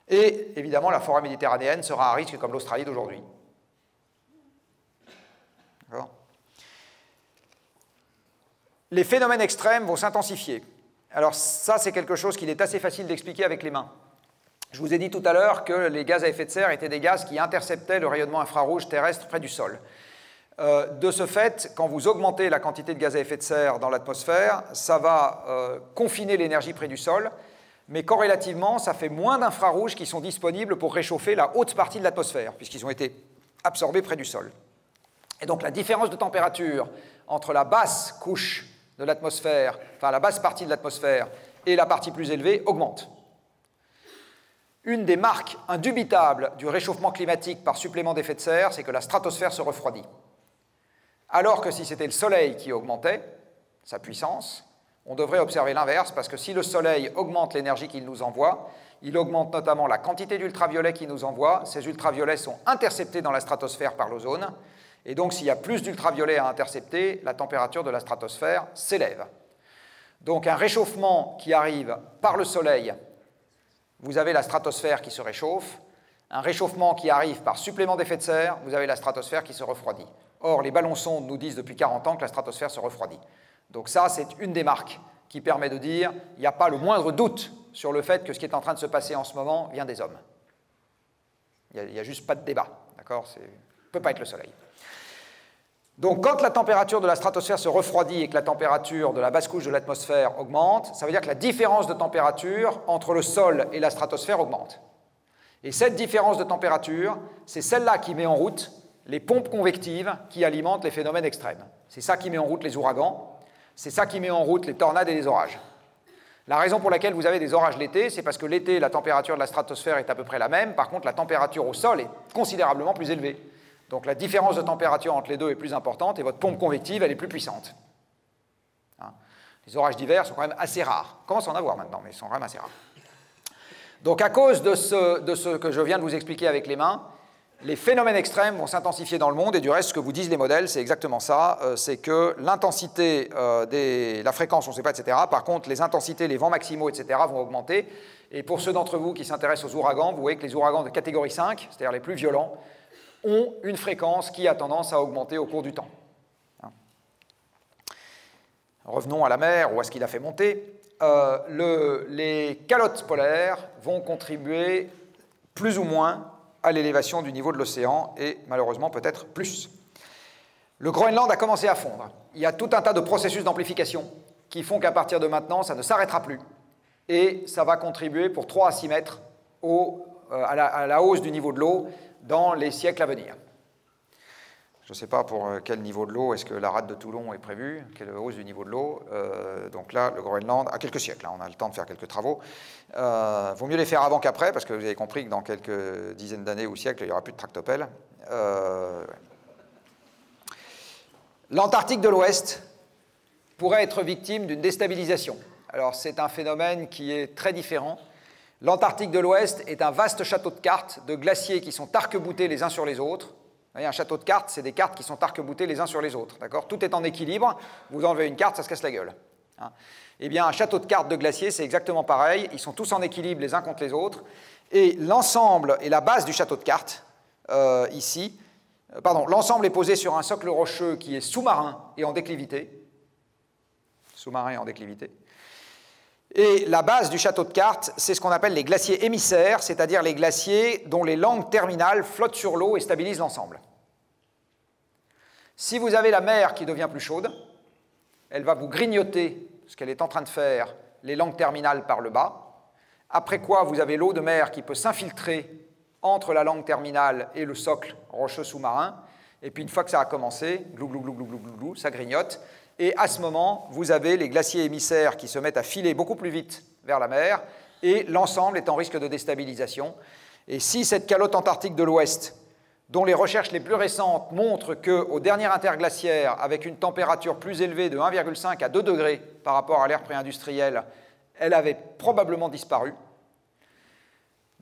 Et évidemment, la forêt méditerranéenne sera à risque comme l'Australie d'aujourd'hui. D'accord ? Les phénomènes extrêmes vont s'intensifier. Alors ça, c'est quelque chose qu'il est assez facile d'expliquer avec les mains. Je vous ai dit tout à l'heure que les gaz à effet de serre étaient des gaz qui interceptaient le rayonnement infrarouge terrestre près du sol. De ce fait, quand vous augmentez la quantité de gaz à effet de serre dans l'atmosphère, ça va confiner l'énergie près du sol, mais corrélativement, ça fait moins d'infrarouges qui sont disponibles pour réchauffer la haute partie de l'atmosphère, puisqu'ils ont été absorbés près du sol. Et donc la différence de température entre la basse couche de l'atmosphère, enfin la basse partie de l'atmosphère, et la partie plus élevée augmente. Une des marques indubitables du réchauffement climatique par supplément d'effet de serre, c'est que la stratosphère se refroidit. Alors que si c'était le Soleil qui augmentait sa puissance, on devrait observer l'inverse, parce que si le Soleil augmente l'énergie qu'il nous envoie, il augmente notamment la quantité d'ultraviolets qu'il nous envoie. Ces ultraviolets sont interceptés dans la stratosphère par l'ozone, et donc s'il y a plus d'ultraviolets à intercepter, la température de la stratosphère s'élève. Donc un réchauffement qui arrive par le Soleil, vous avez la stratosphère qui se réchauffe. Un réchauffement qui arrive par supplément d'effet de serre, vous avez la stratosphère qui se refroidit. Or, les ballons sondes nous disent depuis 40 ans que la stratosphère se refroidit. Donc ça, c'est une des marques qui permet de dire qu'il n'y a pas le moindre doute sur le fait que ce qui est en train de se passer en ce moment vient des hommes. Il n'y a juste pas de débat, d'accord ? Ça ne peut pas être le Soleil. Donc quand la température de la stratosphère se refroidit et que la température de la basse couche de l'atmosphère augmente, ça veut dire que la différence de température entre le sol et la stratosphère augmente. Et cette différence de température, c'est celle-là qui met en route les pompes convectives qui alimentent les phénomènes extrêmes. C'est ça qui met en route les ouragans, c'est ça qui met en route les tornades et les orages. La raison pour laquelle vous avez des orages l'été, c'est parce que l'été, la température de la stratosphère est à peu près la même, par contre la température au sol est considérablement plus élevée. Donc la différence de température entre les deux est plus importante et votre pompe convective, elle est plus puissante. Hein ? Les orages d'hiver sont quand même assez rares. On commence à en avoir maintenant, mais ils sont quand même assez rares. Donc à cause de ce que je viens de vous expliquer avec les mains, les phénomènes extrêmes vont s'intensifier dans le monde, et du reste, ce que vous disent les modèles, c'est exactement ça, c'est que l'intensité, la fréquence, on ne sait pas, etc. Par contre, les intensités, les vents maximaux, etc. vont augmenter. Et pour ceux d'entre vous qui s'intéressent aux ouragans, vous voyez que les ouragans de catégorie 5, c'est-à-dire les plus violents, ont une fréquence qui a tendance à augmenter au cours du temps. Revenons à la mer, ou à ce qui l'a fait monter. Les calottes polaires vont contribuer plus ou moins à l'élévation du niveau de l'océan, et malheureusement peut-être plus. Le Groenland a commencé à fondre. Il y a tout un tas de processus d'amplification qui font qu'à partir de maintenant, ça ne s'arrêtera plus. Et ça va contribuer pour 3 à 6 mètres à la hausse du niveau de l'eau dans les siècles à venir. Je ne sais pas pour quel niveau de l'eau est-ce que la rade de Toulon est prévue, quelle hausse du niveau de l'eau. Donc là, le Groenland, à quelques siècles, on a le temps de faire quelques travaux. Vaut mieux les faire avant qu'après, parce que vous avez compris que dans quelques dizaines d'années ou siècles, il n'y aura plus de tractopelles. L'Antarctique de l'Ouest pourrait être victime d'une déstabilisation. Alors c'est un phénomène qui est très différent. L'Antarctique de l'Ouest est un vaste château de cartes de glaciers qui sont arc-boutés les uns sur les autres. Vous voyez, un château de cartes, c'est des cartes qui sont arc-boutées les uns sur les autres. Tout est en équilibre. Vous enlevez une carte, ça se casse la gueule. Hein. Eh bien, un château de cartes de glaciers, c'est exactement pareil. Ils sont tous en équilibre les uns contre les autres. Et l'ensemble et la base du château de cartes, l'ensemble est posé sur un socle rocheux qui est sous-marin et en déclivité. Sous-marin et en déclivité. Et la base du château de cartes, c'est ce qu'on appelle les glaciers émissaires, c'est-à-dire les glaciers dont les langues terminales flottent sur l'eau et stabilisent l'ensemble. Si vous avez la mer qui devient plus chaude, elle va vous grignoter ce qu'elle est en train de faire, les langues terminales par le bas, après quoi vous avez l'eau de mer qui peut s'infiltrer entre la langue terminale et le socle rocheux sous-marin, et puis une fois que ça a commencé, glou, glou, glou, glou, glou, glou, ça grignote. Et à ce moment, vous avez les glaciers émissaires qui se mettent à filer beaucoup plus vite vers la mer, et l'ensemble est en risque de déstabilisation. Et si cette calotte antarctique de l'Ouest, dont les recherches les plus récentes montrent qu'au dernier interglaciaire, avec une température plus élevée de 1,5 à 2 degrés par rapport à l'ère pré-industrielle, elle avait probablement disparu.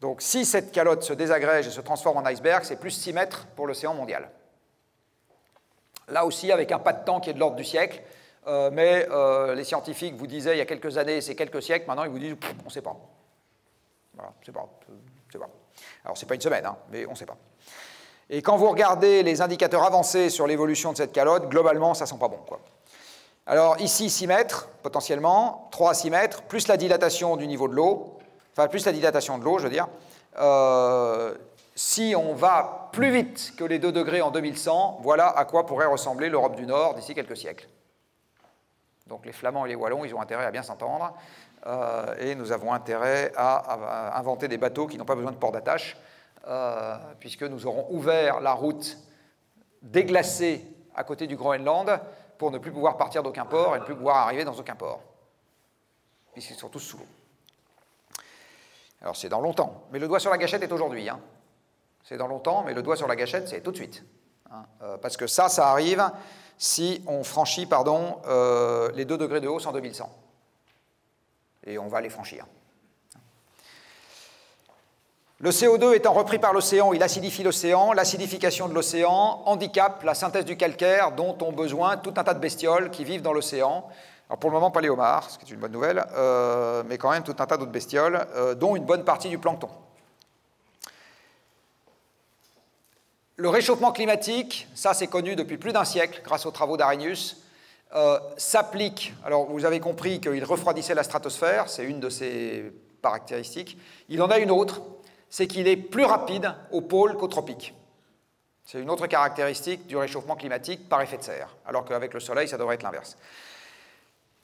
Donc si cette calotte se désagrège et se transforme en iceberg, c'est plus 6 mètres pour l'océan mondial. Là aussi, avec un pas de temps qui est de l'ordre du siècle, mais les scientifiques vous disaient il y a quelques années, c'est quelques siècles, maintenant ils vous disent on ne sait pas. Voilà, on ne sait pas. Alors c'est pas une semaine, hein, mais on ne sait pas. Et quand vous regardez les indicateurs avancés sur l'évolution de cette calotte, globalement, ça ne sent pas bon, quoi. Alors ici, 6 mètres, potentiellement, 3 à 6 mètres, plus la dilatation du niveau de l'eau, enfin plus la dilatation de l'eau, je veux dire. Si on va plus vite que les 2 degrés en 2100, voilà à quoi pourrait ressembler l'Europe du Nord d'ici quelques siècles. Donc les Flamands et les Wallons, ils ont intérêt à bien s'entendre, et nous avons intérêt à inventer des bateaux qui n'ont pas besoin de port d'attache, puisque nous aurons ouvert la route déglacée à côté du Groenland pour ne plus pouvoir partir d'aucun port et ne plus pouvoir arriver dans aucun port, puisqu'ils sont tous sous l'eau. Alors c'est dans longtemps, mais le doigt sur la gâchette est aujourd'hui. Hein. C'est dans longtemps, mais le doigt sur la gâchette, c'est tout de suite. Hein. Parce que ça arrive si on franchit les 2 degrés de hausse en 2100. Et on va les franchir. Le CO2 étant repris par l'océan, il acidifie l'océan. L'acidification de l'océan handicape la synthèse du calcaire dont ont besoin tout un tas de bestioles qui vivent dans l'océan. Alors pour le moment, pas les homards, ce qui est une bonne nouvelle, mais quand même tout un tas d'autres bestioles, dont une bonne partie du plancton. Le réchauffement climatique, ça c'est connu depuis plus d'un siècle grâce aux travaux d'Arrhenius, s'applique, alors vous avez compris qu'il refroidissait la stratosphère, c'est une de ses caractéristiques. Il en a une autre, c'est qu'il est plus rapide au pôle qu'au tropique. C'est une autre caractéristique du réchauffement climatique par effet de serre, alors qu'avec le Soleil, ça devrait être l'inverse.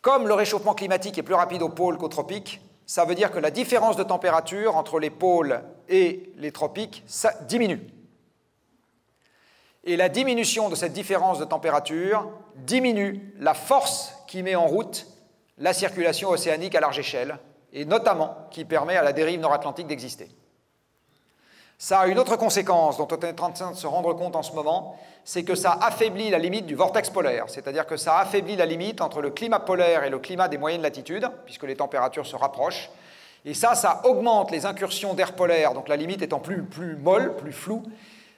Comme le réchauffement climatique est plus rapide au pôle qu'au tropique, ça veut dire que la différence de température entre les pôles et les tropiques ça diminue. Et la diminution de cette différence de température diminue la force qui met en route la circulation océanique à large échelle, et notamment qui permet à la dérive nord-atlantique d'exister. Ça a une autre conséquence dont on est en train de se rendre compte en ce moment, c'est que ça affaiblit la limite du vortex polaire, c'est-à-dire que ça affaiblit la limite entre le climat polaire et le climat des moyennes latitudes, puisque les températures se rapprochent, et ça augmente les incursions d'air polaire, donc la limite étant plus molle, plus floue.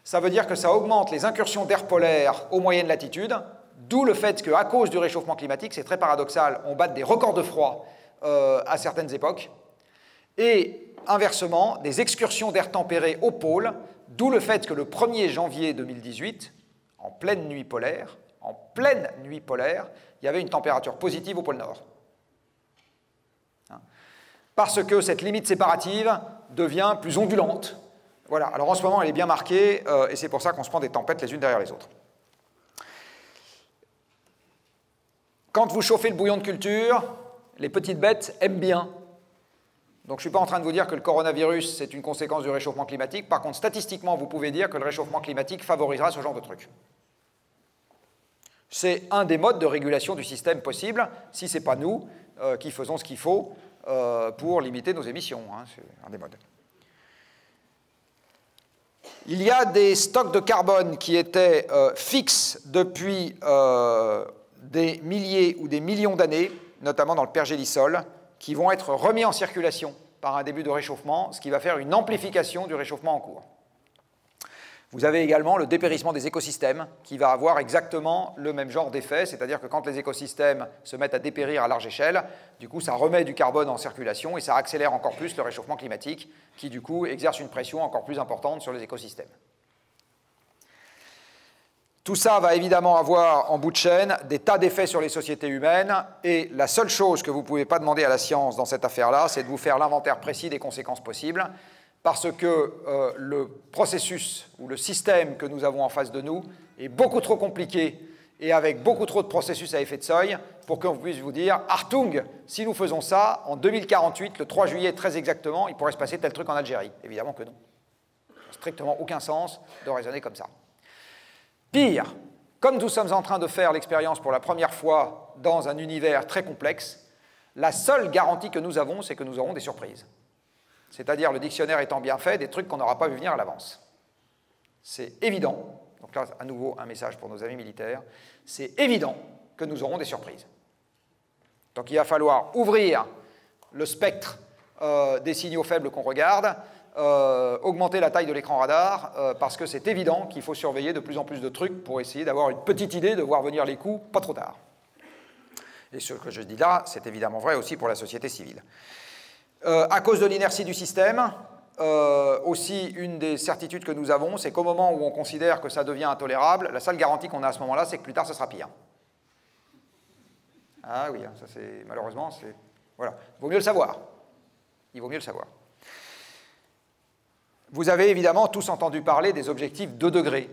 Ça veut dire que ça augmente les incursions d'air polaire aux moyennes latitudes, d'où le fait qu'à cause du réchauffement climatique, c'est très paradoxal, on batte des records de froid à certaines époques, et inversement, des excursions d'air tempéré au pôle, d'où le fait que le 1er janvier 2018, en pleine nuit polaire, il y avait une température positive au pôle Nord. Parce que cette limite séparative devient plus ondulante. Voilà, alors en ce moment, elle est bien marquée, et c'est pour ça qu'on se prend des tempêtes les unes derrière les autres. Quand vous chauffez le bouillon de culture, les petites bêtes aiment bien. Donc je ne suis pas en train de vous dire que le coronavirus, c'est une conséquence du réchauffement climatique. Par contre, statistiquement, vous pouvez dire que le réchauffement climatique favorisera ce genre de truc. C'est un des modes de régulation du système possible, si ce n'est pas nous qui faisons ce qu'il faut pour limiter nos émissions. Hein, c'est un des modes. Il y a des stocks de carbone qui étaient fixes depuis des milliers ou des millions d'années, notamment dans le pergélisol, qui vont être remis en circulation par un début de réchauffement, ce qui va faire une amplification du réchauffement en cours. Vous avez également le dépérissement des écosystèmes, qui va avoir exactement le même genre d'effet, c'est-à-dire que quand les écosystèmes se mettent à dépérir à large échelle, du coup ça remet du carbone en circulation et ça accélère encore plus le réchauffement climatique, qui du coup exerce une pression encore plus importante sur les écosystèmes. Tout ça va évidemment avoir en bout de chaîne des tas d'effets sur les sociétés humaines, et la seule chose que vous ne pouvez pas demander à la science dans cette affaire-là, c'est de vous faire l'inventaire précis des conséquences possibles, parce que le processus ou le système que nous avons en face de nous est beaucoup trop compliqué et avec beaucoup trop de processus à effet de seuil pour qu'on puisse vous dire « Achtung, si nous faisons ça, en 2048, le 3 juillet très exactement, il pourrait se passer tel truc en Algérie. » Évidemment que non. Strictement aucun sens de raisonner comme ça. Pire, comme nous sommes en train de faire l'expérience pour la première fois dans un univers très complexe, la seule garantie que nous avons, c'est que nous aurons des surprises. C'est-à-dire, le dictionnaire étant bien fait, des trucs qu'on n'aura pas vu venir à l'avance. C'est évident, donc là, à nouveau, un message pour nos amis militaires, c'est évident que nous aurons des surprises. Donc il va falloir ouvrir le spectre des signaux faibles qu'on regarde augmenter la taille de l'écran radar, parce que c'est évident qu'il faut surveiller de plus en plus de trucs pour essayer d'avoir une petite idée de voir venir les coups pas trop tard. Et ce que je dis là, c'est évidemment vrai aussi pour la société civile. À cause de l'inertie du système, aussi une des certitudes que nous avons, c'est qu'au moment où on considère que ça devient intolérable, la seule garantie qu'on a à ce moment-là, c'est que plus tard, ce sera pire. Ah oui, ça c'est malheureusement, c'est... Voilà. Il vaut mieux le savoir. Il vaut mieux le savoir. Vous avez évidemment tous entendu parler des objectifs 2 degrés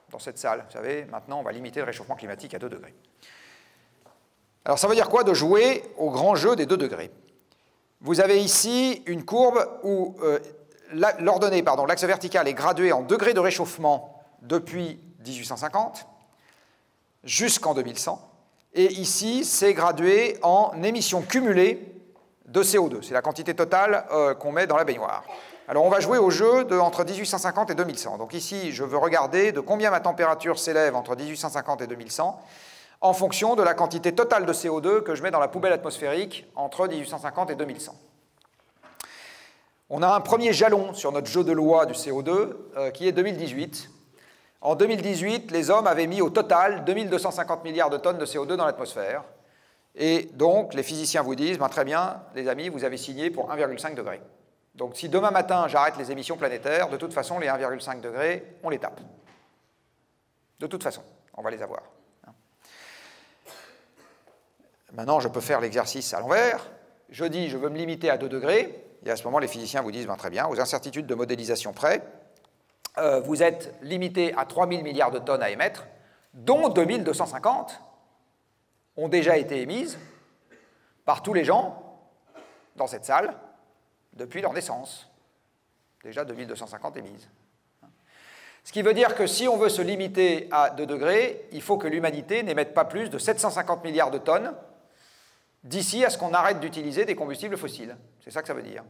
dans cette salle. Vous savez, maintenant, on va limiter le réchauffement climatique à 2 degrés. Alors, ça veut dire quoi de jouer au grand jeu des 2 degrés? Vous avez ici une courbe où l'ordonnée, l'axe vertical est gradué en degrés de réchauffement depuis 1850 jusqu'en 2100. Et ici, c'est gradué en émissions cumulées de CO2. C'est la quantité totale qu'on met dans la baignoire. Alors, on va jouer au jeu entre 1850 et 2100. Donc ici, je veux regarder de combien ma température s'élève entre 1850 et 2100 en fonction de la quantité totale de CO2 que je mets dans la poubelle atmosphérique entre 1850 et 2100. On a un premier jalon sur notre jeu de loi du CO2 qui est 2018. En 2018, les hommes avaient mis au total 2250 milliards de tonnes de CO2 dans l'atmosphère. Et donc, les physiciens vous disent, ben, très bien, les amis, vous avez signé pour 1,5 degré. Donc, si demain matin, j'arrête les émissions planétaires, de toute façon, les 1,5 degrés, on les tape. De toute façon, on va les avoir. Maintenant, je peux faire l'exercice à l'envers. Je dis, je veux me limiter à 2 degrés. Et à ce moment, les physiciens vous disent, ben, très bien, aux incertitudes de modélisation près, vous êtes limité à 3000 milliards de tonnes à émettre, dont 2250 ont déjà été émises par tous les gens dans cette salle depuis leur naissance. Déjà 2250 émises. Ce qui veut dire que si on veut se limiter à 2 degrés, il faut que l'humanité n'émette pas plus de 750 milliards de tonnes d'ici à ce qu'on arrête d'utiliser des combustibles fossiles. C'est ça que ça veut dire.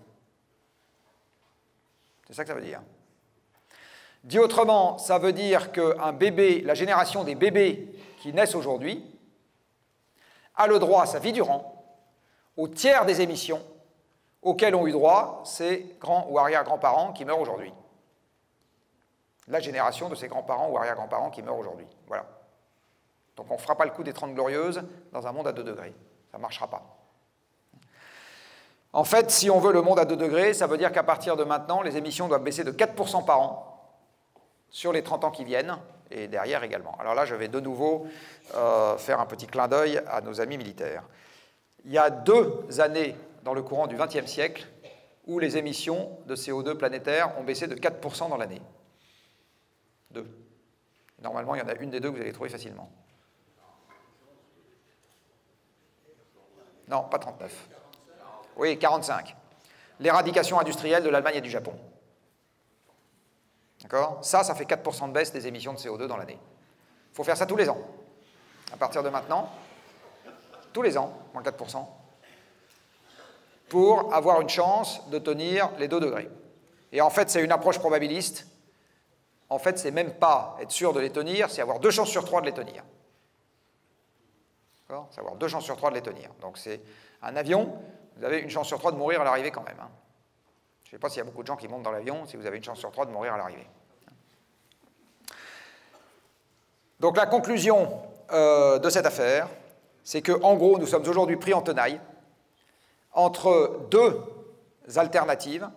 C'est ça que ça veut dire. Dit autrement, ça veut dire qu'un bébé, la génération des bébés qui naissent aujourd'hui, a le droit, sa vie durant, au tiers des émissions auxquelles ont eu droit ses grands ou arrière-grands-parents qui meurent aujourd'hui. La génération de ses grands-parents ou arrière-grands-parents qui meurent aujourd'hui. Voilà. Donc on ne fera pas le coup des 30 glorieuses dans un monde à 2 degrés. Ça ne marchera pas. En fait, si on veut le monde à 2 degrés, ça veut dire qu'à partir de maintenant, les émissions doivent baisser de 4% par an sur les 30 ans qui viennent, et derrière également. Alors là, je vais de nouveau faire un petit clin d'œil à nos amis militaires. Il y a 2 années dans le courant du XXe siècle où les émissions de CO2 planétaires ont baissé de 4% dans l'année. 2. Normalement, il y en a une des 2 que vous allez trouver facilement. Non, pas 39. Oui, 45. L'éradication industrielle de l'Allemagne et du Japon. D'accord? Ça fait 4% de baisse des émissions de CO2 dans l'année. Il faut faire ça tous les ans. À partir de maintenant, tous les ans, moins 4%, pour avoir une chance de tenir les 2 degrés. Et en fait, c'est une approche probabiliste. En fait, c'est même pas être sûr de les tenir, c'est avoir 2 chances sur 3 de les tenir. D'accord? C'est avoir 2 chances sur 3 de les tenir. Donc c'est un avion, vous avez une chance sur 3 de mourir à l'arrivée quand même. Hein. Je ne sais pas s'il y a beaucoup de gens qui montent dans l'avion, si vous avez une chance sur 3 de mourir à l'arrivée. Donc la conclusion de cette affaire, c'est qu'en gros, nous sommes aujourd'hui pris en tenaille entre 2 alternatives,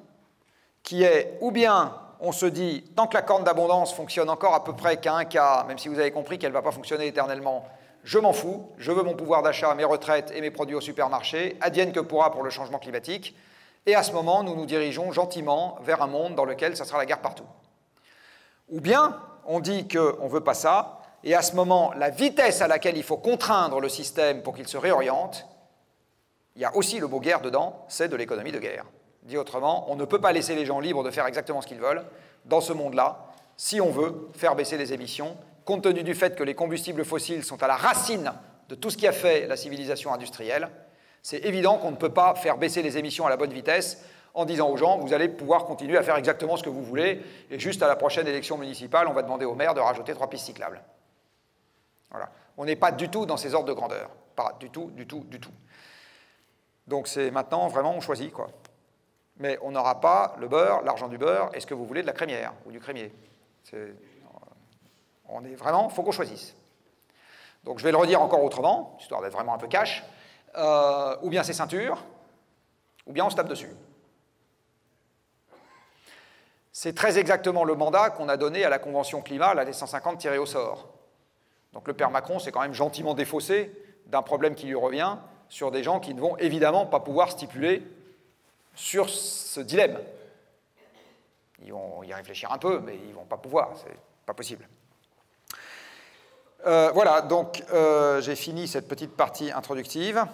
qui est ou bien on se dit, tant que la corne d'abondance fonctionne encore à peu près qu'à 1 quart, même si vous avez compris qu'elle ne va pas fonctionner éternellement, je m'en fous, je veux mon pouvoir d'achat, mes retraites et mes produits au supermarché, advienne que pourra pour le changement climatique, et à ce moment, nous nous dirigeons gentiment vers un monde dans lequel ça sera la guerre partout. Ou bien, on dit qu'on ne veut pas ça, et à ce moment, la vitesse à laquelle il faut contraindre le système pour qu'il se réoriente, il y a aussi le mot guerre dedans, c'est de l'économie de guerre. Dit autrement, on ne peut pas laisser les gens libres de faire exactement ce qu'ils veulent dans ce monde-là, si on veut faire baisser les émissions, compte tenu du fait que les combustibles fossiles sont à la racine de tout ce qui a fait la civilisation industrielle. C'est évident qu'on ne peut pas faire baisser les émissions à la bonne vitesse en disant aux gens, vous allez pouvoir continuer à faire exactement ce que vous voulez, et juste à la prochaine élection municipale, on va demander au maire de rajouter 3 pistes cyclables. Voilà. On n'est pas du tout dans ces ordres de grandeur. Pas du tout, du tout, du tout. Donc c'est maintenant, vraiment, on choisit, quoi. mais on n'aura pas le beurre, l'argent du beurre, et ce que vous voulez de la crémière ou du crémier. On est vraiment, il faut qu'on choisisse. Donc je vais le redire encore autrement, histoire d'être vraiment un peu cash. Ou bien c'est ceinture, ou bien on se tape dessus. C'est très exactement le mandat qu'on a donné à la Convention climat, la D150 tirée au sort. Donc le père Macron s'est quand même gentiment défaussé d'un problème qui lui revient sur des gens qui ne vont évidemment pas pouvoir stipuler sur ce dilemme. Ils vont y réfléchir un peu, mais ils ne vont pas pouvoir, c'est pas possible. Voilà, donc j'ai fini cette petite partie introductive.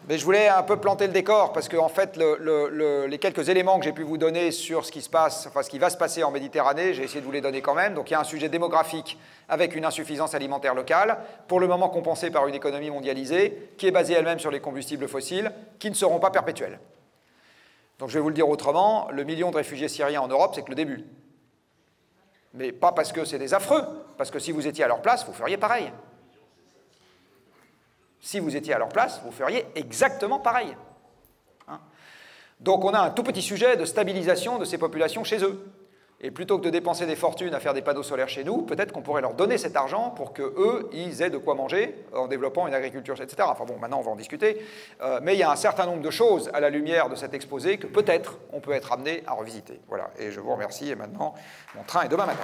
Mais je voulais un peu planter le décor, parce que en fait, les quelques éléments que j'ai pu vous donner sur ce qui se passe, enfin ce qui va se passer en Méditerranée, j'ai essayé de vous les donner quand même. Donc il y a un sujet démographique avec une insuffisance alimentaire locale, pour le moment compensée par une économie mondialisée, qui est basée elle-même sur les combustibles fossiles, qui ne seront pas perpétuels. Donc je vais vous le dire autrement, le million de réfugiés syriens en Europe, c'est que le début. Mais pas parce que c'est des affreux, parce que si vous étiez à leur place, vous feriez pareil. Si vous étiez à leur place, vous feriez exactement pareil. Hein? Donc on a un tout petit sujet de stabilisation de ces populations chez eux. Et plutôt que de dépenser des fortunes à faire des panneaux solaires chez nous, peut-être qu'on pourrait leur donner cet argent pour qu'eux, ils aient de quoi manger en développant une agriculture, etc. Enfin bon, maintenant on va en discuter. Mais il y a un certain nombre de choses à la lumière de cet exposé que peut-être on peut être amené à revisiter. Voilà, et je vous remercie. Et maintenant, mon train est demain matin.